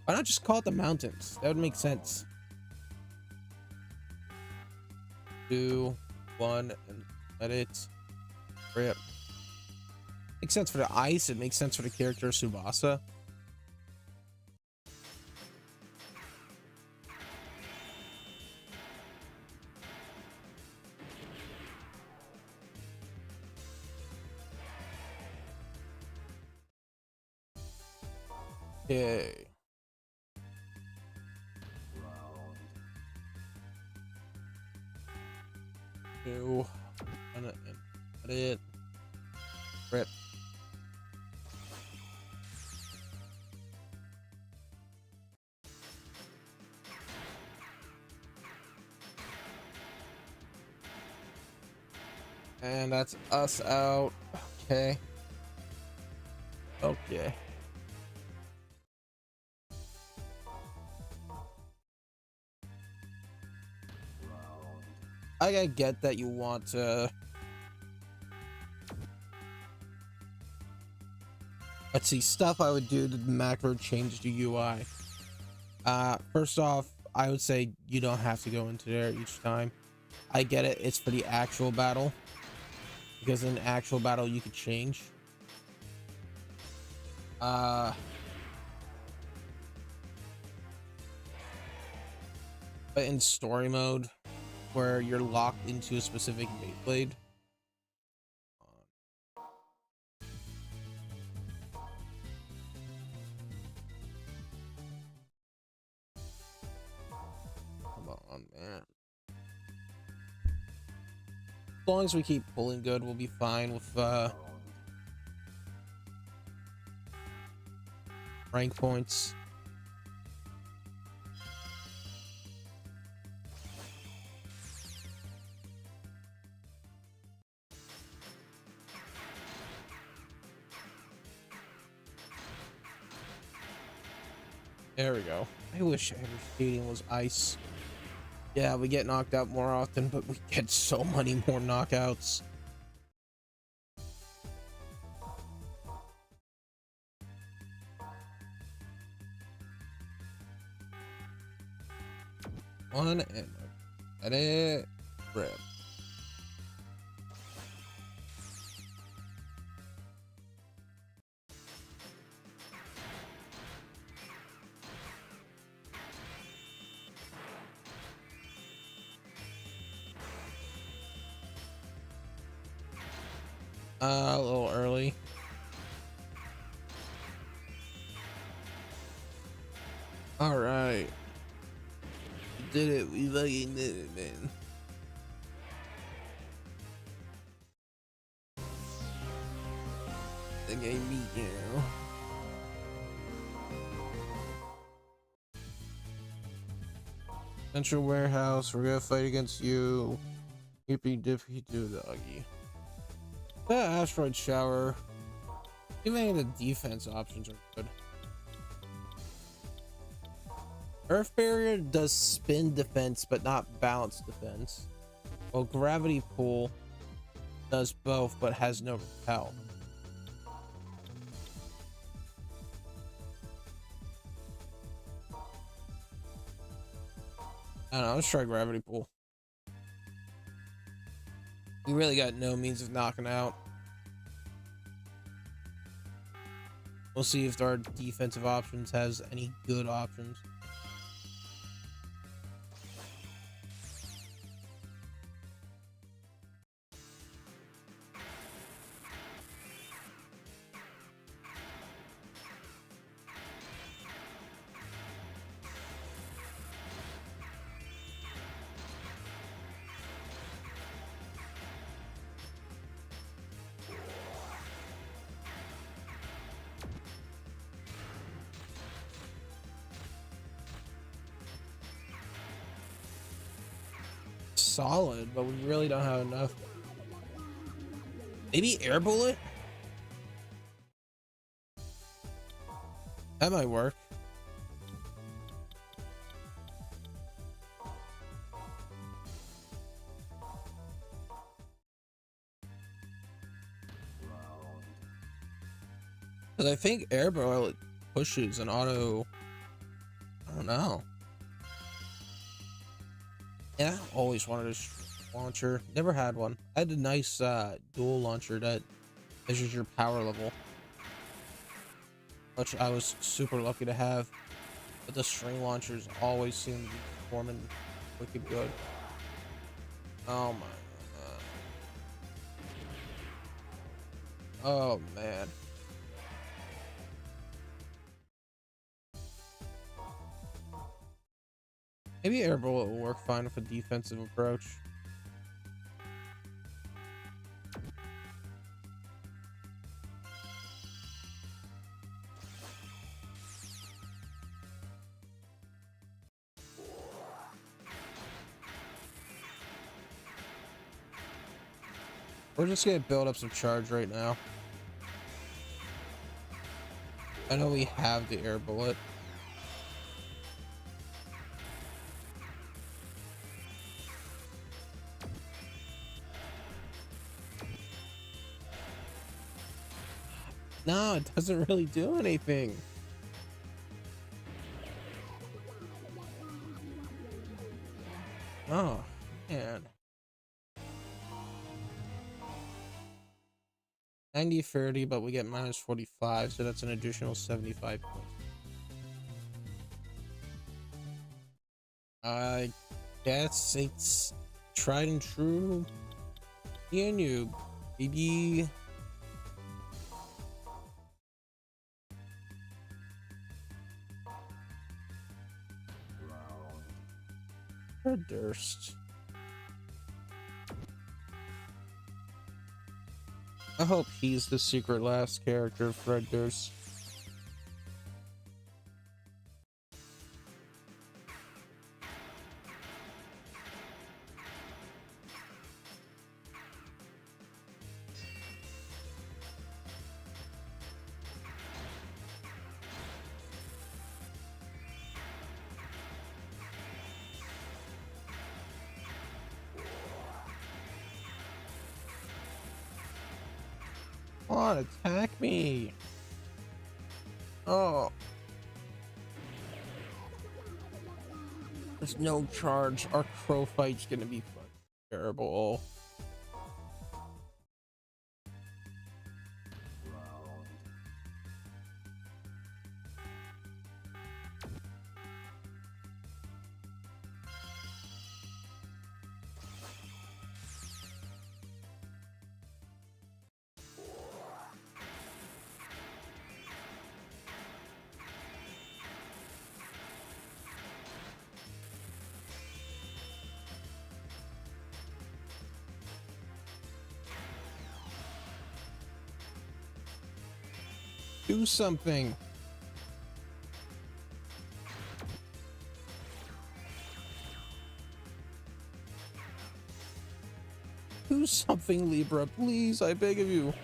Why not just call it the mountains? That would make sense. 2, 1, and let it rip. Makes sense for the ice. It makes sense for the character Tsubasa. Okay. Two, and let it rip. And that's us out. Okay. Okay. I get that you want to. Let's see, stuff I would do to the macro change the UI. First off, I would say you don't have to go into there each time. I get it, it's for the actual battle. Because in actual battle you could change. But in story mode, where you're locked into a specific Beyblade. Come on, man. As long as we keep pulling good, we'll be fine with rank points. There we go. I wish every stadium was ice. Yeah, we get knocked out more often, but we get so many more knockouts. One and it rip. A little early. All right. We did it. We fucking did it, man. The game beat now. Central Warehouse. We're gonna fight against you. Hippy dippy doo doggy. The asteroid shower. Even the defense options are good. Earth barrier does spin defense, but not balance defense. While gravity pull does both, but has no repel. I don't know. Let's try gravity pull. We really got no means of knocking out. We'll see if our defensive options has any good options. Solid, but we really don't have enough. Maybe air bullet? That might work. Because I think air bullet pushes an auto. I don't know. Yeah, I always wanted a launcher. Never had one. I had a nice dual launcher that measures your power level, which I was super lucky to have. But the string launchers always seem to be performing wicked good. Oh my god. Oh man. Maybe air bullet will work fine with a defensive approach. We're just gonna build up some charge right now. I know we have the air bullet. No, it doesn't really do anything. Oh, man. 90-30, but we get minus 45, so that's an additional 75 points. I guess it's tried and true. And you, baby. Red Durst. I hope he's the secret last character of Red Durst. on, attack me. Oh. There's no charge. Our crow fight's gonna be fucking terrible. Do something. Do something, Libra, please, I beg of you.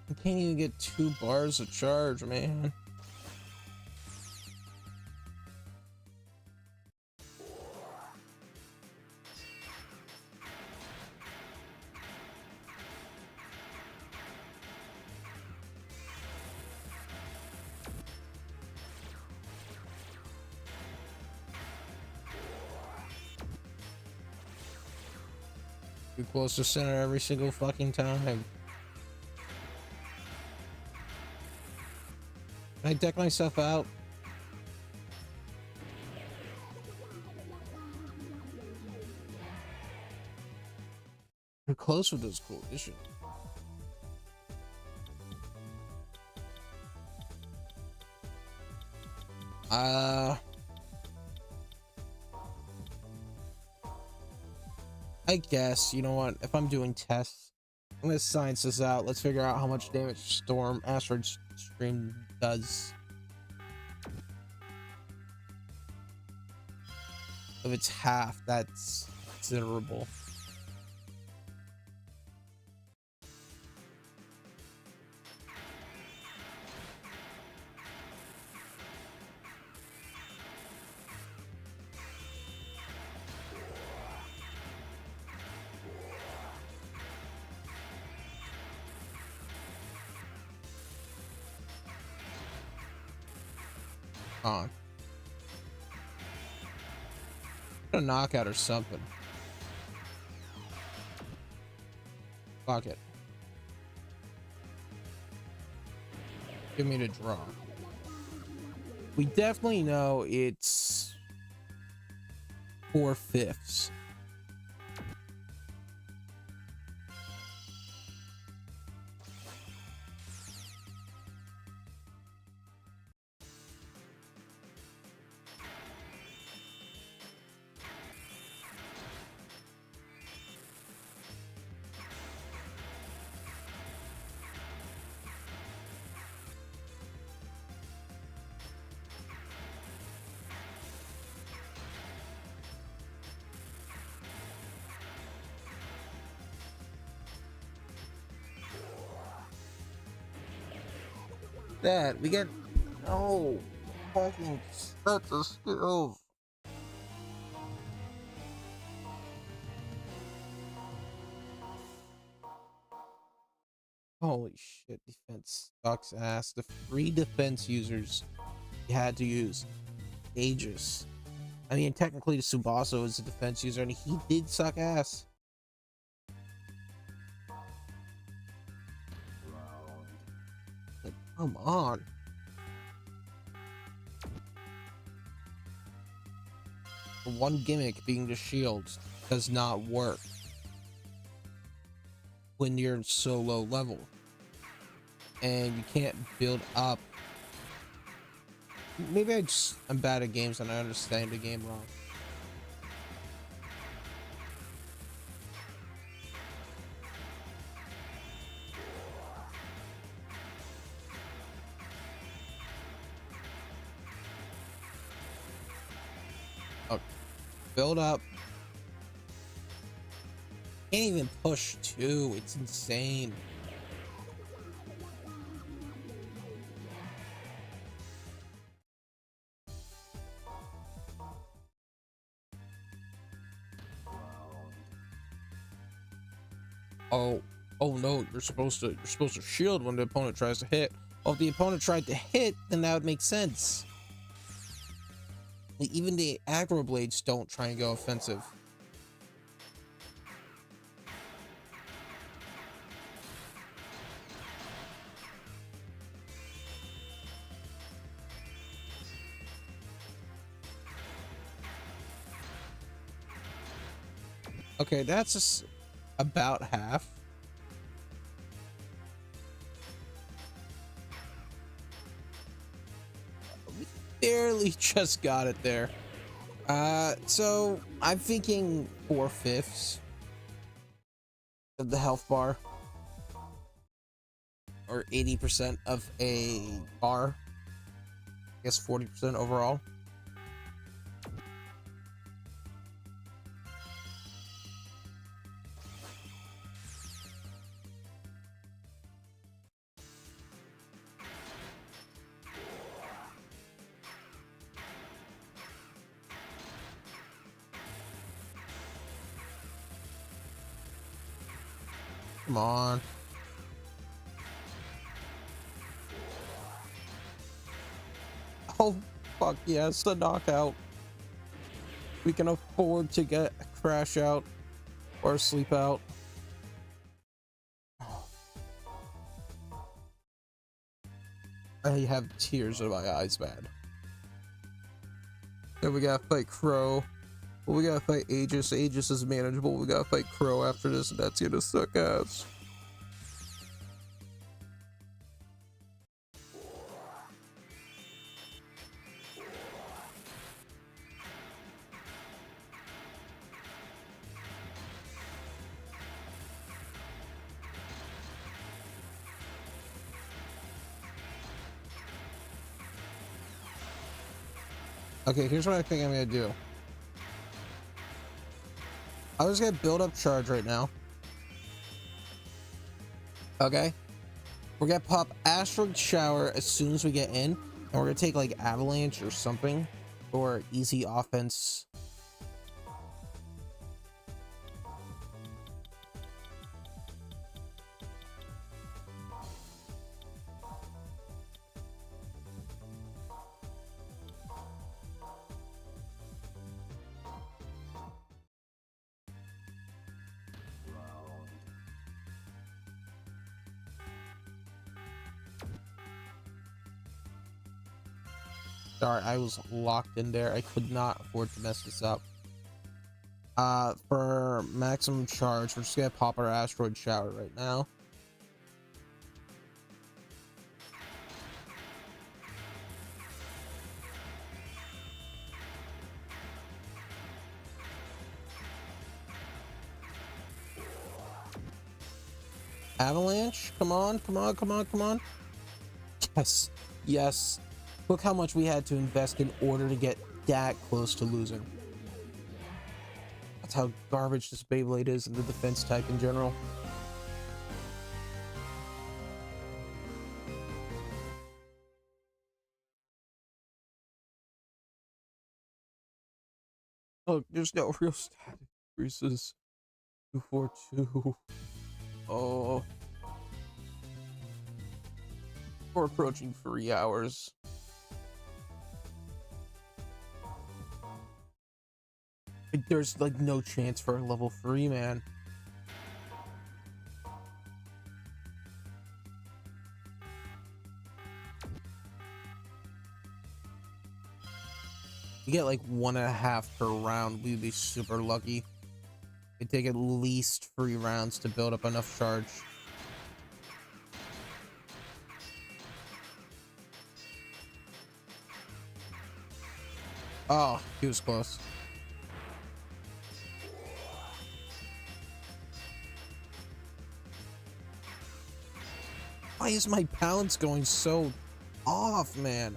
I can't even get 2 bars of charge, man. Too close to center every single fucking time. Can I deck myself out? We're close with those coalitions. I guess, you know what, if I'm doing tests, I'm gonna science this out. Let's figure out how much damage Storm Asteroid Stream does. If it's half, that's considerable. On. A knockout or something. Fuck it. Give me the draw. We definitely know it's 4/5. That we get no fucking sets of skills. Holy shit, defense sucks ass. The 3 defense users you had to use Aegis. I mean, technically the Tsubasa is a defense user and he did suck ass. Like, come on. The one gimmick being the shields does not work when you're so low level. And you can't build up. Maybe I'm bad at games and I understand the game wrong. Okay. Build up. Can't even push 2. It's insane. Oh, oh no, you're supposed to shield when the opponent tries to hit. Well, if the opponent tried to hit, then that would make sense. Like, even the aggro blades don't try and go offensive. Okay, that's just about half. We barely just got it there. So I'm thinking 4/5 of the health bar, or 80% of a bar. I guess 40% overall. Come on. Oh, fuck yes, a knockout. We can afford to get a crash out or sleep out. I have tears in my eyes, man. Then we gotta fight Crow. Well, we gotta fight Aegis. Aegis is manageable. We gotta fight Crow after this, and that's gonna suck ass. Okay, here's what I think I'm gonna do. I was gonna build up charge right now. Okay? We're gonna pop Asteroid Shower as soon as we get in, and we're gonna take like Avalanche or something for easy offense. Sorry, I was locked in there. I could not afford to mess this up. For maximum charge, we're just gonna pop our Asteroid Shower right now. Avalanche, come on, come on, come on, come on. Yes, yes. Look how much we had to invest in order to get that close to losing. That's how garbage this Beyblade is and the defense type in general. Look, there's no real stat increases. 242. Oh. We're approaching 3 hours. Like, there's like no chance for a level 3, man. We get like 1.5 per round, we'd be super lucky. It'd take at least 3 rounds to build up enough charge. Oh, he was close. Why is my balance going so off, man?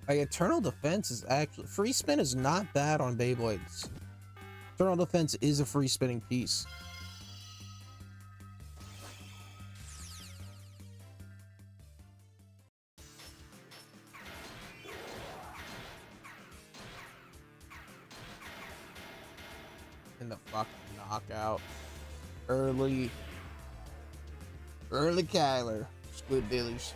Like, Eternal Defense is actually... Free spin is not bad on Beyblades. Eternal Defense is a free spinning piece. knockout. Early Kyler. Squidbillies.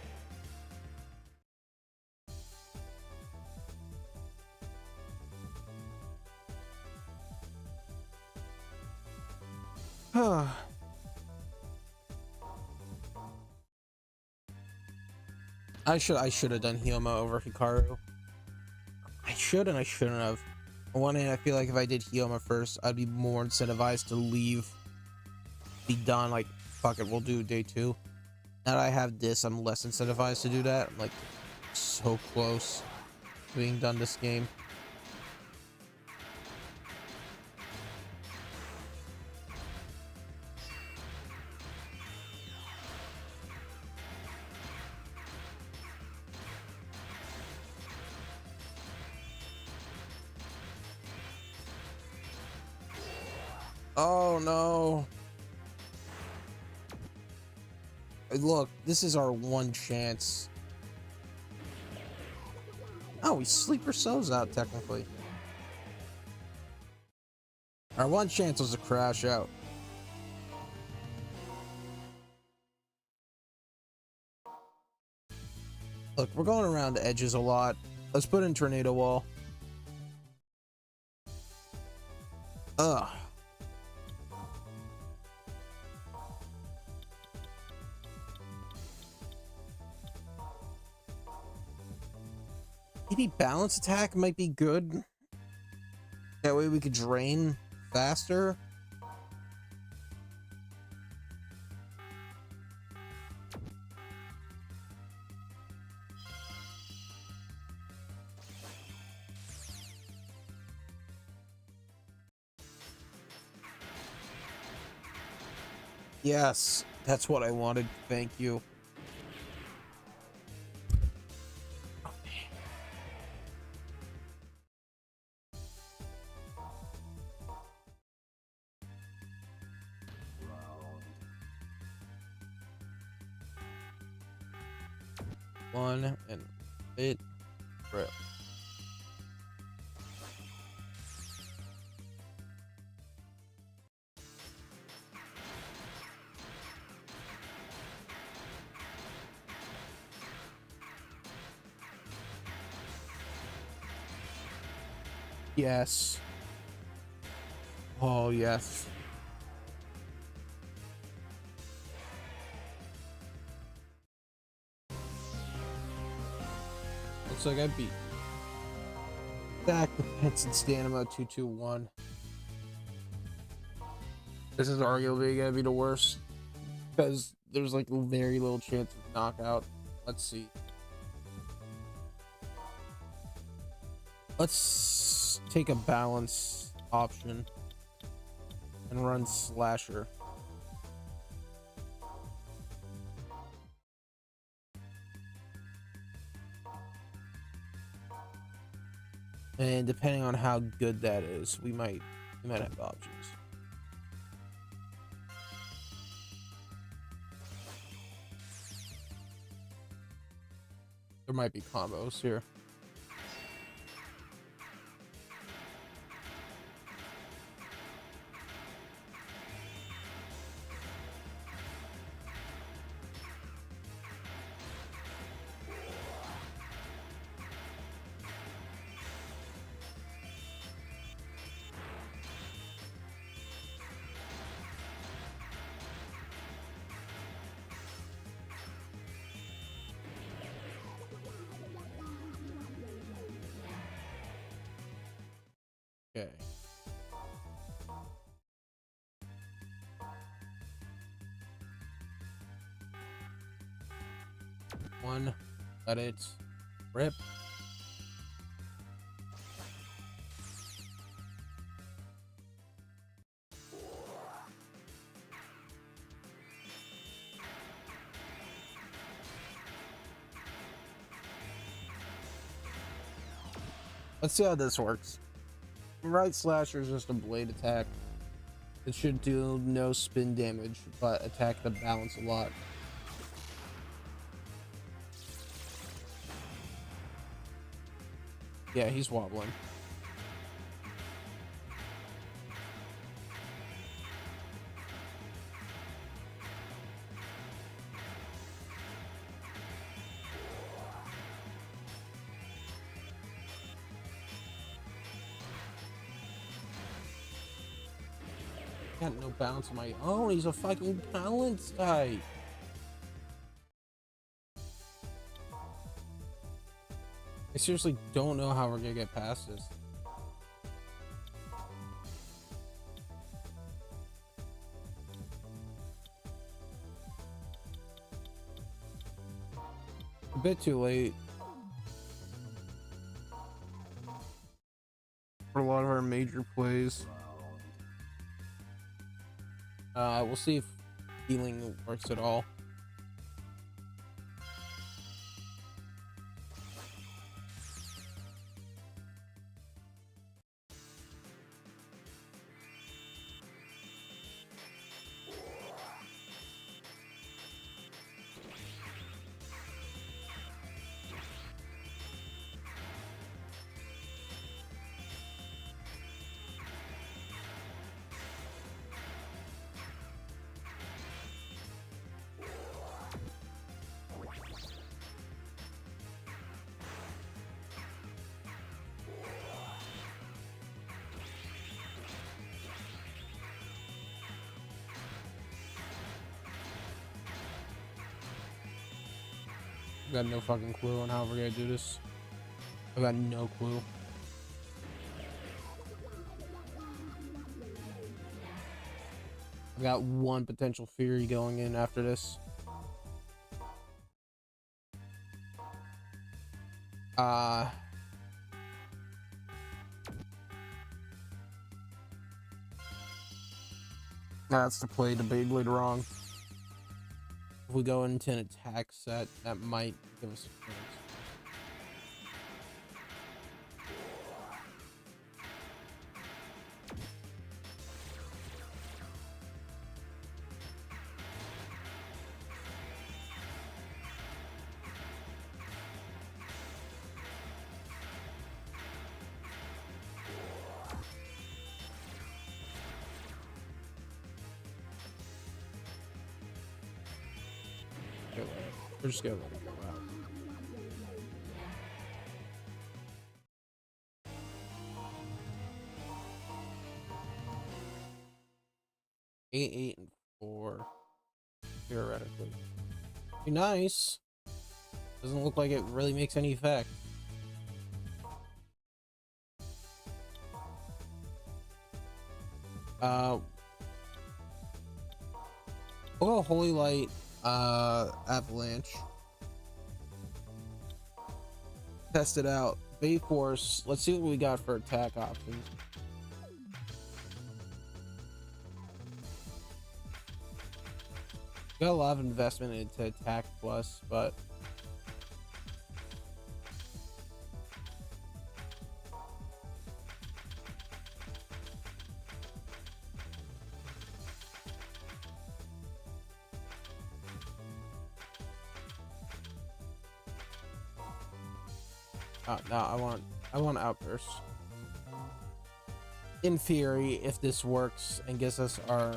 I should have done Hyoma over Hikaru. I should and I shouldn't have. On one hand, I feel like if I did Hyoma first, I'd be more incentivized to leave. Be done, like, fuck it, we'll do day 2. Now that I have this, I'm less incentivized to do that. I'm like so close to being done this game. Oh no. Look, this is our one chance. Oh, we sleep ourselves out technically. Our one chance was to crash out. Look, we're going around the edges a lot. Let's put in Tornado Wall. Ugh. Maybe balance attack might be good. That way we could drain faster. Yes, that's what I wanted. Thank you. One and it rip. Yes. Oh yes. Looks like I beat. Back to Pets and Stamina 221. This is arguably gonna be the worst because there's like very little chance of knockout. Let's see. Let's take a balance option and run Slasher. And depending on how good that is, we might have options. There might be combos here. Okay. One, let it rip. Let's see how this works. Right Slasher is just a blade attack. It should do no spin damage, but attack the balance a lot. Yeah, he's wobbling. Got no balance on my own. He's a fucking balance guy. I seriously don't know how we're gonna get past this. A bit too late for a lot of our major plays. We'll see if healing works at all. I got no fucking clue on how we're gonna do this. I got no clue. I got one potential theory going in after this. That's to play the Beyblade wrong. If we go into an attack set, that might give us a chance. We're just gonna let it go out. Eight and 4, theoretically. Be nice. Doesn't look like it really makes any effect. We'll go Holy Light, Avalanche. Test it out. Bay Force. Let's see what we got for attack options. Got a lot of investment into attack plus, but no, I want Outburst. In theory, if this works and gives us our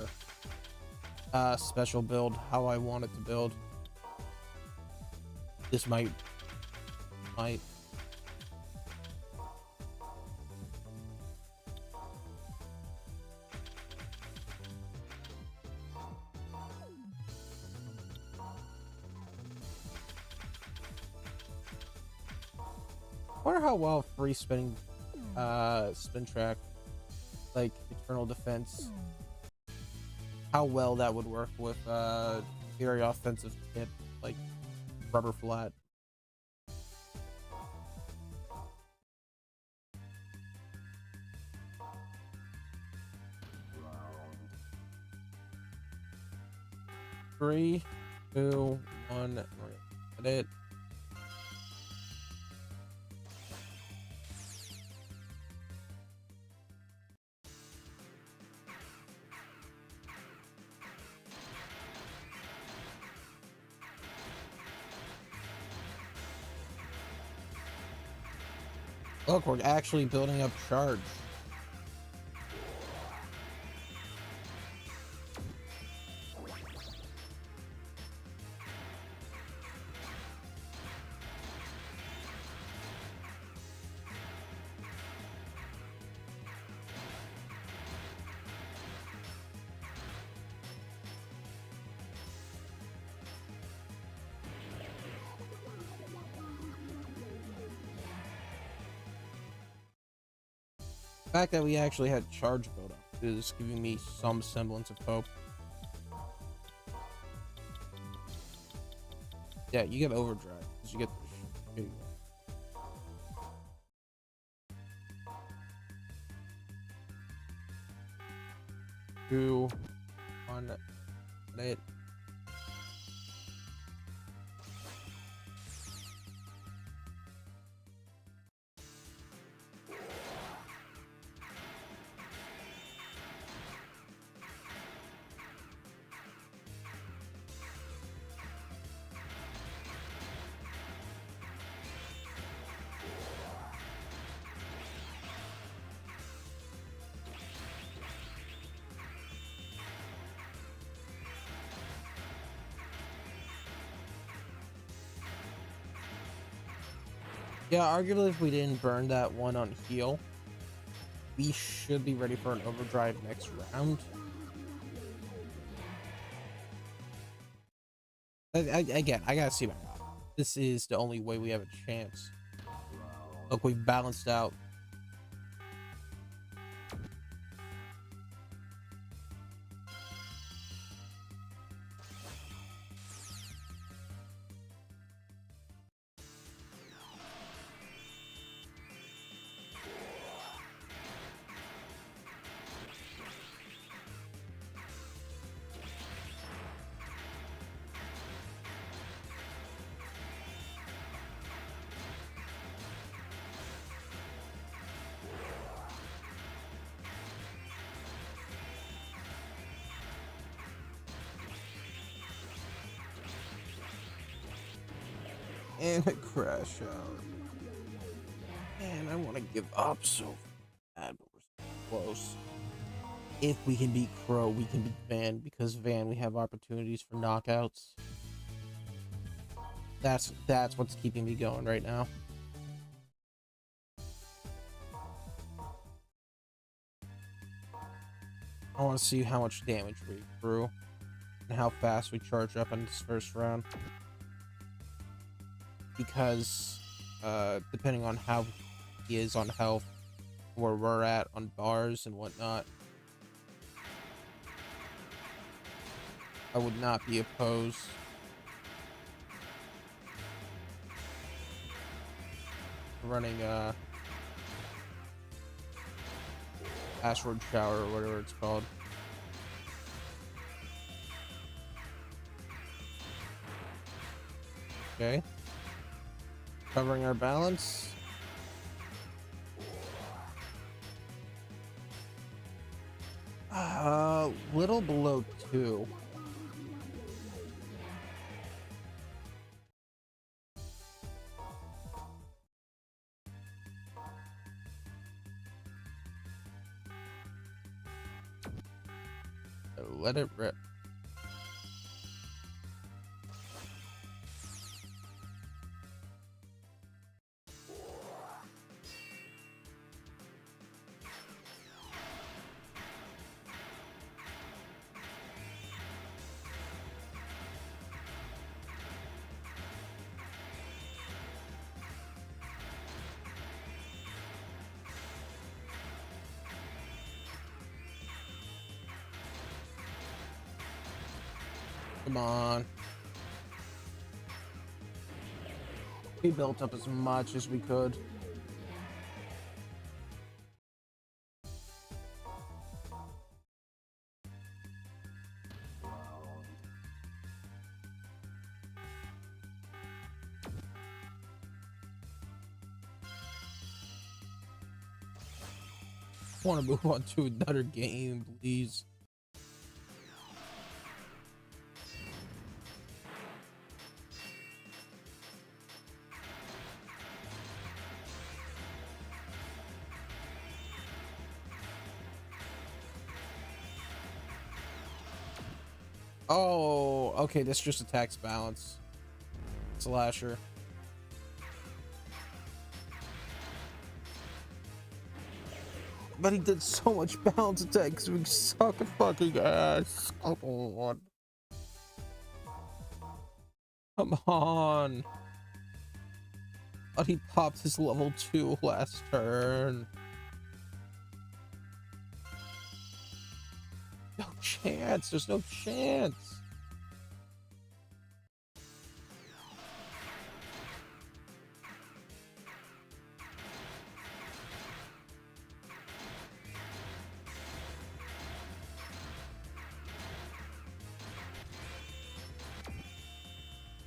special build how I want it to build, this might. I wonder how well free spinning spin track, like Eternal Defense, how well that would work with very offensive tip like Rubber Flat. Three, two, one, got it. Look, we're actually building up charge. fact that we actually had charge build up is giving me some semblance of hope. Yeah, you get overdrive because you get the shitty one. 2, 1, it. Yeah, arguably if we didn't burn that one on heal, we should be ready for an overdrive next round. Again, I gotta see my god. This is the only way we have a chance. Look, we balanced out. And a crash out. Man, I want to give up so bad, but we're so close. If we can beat Crow, we can beat Van, because Van, we have opportunities for knockouts. That's what's keeping me going right now. I want to see how much damage we threw and how fast we charge up in this first round. Because depending on how he is on health, where we're at on bars and whatnot, I would not be opposed to running asteroid shower or whatever it's called. Okay. Covering our balance. Little below 2. Let it rip. Come on. We built up as much as we could. I want to move on to another game, please. Oh, okay, this just attacks balance. Slasher. But he did so much balance attack because we suck at fucking ass. Come on. Come on. But he popped his level 2 last turn. No chance. There's no chance.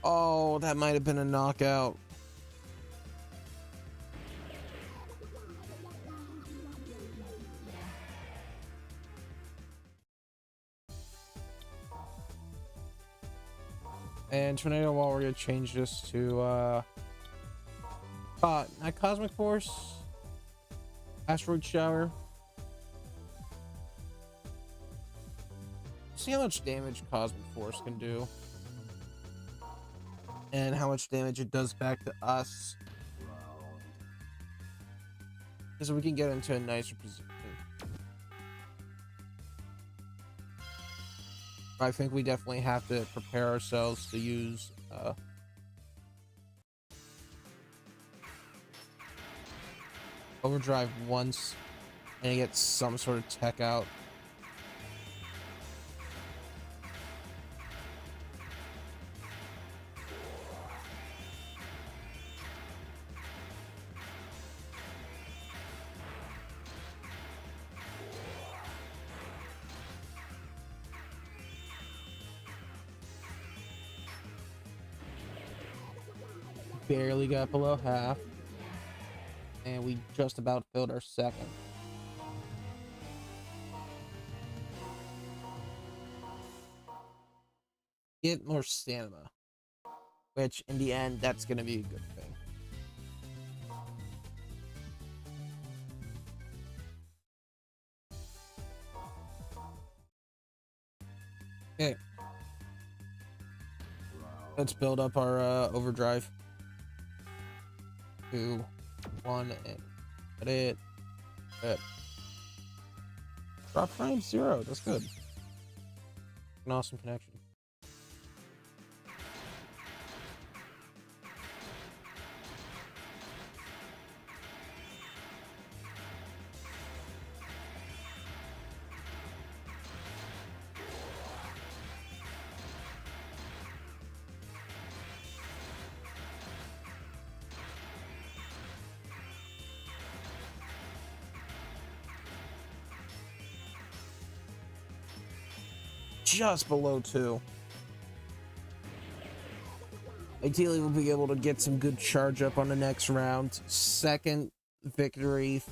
Oh, that might have been a knockout. And Tornado Wall, we're gonna change this to not Cosmic Force, Asteroid Shower. See how much damage Cosmic Force can do, and how much damage it does back to us, because we can get into a nicer position. I think we definitely have to prepare ourselves to use Overdrive once and get some sort of tech out. Barely got below half, and we just about filled our second. Get more stamina, which in the end, that's gonna be a good thing. Okay, let's build up our overdrive. 2, 1, and got it. Good. Drop frame 0. That's good. An awesome connection. Just below 2. Ideally, we'll be able to get some good charge up on the next round. Second victory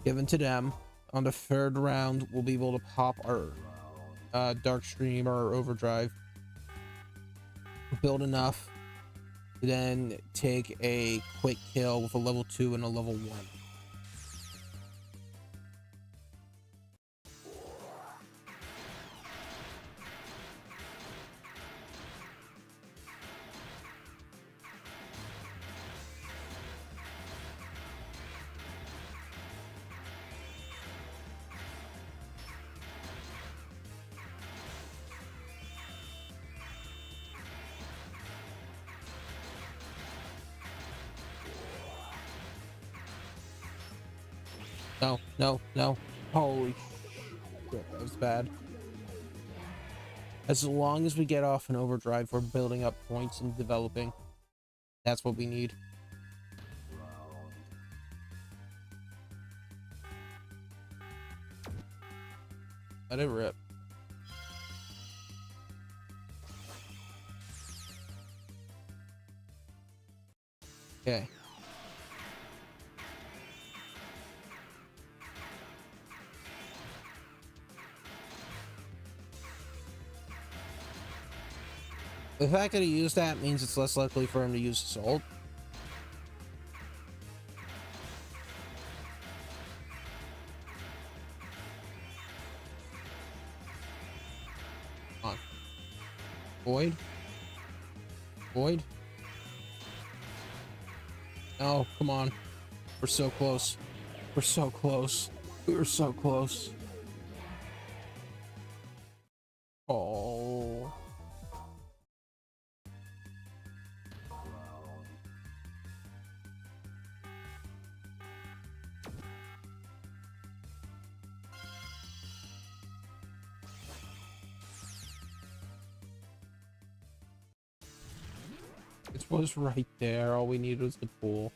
given to them. On the third round, we'll be able to pop our Dark Stream or Overdrive. Build enough to then take a quick kill with a level 2 and a level 1. No, no, no. Holy shit, that was bad. As long as we get off an overdrive, we're building up points and developing. That's what we need. Let it rip. Okay. The fact that he used that means it's less likely for him to use Assault. Come on. Void? Void? Oh, come on. We're so close. We're so close. We were so close. Oh. It was right there. All we needed was the pool.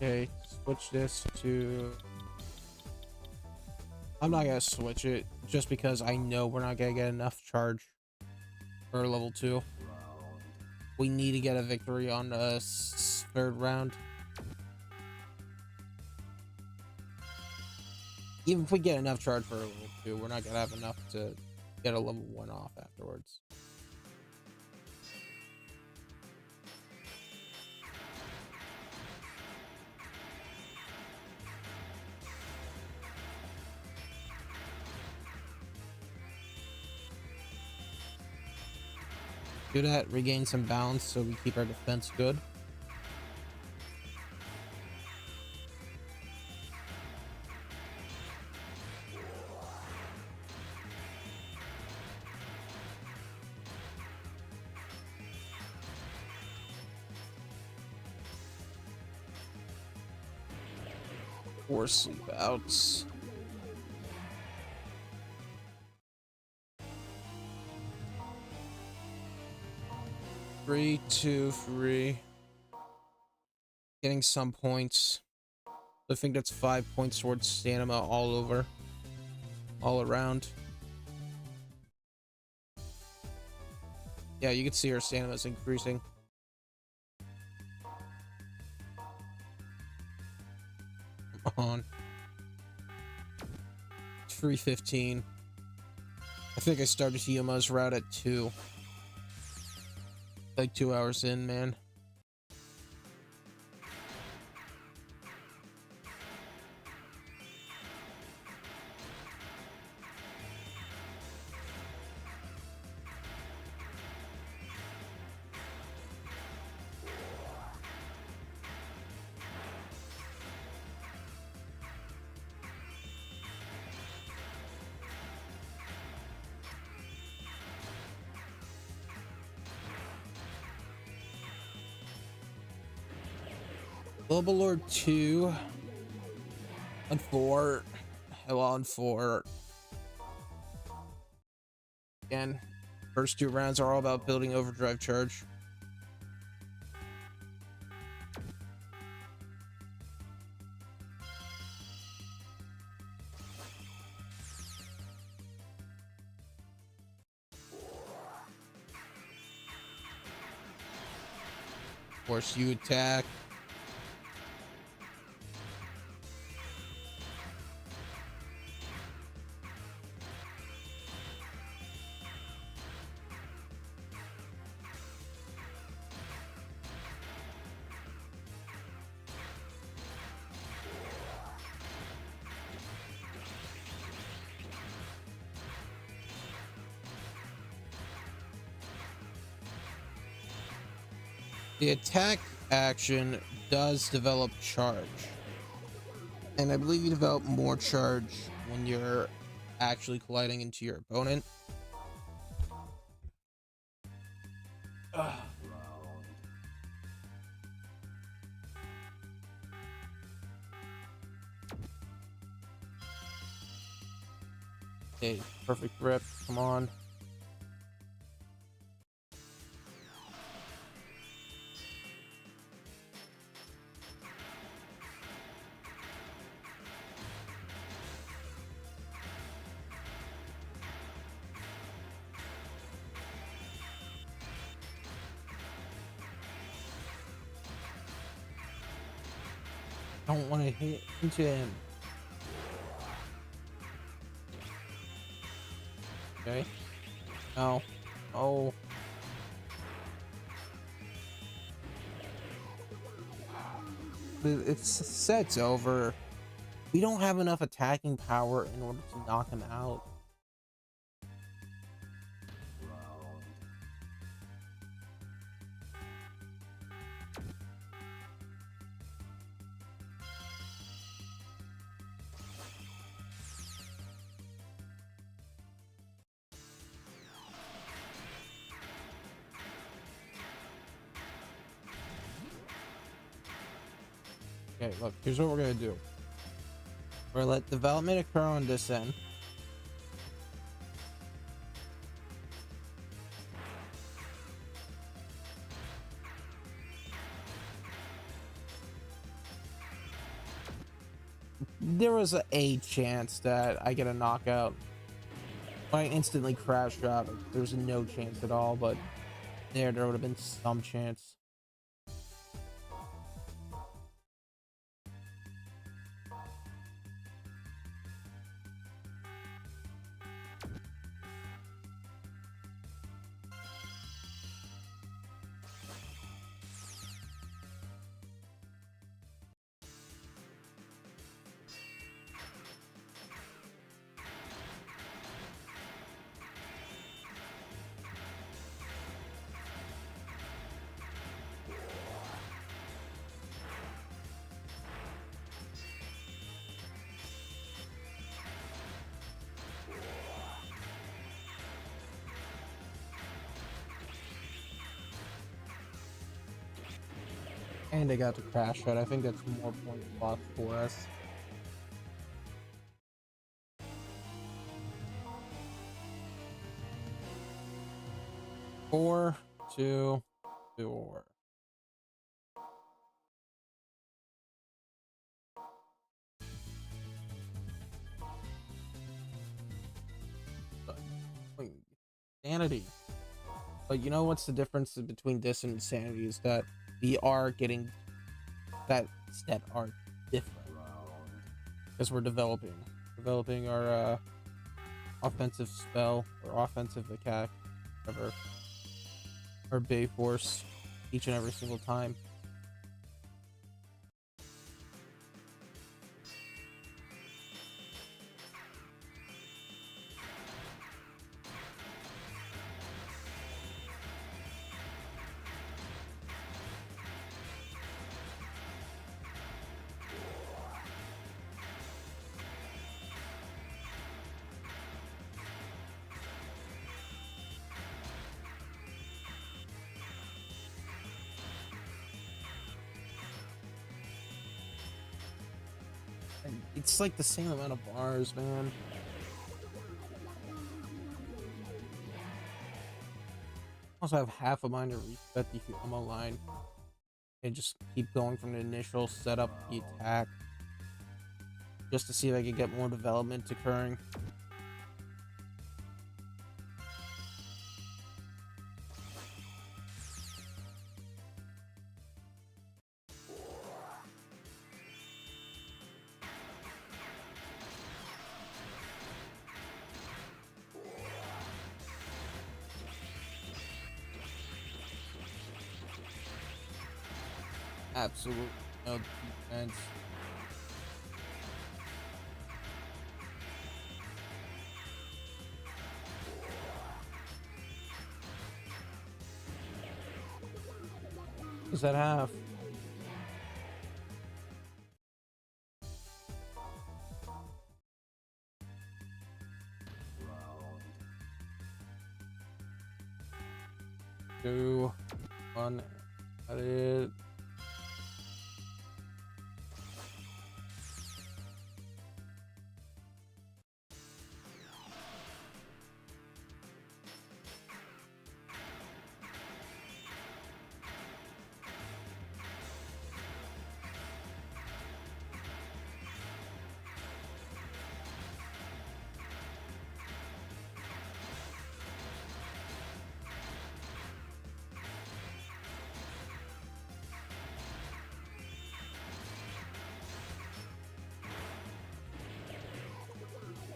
Okay, switch this to... I'm not gonna switch it just because I know we're not gonna get enough charge for level 2. We need to get a victory on the third round. Even if we get enough charge for a level 2, we're not gonna have enough to get a level 1 off afterwards. Do that, regain some balance so we keep our defense good. Or sleep outs. Three, 2, 3. Getting some points. I think that's 5 points towards stamina all over. All around. Yeah, you can see our stamina is increasing. Come on. 3:15. I think I started Yuma's route at 2. Like 2 hours in, man. Global Lord 2 and 4. Well, on 4. Again, first 2 rounds are all about building overdrive charge. Force you attack. The attack action does develop charge. And I believe you develop more charge when you're actually colliding into your opponent. Okay, perfect grip. Come on. I don't want to hit into him. Okay. No. Oh. It's set's over. We don't have enough attacking power in order to knock him out. Okay, look, here's what we're gonna do. We're gonna let development occur on this end. There was a chance that I get a knockout. I instantly crashed out. There was no chance at all, but there would have been some chance. And I got to crash out. I think that's more point slots for us. Four, two, four. Insanity. But you know what's the difference between this and insanity is that we are getting that are different because we're developing our offensive spell or offensive attack, whatever, our Bay Force each and every single time. It's like the same amount of bars, man. Also have half of mine to reset the ammo line and just keep going from the initial setup, the attack, just to see if I can get more development occurring. Absolute no defense. Is that half? Two, one, that is.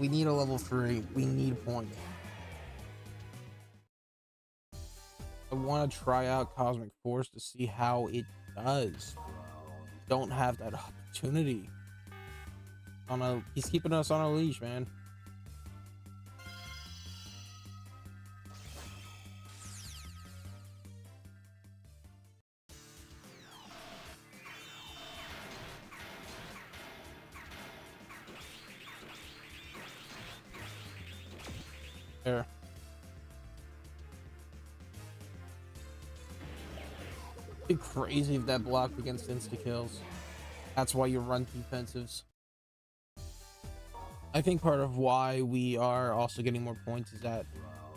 We need a level 3. We need points. I want to try out Cosmic Force to see how it does. Don't have that opportunity. He's keeping us on a leash, man. There. It'd be crazy if that blocked against insta kills. That's why you run defensives. I think part of why we are also getting more points is that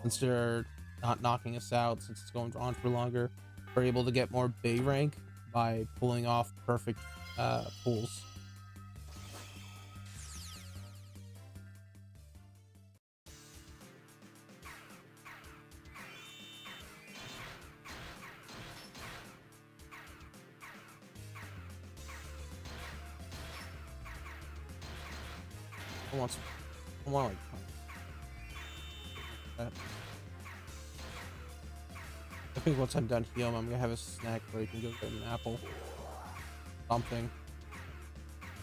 since they're not knocking us out, since it's going on for longer, we're able to get more Bay rank by pulling off perfect pulls. I want like that. I think once I'm done healing, I'm gonna have a snack break and go get an apple. Something.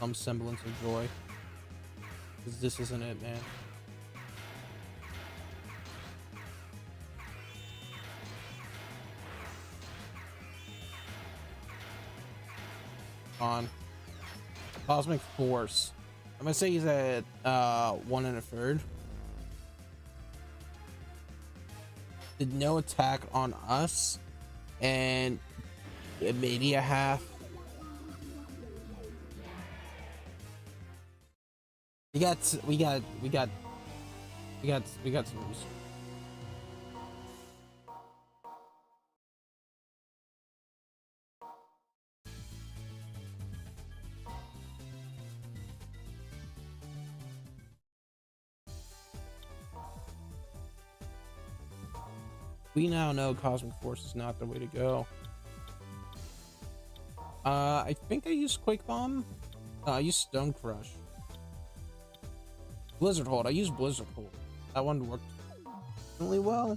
Some semblance of joy. Because this isn't it, man. On. Cosmic Force. I'm gonna say he's at 1 1/3. Did no attack on us, and maybe a half. We got some moves. We now know Cosmic Force is not the way to go. I think I used Quake Bomb. No, I used Stone Crush. Blizzard Hold. I used Blizzard Hold. That one worked really well.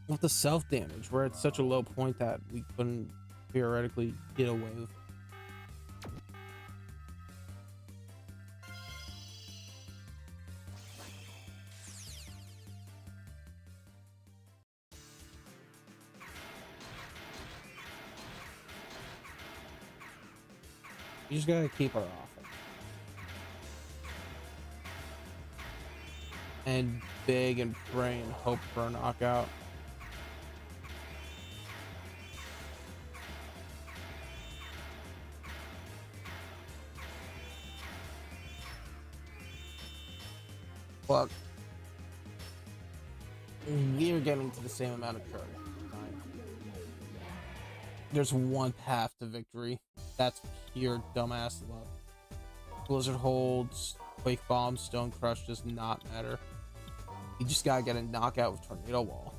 With the self damage, we're at such a low point that we couldn't theoretically get away with. You just gotta keep our offense. And big and pray and hope for a knockout. But we are getting to the same amount of charge. There's one path to victory. That's pure dumbass luck. Blizzard Holds, Quake Bomb, Stone Crush does not matter. You just gotta get a knockout with Tornado Wall.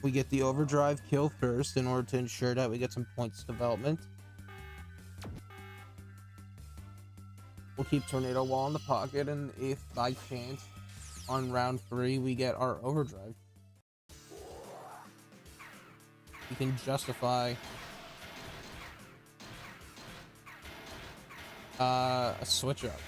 We get the overdrive kill first in order to ensure that we get some points development. We'll keep Tornado Wall in the pocket, and if by chance on round 3 we get our overdrive, we can justify a switch up.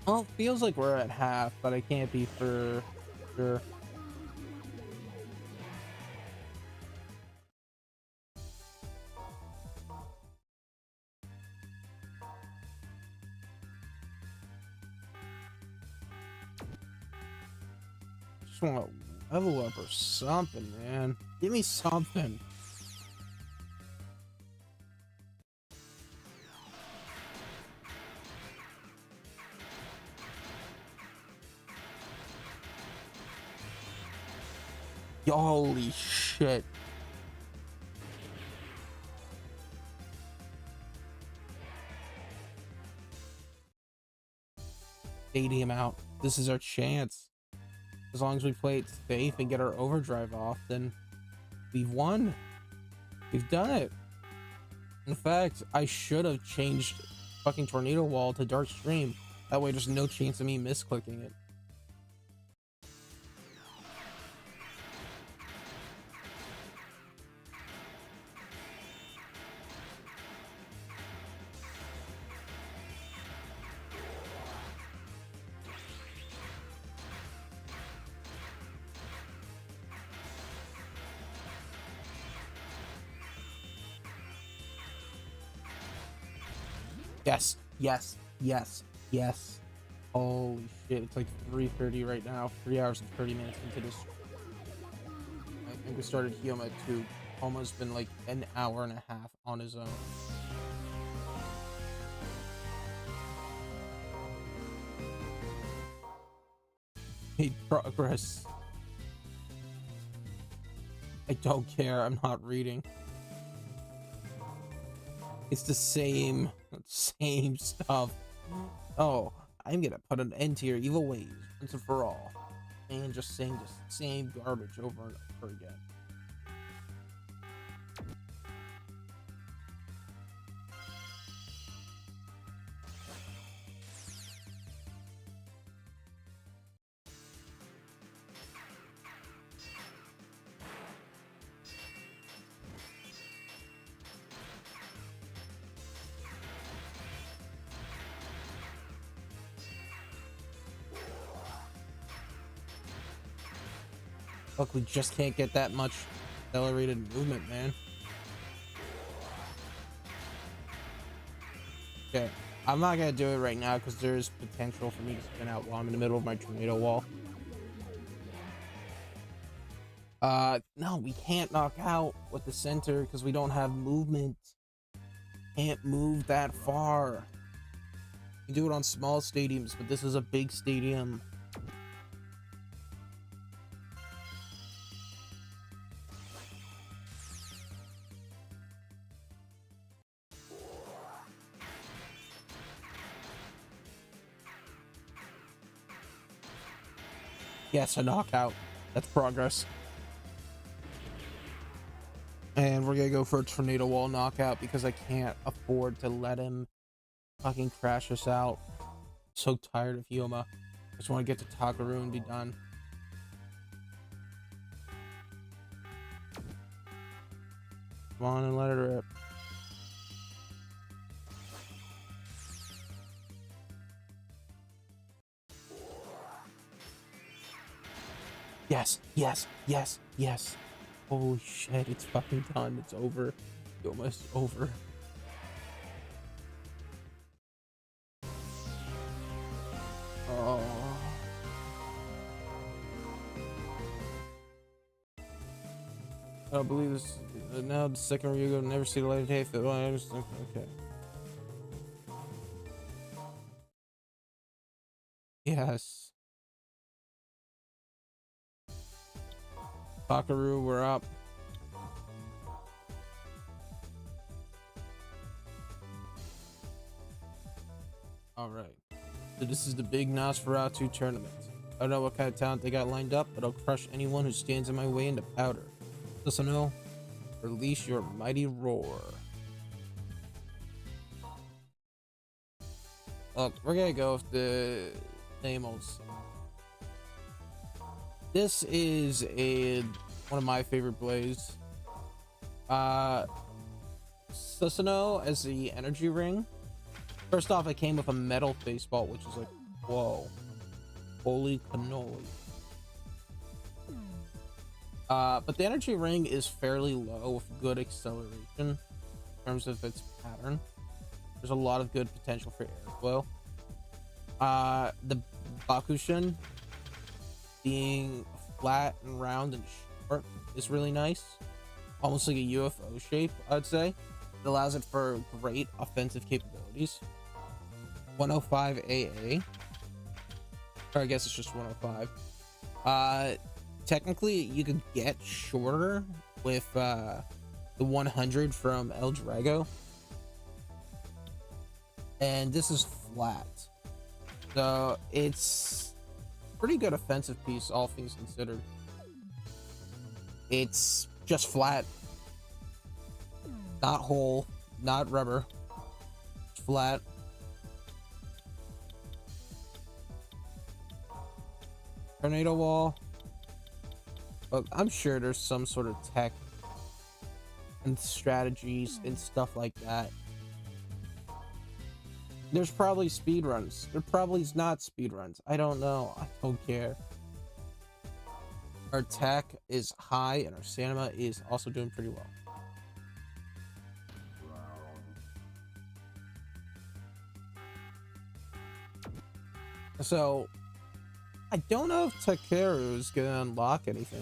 Well, it feels like we're at half, but I can't be for sure. Just want to level up or something, man. Give me something. Holy shit. Stadium out. This is our chance. As long as we play it safe and get our overdrive off, then we've won. We've done it. In fact, I should have changed fucking Tornado Wall to Dark Stream. That way there's no chance of me misclicking it. Yes, yes, yes, yes. Holy shit, it's like 3:30 right now. 3 hours and 30 minutes into this. I think we started Hyoma at 2. Homa's been like an hour and a half on his own. Made progress. I don't care, I'm not reading. It's the same stuff. Oh, I'm gonna put an end to your evil ways once and for all. And just saying the same garbage over and over again. Look, we just can't get that much accelerated movement, man. Okay, I'm not gonna do it right now because there's potential for me to spin out while I'm in the middle of my tornado wall. No, we can't knock out with the center because we don't have movement. Can't move that far. You do it on small stadiums, but this is a big stadium. Yes, a knockout. That's progress. And we're gonna go for a tornado wall knockout because I can't afford to let him fucking crash us out. I'm so tired of Hyoma. I just want to get to Takaru and be done. Come on and let it rip. Yes, yes, yes, yes. Holy shit, it's fucking done. It's over. It's almost over. Oh. I don't believe this. Now the second Ryugo will never see the light of day. I understand. Okay. Yes. Bakaru, we're up. Alright. So this is the big Nosferatu tournament. I don't know what kind of talent they got lined up, but I'll crush anyone who stands in my way into powder. Listen, release your mighty roar. Look, we're gonna go with the same old song. This is one of my favorite blades. Susanoo as the energy ring. First off, it came with a metal baseball, which is like, whoa, holy cannoli. But the energy ring is fairly low with good acceleration in terms of its pattern. There's a lot of good potential for airflow. The Bakushin being flat and round and short is really nice. Almost like a UFO shape, I'd say. It allows it for great offensive capabilities. 105 AA. Or I guess it's just 105. Technically, you could get shorter with the 100 from El Drago. And this is flat. So it's pretty good offensive piece, all things considered. It's just flat. Not whole, not rubber. It's flat. Tornado wall. But I'm sure there's some sort of tech and strategies and stuff like that. There's probably speed runs. There probably is not speed runs. I don't know. I don't care. Our attack is high and our stamina is also doing pretty well. So I don't know if Takeru is gonna unlock anything.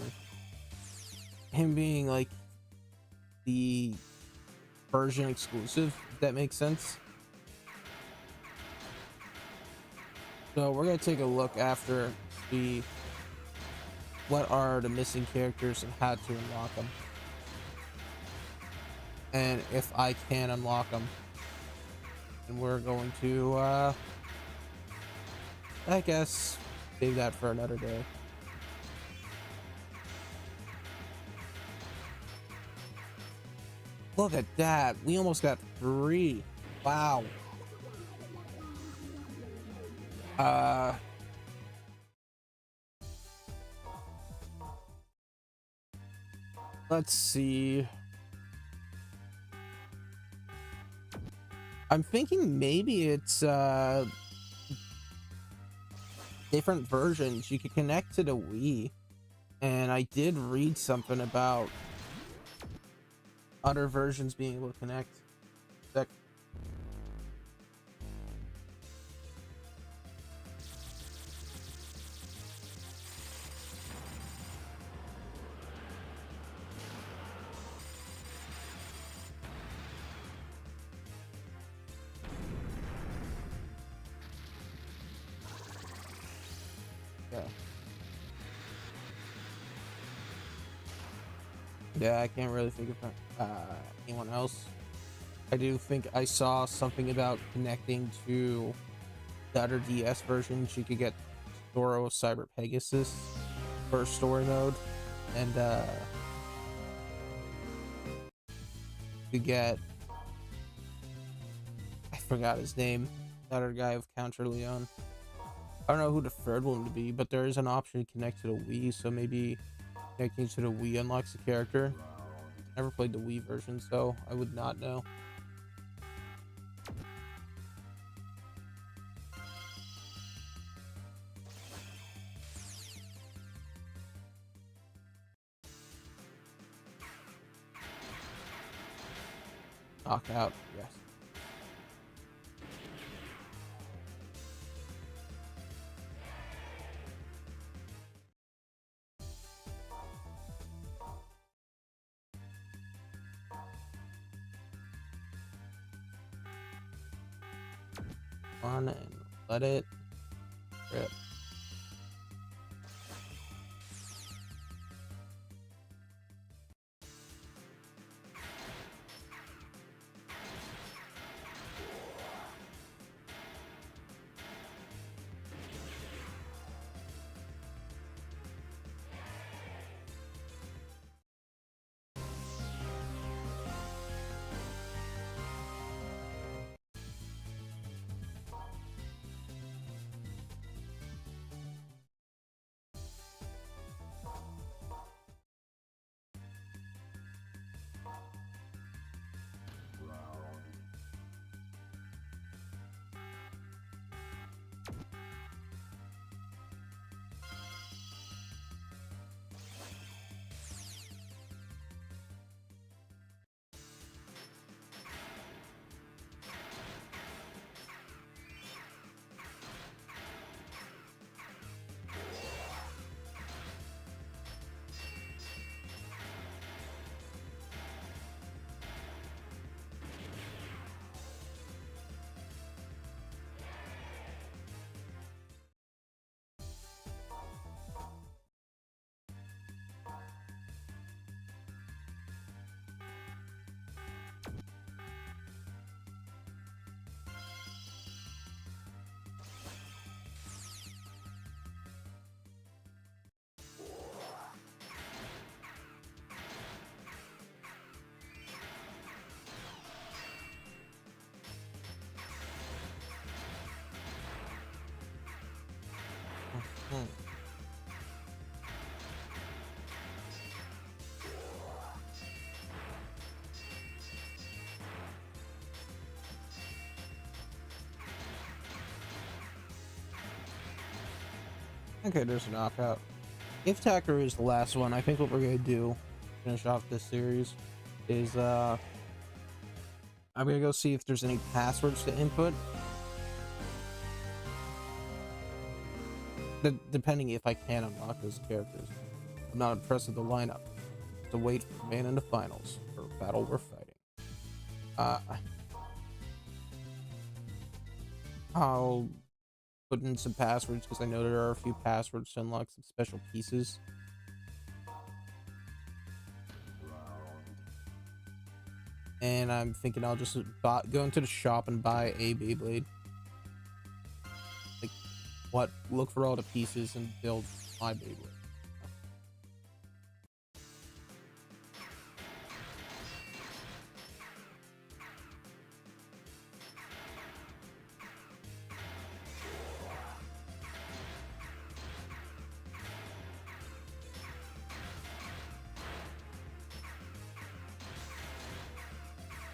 Him being like the version exclusive, if that makes sense. So we're gonna take a look after, see what are the missing characters and how to unlock them, and if I can unlock them. And we're going to I guess save that for another day. Look at that, we almost got 3. Wow. Let's see. I'm thinking maybe it's different versions. You could connect to the Wii, and I did read something about other versions being able to connect. Sec. Yeah. Yeah, I can't really think of anyone else. I do think I saw something about connecting to the other DS versions. You could get Zoro Cyber Pegasus for story mode, and you get, I forgot his name, the other guy of Counter Leon. I don't know who the third one would be, but there is an option to connect to the Wii, so maybe connecting to the Wii unlocks the character. Never played the Wii version, so I would not know. Knockout, yes. On and let it rip. Hmm. Okay, there's a knockout. If Tacker is the last one, I think what we're gonna do, finish off this series, is I'm gonna go see if there's any passwords to input. depending if I can unlock those characters. I'm not impressed with the lineup. To wait for man in the finals for battle we're fighting. I'll put in some passwords because I know there are a few passwords to unlock some special pieces. And I'm thinking I'll just go into the shop and buy a Beyblade. Like, look for all the pieces and build my Beyblade.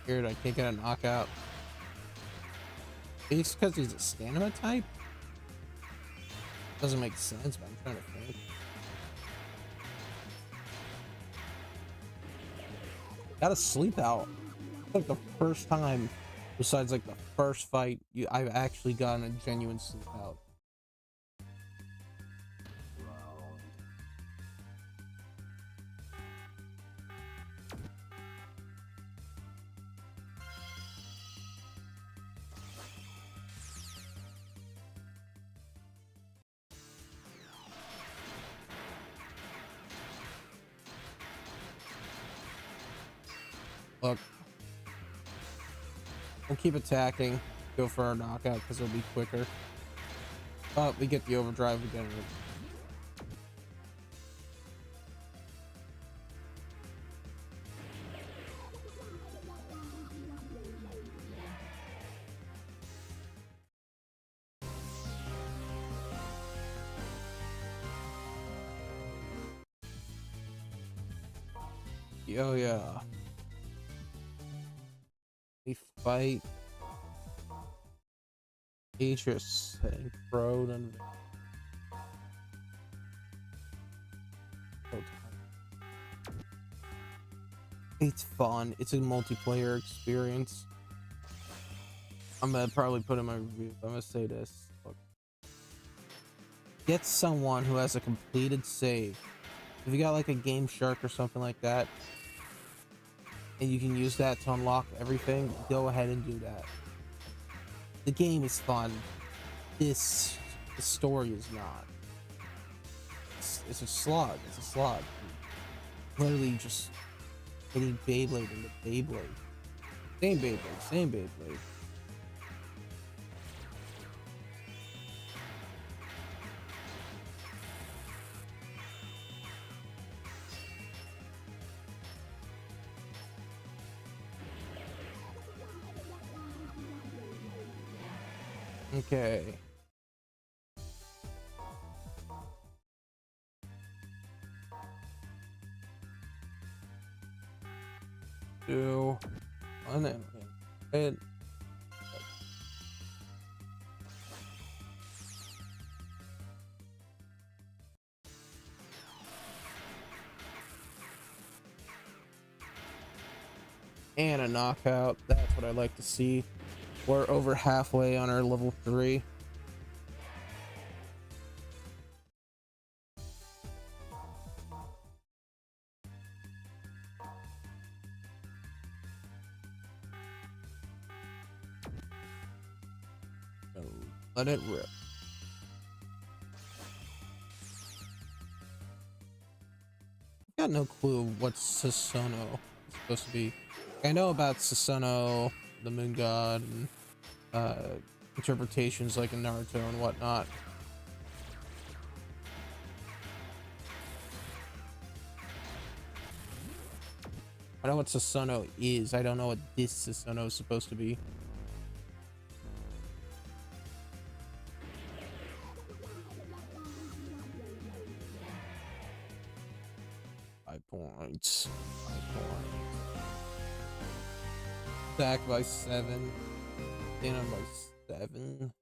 Weird, I can't get a knockout. It's because he's a stamina type? Doesn't make sense, but I'm trying to think. Got a sleep out. It's like the first time, besides like the first fight, I've actually gotten a genuine sleep out. Look, we'll keep attacking, go for our knockout because it'll be quicker. But we get the overdrive again. Oh yeah. We fight Atrus and Crowd and it's fun. It's a multiplayer experience. I'm gonna probably put in my review. I'm gonna say this. Look. Get someone who has a completed save. If you got like a Game Shark or something like that, and you can use that to unlock everything, go ahead and do that. The game is fun. The story is not. It's a slog. It's a slog. Literally just hitting Beyblade into Beyblade. Same Beyblade. Same Beyblade. Okay. Two. One and and a knockout. That's what I like to see. We're over halfway on our level 3. So let it rip. I've got no clue what Susanoo is supposed to be. I know about Susanoo, the moon god, and interpretations like in Naruto and whatnot. I know what Susanoo is. I don't know what this Susanoo is supposed to be. Points. 5 points. Back by 7. Down by 7.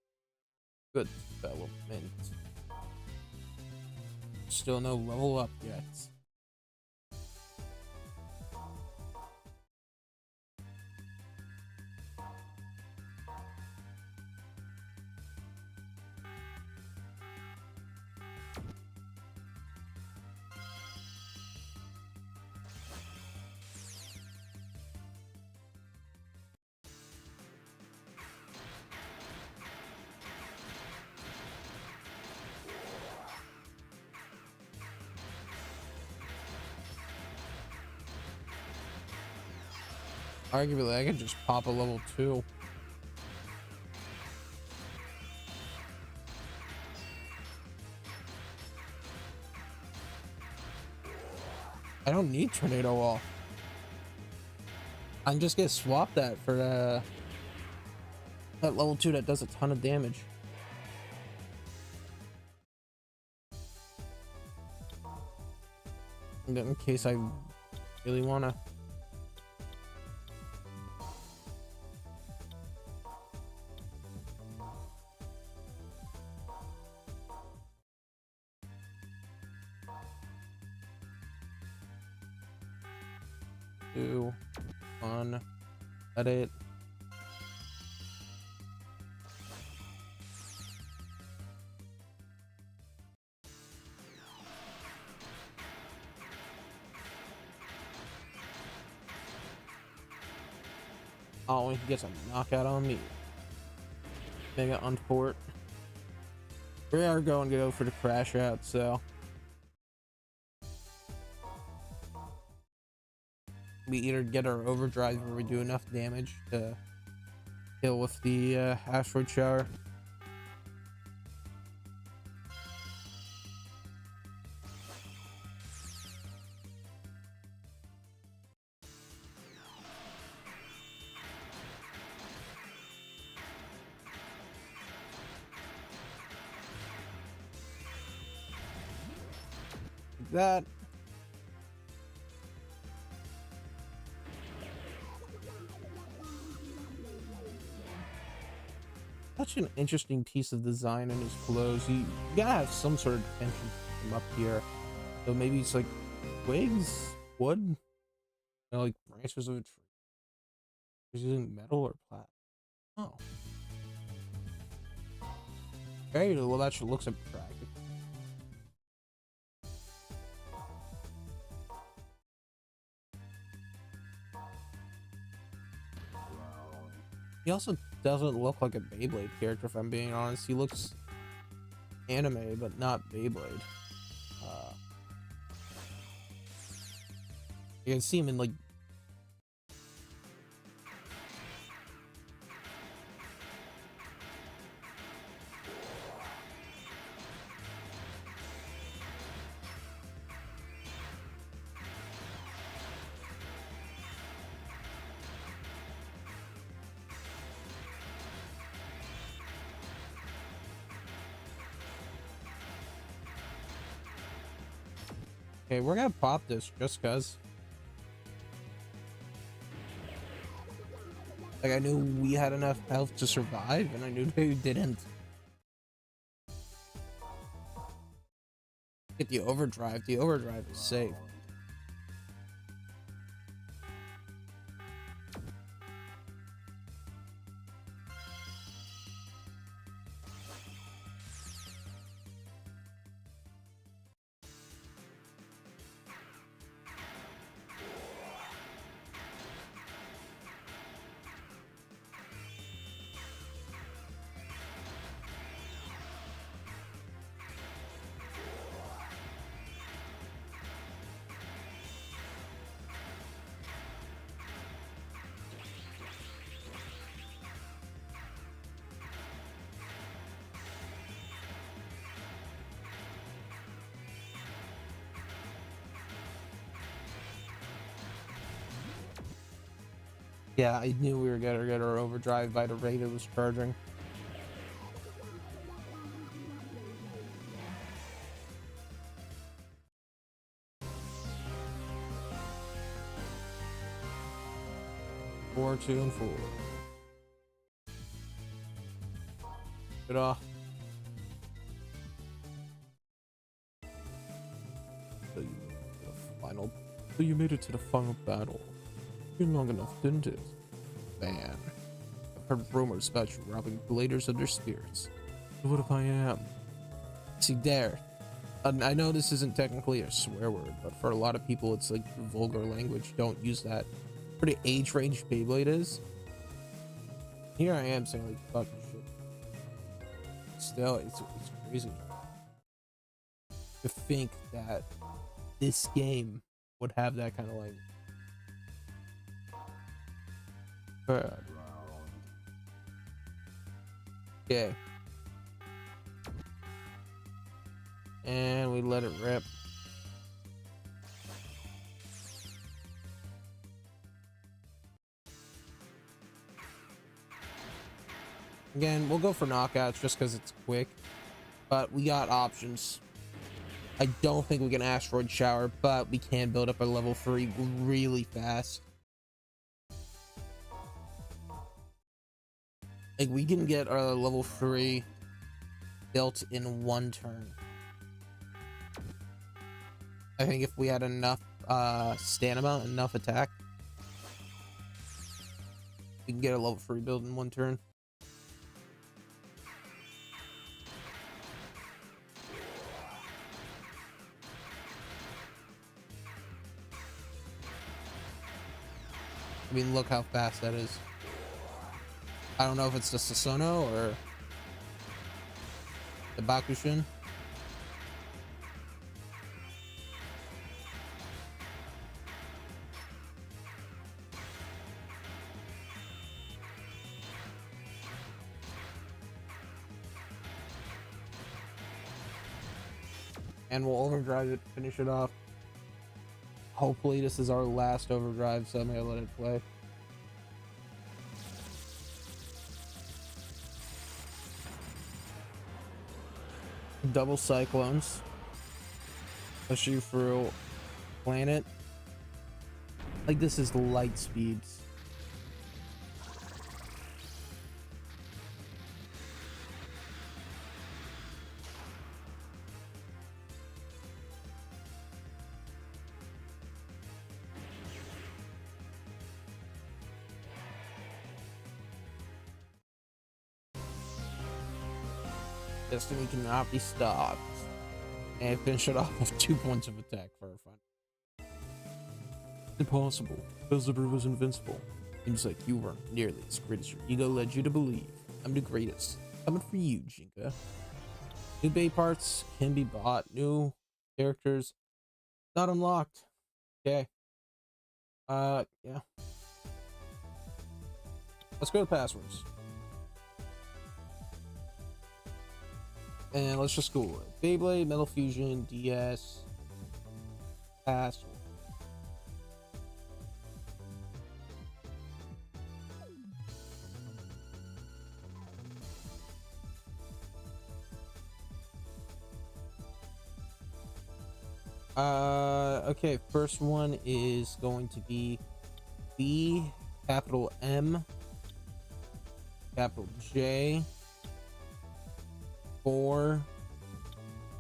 Good development. Still no level up yet. Arguably, I could just pop a level 2. I don't need Tornado Wall. I can just get swapped that for that level 2 that does a ton of damage. In case I really wanna. Do on edit. Oh, he gets a knockout on me. Mega unport. We are going to go for the crash out, so we either get our overdrive where we do enough damage to kill with the asteroid shower. That such an interesting piece of design in his clothes. You gotta have some sort of tension from up here. So maybe it's like twigs, wood, you know, like branches of a tree. He's using metal or plat. Oh, okay. Well, that should look attractive. He also doesn't look like a Beyblade character, if I'm being honest. He looks anime, but not Beyblade. You can see him in like okay, we're gonna pop this just cuz. Like, I knew we had enough health to survive, and I knew they didn't. Get the overdrive. The overdrive is safe. Yeah, I knew we were gonna get our overdrive by the rate it was charging. Four, 2, and 4. Get off. So you made it to the final. So you made it to the final battle. Been long enough, didn't it? Man, I've heard rumors about you robbing bladers of their spirits. So what if I am? See there, I know this isn't technically a swear word, but for a lot of people it's like vulgar language. Don't use that. For the age range Beyblade is. Here I am saying like fucking shit. Still, it's crazy to think that this game would have that kind of language. Bad. Okay. And we let it rip. Again, we'll go for knockouts just because it's quick, but we got options. I don't think we can Asteroid Shower, but we can build up a level 3 really fast. Like, we can get our level 3 built in 1 turn. I think if we had enough stamina, enough attack, we can get a level 3 build in 1 turn. I mean, look how fast that is. I don't know if it's the Susanoo or the Bakushin. And we'll overdrive it, finish it off. Hopefully this is our last overdrive, so I'm gonna let it play. Double cyclones. Let's shoot through planet. Like, this is light speeds. Destiny cannot be stopped. And finish it off with 2 points of attack for fun. Impossible. Beelzebub was invincible. Seems like you weren't nearly as great as your ego led you to believe. I'm the greatest. Coming for you, Jinka. New Bay parts can be bought. New characters not unlocked. Okay. Yeah. Let's go to passwords. And let's just go with Beyblade, Metal Fusion, DS, password. Okay, first one is going to be B, capital M, capital J, 4,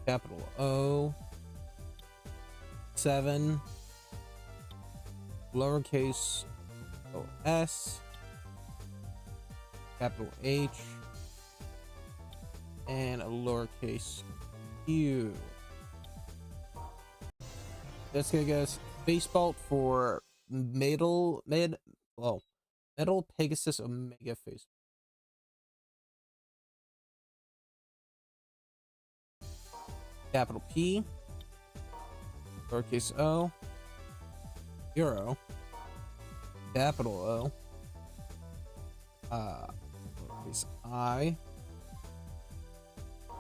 capital O, 7, lowercase os, capital H, and a lowercase q. That's gonna get us face belt for Metal Pegasus Omega face. Capital P, lowercase o, 0, capital O, lowercase I,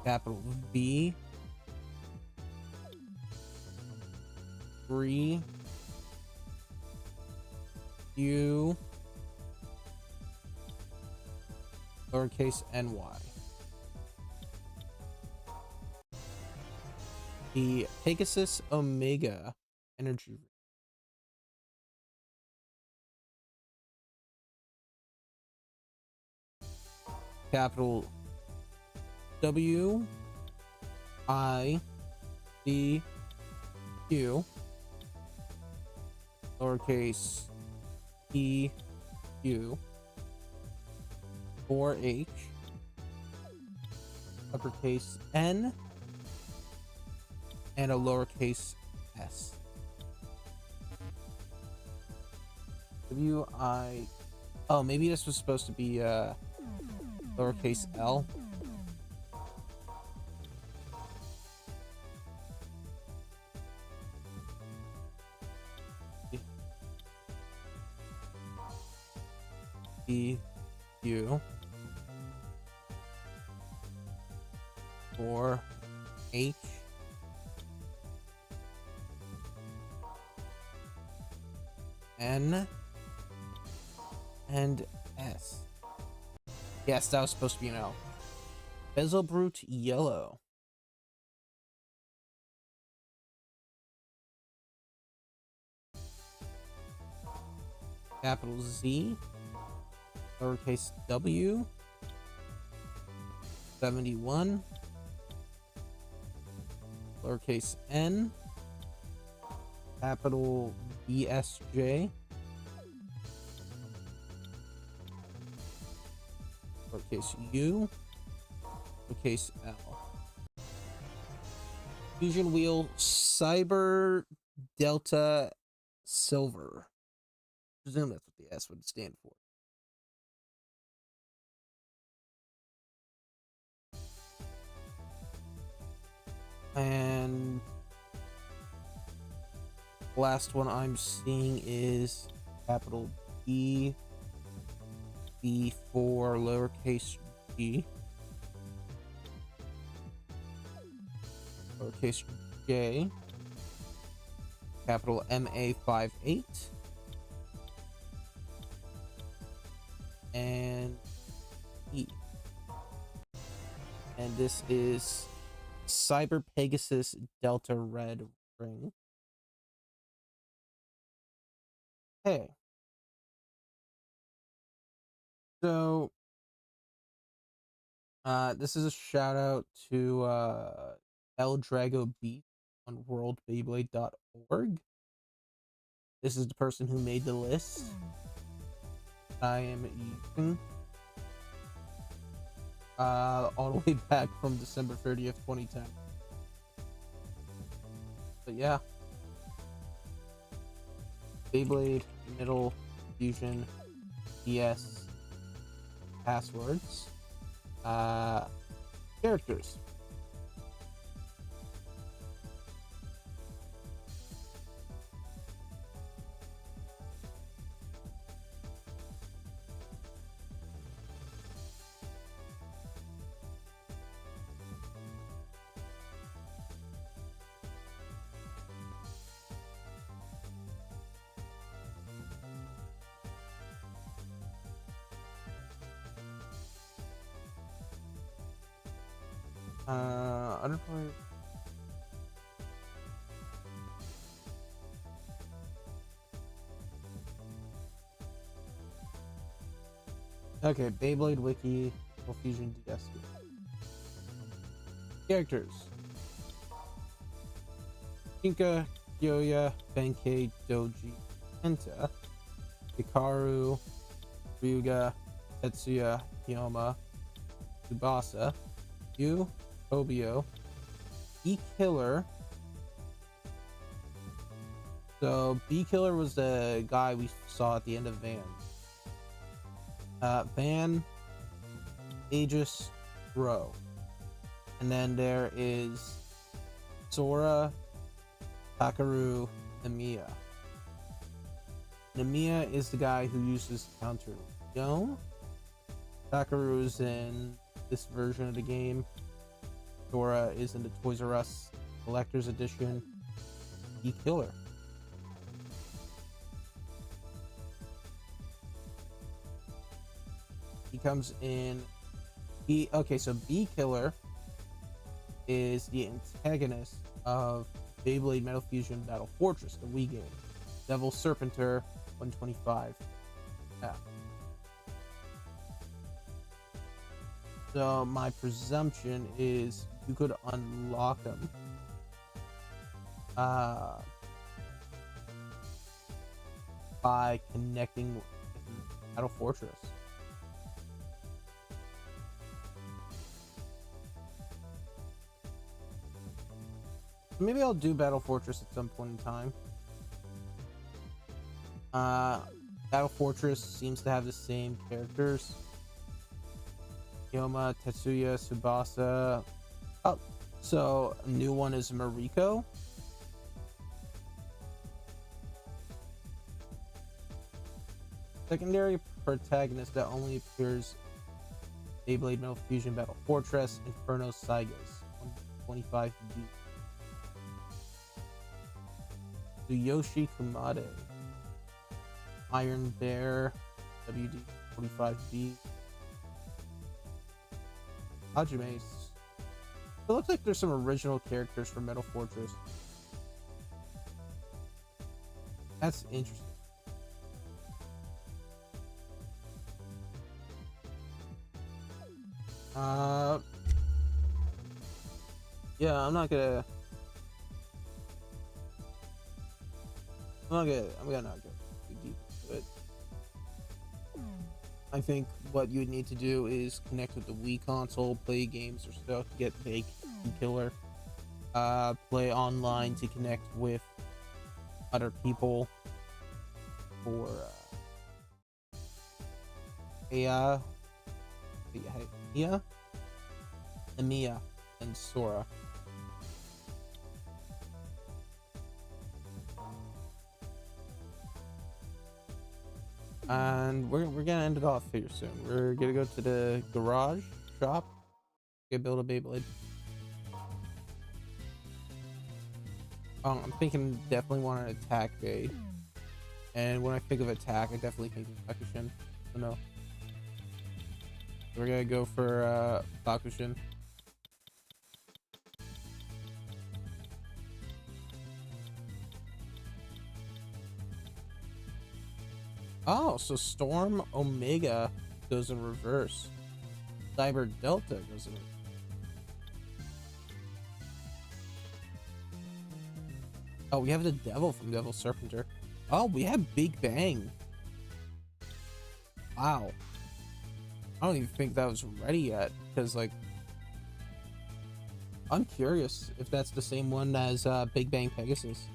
capital V, 3, Q, lowercase ny. The Pegasus Omega energy. Capital W, I, D, Q, lowercase e, q, 4H, uppercase N, and a lowercase s. W, I, oh, maybe this was supposed to be lowercase l. B, U, 4, H, N, and S. Yes, that was supposed to be an L. Bezel Brute yellow. Capital Z, lowercase w, 71, lowercase n, capital BSJ, lowercase u, lowercase l. Fusion wheel Cyber Delta Silver. I presume that's what the S would stand for. And last one I'm seeing is capital B, B4, lowercase g, lowercase j, capital MA58, and E. And this is Cyber Pegasus Delta Red Ring. Hey. So, this is a shout out to El Drago Beat on worldbeyblade.org. This is the person who made the list I am using. All the way back from December 30th, 2010. But yeah. Beyblade, middle, fusion, DS, passwords, characters. Underplay. Okay, Beyblade Wiki, Fusion DS. Characters: Shinka, Kyoya, Benkei, Doji, Kenta, Hikaru, Ryuga, Tetsuya, Hyoma, Tsubasa, Yu, Tobio, B-Killer. So B-Killer was the guy we saw at the end of Van. Van, Aegis, Ro. And then there is Sora, Takaru, Namiya. Namiya is the guy who uses counter Yo. Takaru is in this version of the game. Sora is in the Toys R Us Collector's Edition. B-Killer. He comes in. Okay, so B-Killer is the antagonist of Beyblade Metal Fusion Battle Fortress, the Wii game. Devil Serpenter 125. Yeah. So my presumption is you could unlock him by connecting with Battle Fortress. Maybe I'll do Battle Fortress at some point in time. Battle Fortress seems to have the same characters. Yoma, Tetsuya, Tsubasa. Oh, so a new one is Mariko. Secondary protagonist that only appears in Beyblade Metal Fusion Battle Fortress Inferno Sagas 125B. Tsuyoshi Kumade, Iron Bear WD 45B. Hajime. It looks like there's some original characters from Metal Fortress. That's interesting. Yeah, I'm gonna not go too deep into it. I think what you would need to do is connect with the Wii console, play games or stuff to get fake killer. Play online to connect with other people for Amiya, and Sora. And we're gonna end it off here soon. We're gonna go to the garage shop, get build a Beyblade. I'm thinking definitely want an attack bay, and when I think of attack, I definitely think of Bakushin. So no, we're gonna go for Bakushin. Oh, so Storm Omega goes in reverse. Cyber Delta goes in reverse. Oh, we have the Devil from Devil Serpenter. Oh, we have Big Bang. Wow. I don't even think that was ready yet, because, like, I'm curious if that's the same one as Big Bang Pegasus.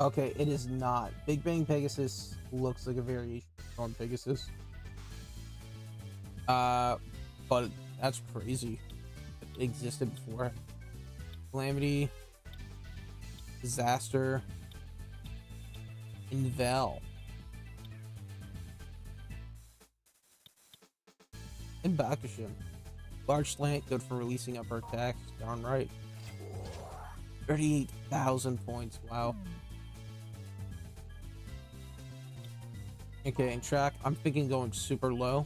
Okay, it is not. Big Bang Pegasus looks like a variation of Storm Pegasus. But that's crazy. It existed before. Calamity, Disaster, Invel, and Bakushin. Large slant, good for releasing upper attacks. Darn right. 38,000 points. Wow. Okay, and track, I'm thinking going super low.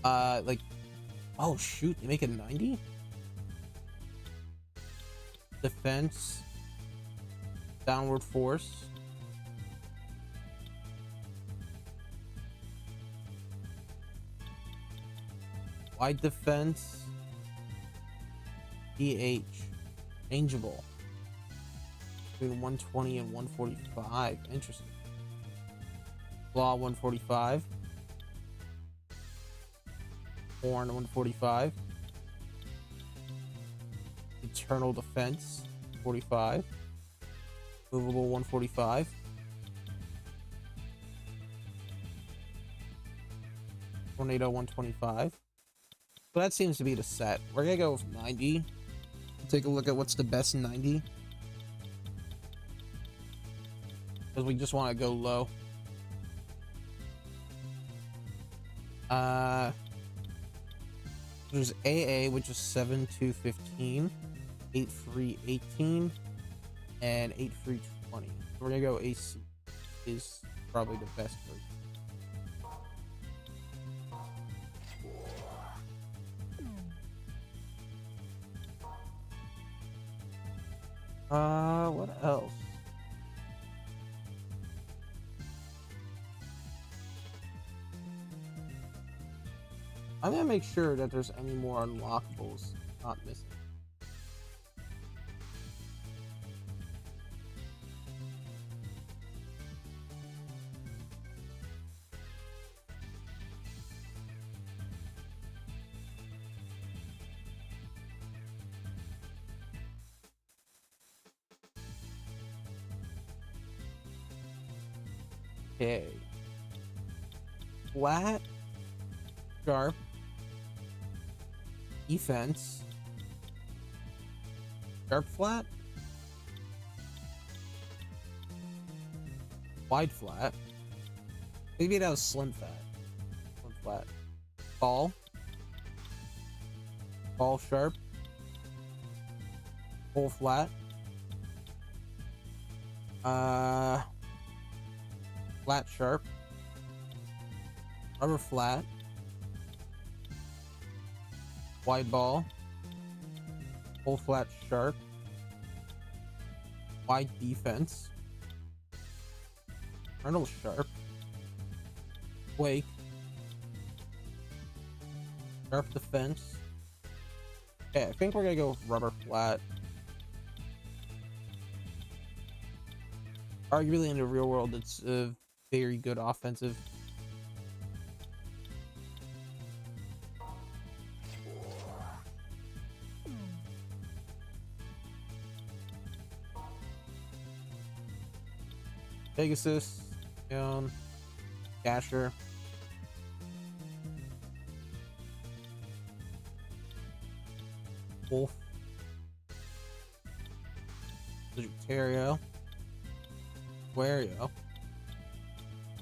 Like, oh shoot, they make it 90? Defense, downward force. Wide defense, DH, changeable. Between 120 and 145. Interesting. Claw 145. Horn 145. Eternal Defense 45. Movable 145. Tornado 125. So that seems to be the set. We're gonna go with 90. Take a look at what's the best 90. Because we just want to go low. There's AA, which is 7-2-15, 8-3-18, and 8-3-20. So we're gonna go AC. Is probably the best version. What else? I'm gonna make sure that there's any more unlockables not missing. Okay. Flat, sharp, Defense. Sharp flat. Wide flat. Maybe that was slim flat. Slim flat. Ball. Ball sharp. Full flat. Flat sharp. Rubber flat. Wide ball. Full flat sharp. Wide defense. Frontal sharp. Wake. Sharp defense. Okay, I think we're gonna go with rubber flat. Arguably in the real world, it's a very good offensive. Pegasus, Gasher, Wolf, Sagittario, Aquario,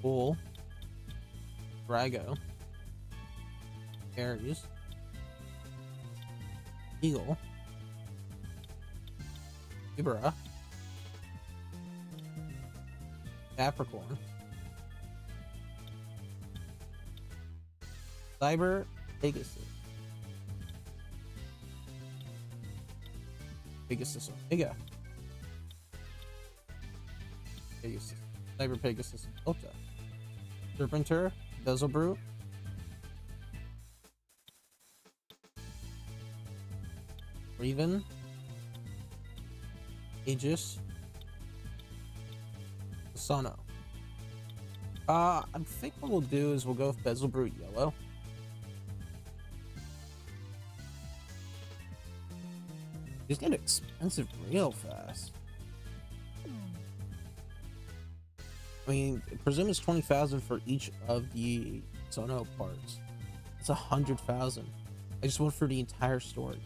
Bull, Drago, Aries, Eagle, Libra, Capricorn, Cyber, Pegasus, Pegasus Omega, Pegasus, Cyber Pegasus Delta, Serpenter, Bezelbrute, Raven, Aegis, Sono. I think what we'll do is we'll go with Bezelbrute Yellow. These get expensive real fast. I mean, I presume it's 20,000 for each of the Sono parts. It's 100,000. I just went for the entire story.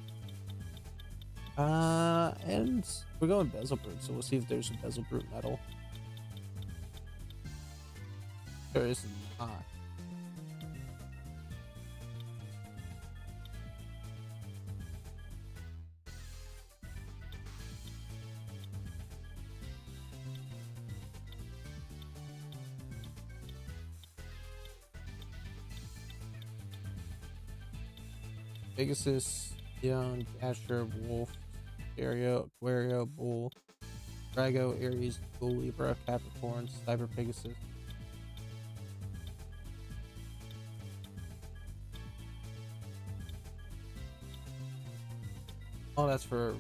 And we're going Bezelbrute, so we'll see if there's a Bezelbrute medal. There is not. Pegasus, Young, Asher, Wolf, Aquario, Bull, Drago, Aries, Bull, Libra, Capricorn, Cyber Pegasus. Oh, that's for...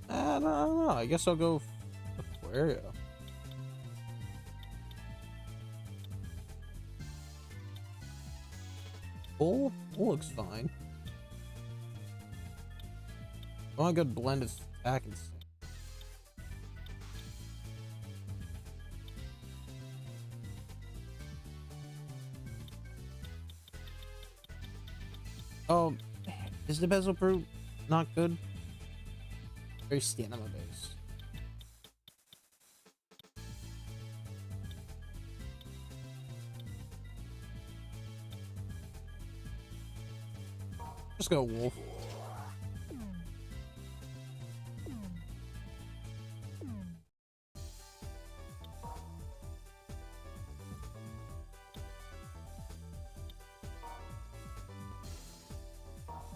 I don't know. I guess I'll go Aquario. Bull looks fine. I want a good blend of attack and stuff. Oh, is the Bezelbrute not good? Very stamina based. Just go Wolf.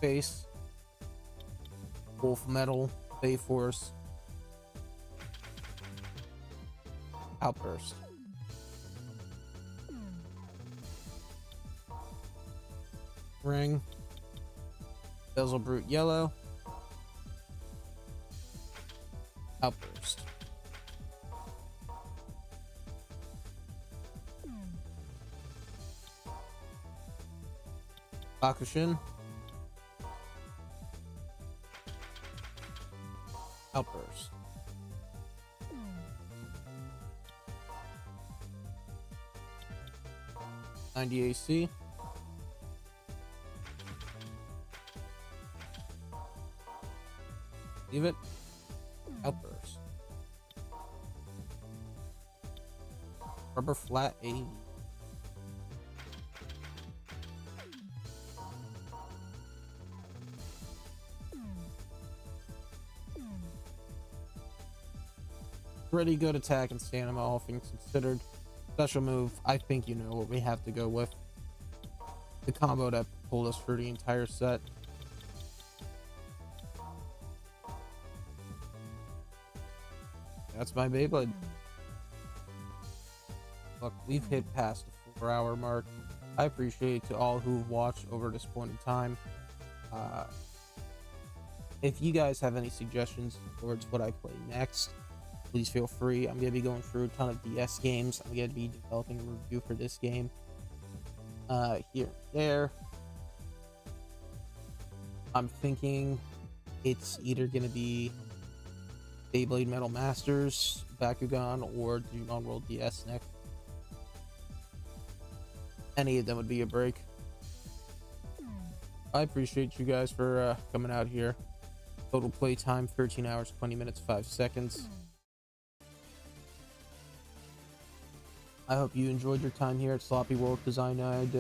Base. Wolf Metal. Bay Force. Outburst. Ring. Bezelbrute Yellow. Outburst. Bakushin. Outburst. AC. Leave it. Outburst. Rubber flat A. Pretty good attack and stamina, all things considered. Special move, I think you know what we have to go with. The combo that pulled us through the entire set. That's my Beyblade. Look, we've hit past the 4-hour mark. I appreciate to all who've watched over this point in time. If you guys have any suggestions towards what I play next, please feel free. I'm going to be going through a ton of DS games. I'm going to be developing a review for this game. Here and there. I'm thinking it's either going to be Beyblade Metal Masters, Bakugan, or Digimon World DS next. Any of them would be a break. I appreciate you guys for coming out here. Total play time 13 hours 20 minutes 5 seconds. I hope you enjoyed your time here at Sloppy World because I know I did.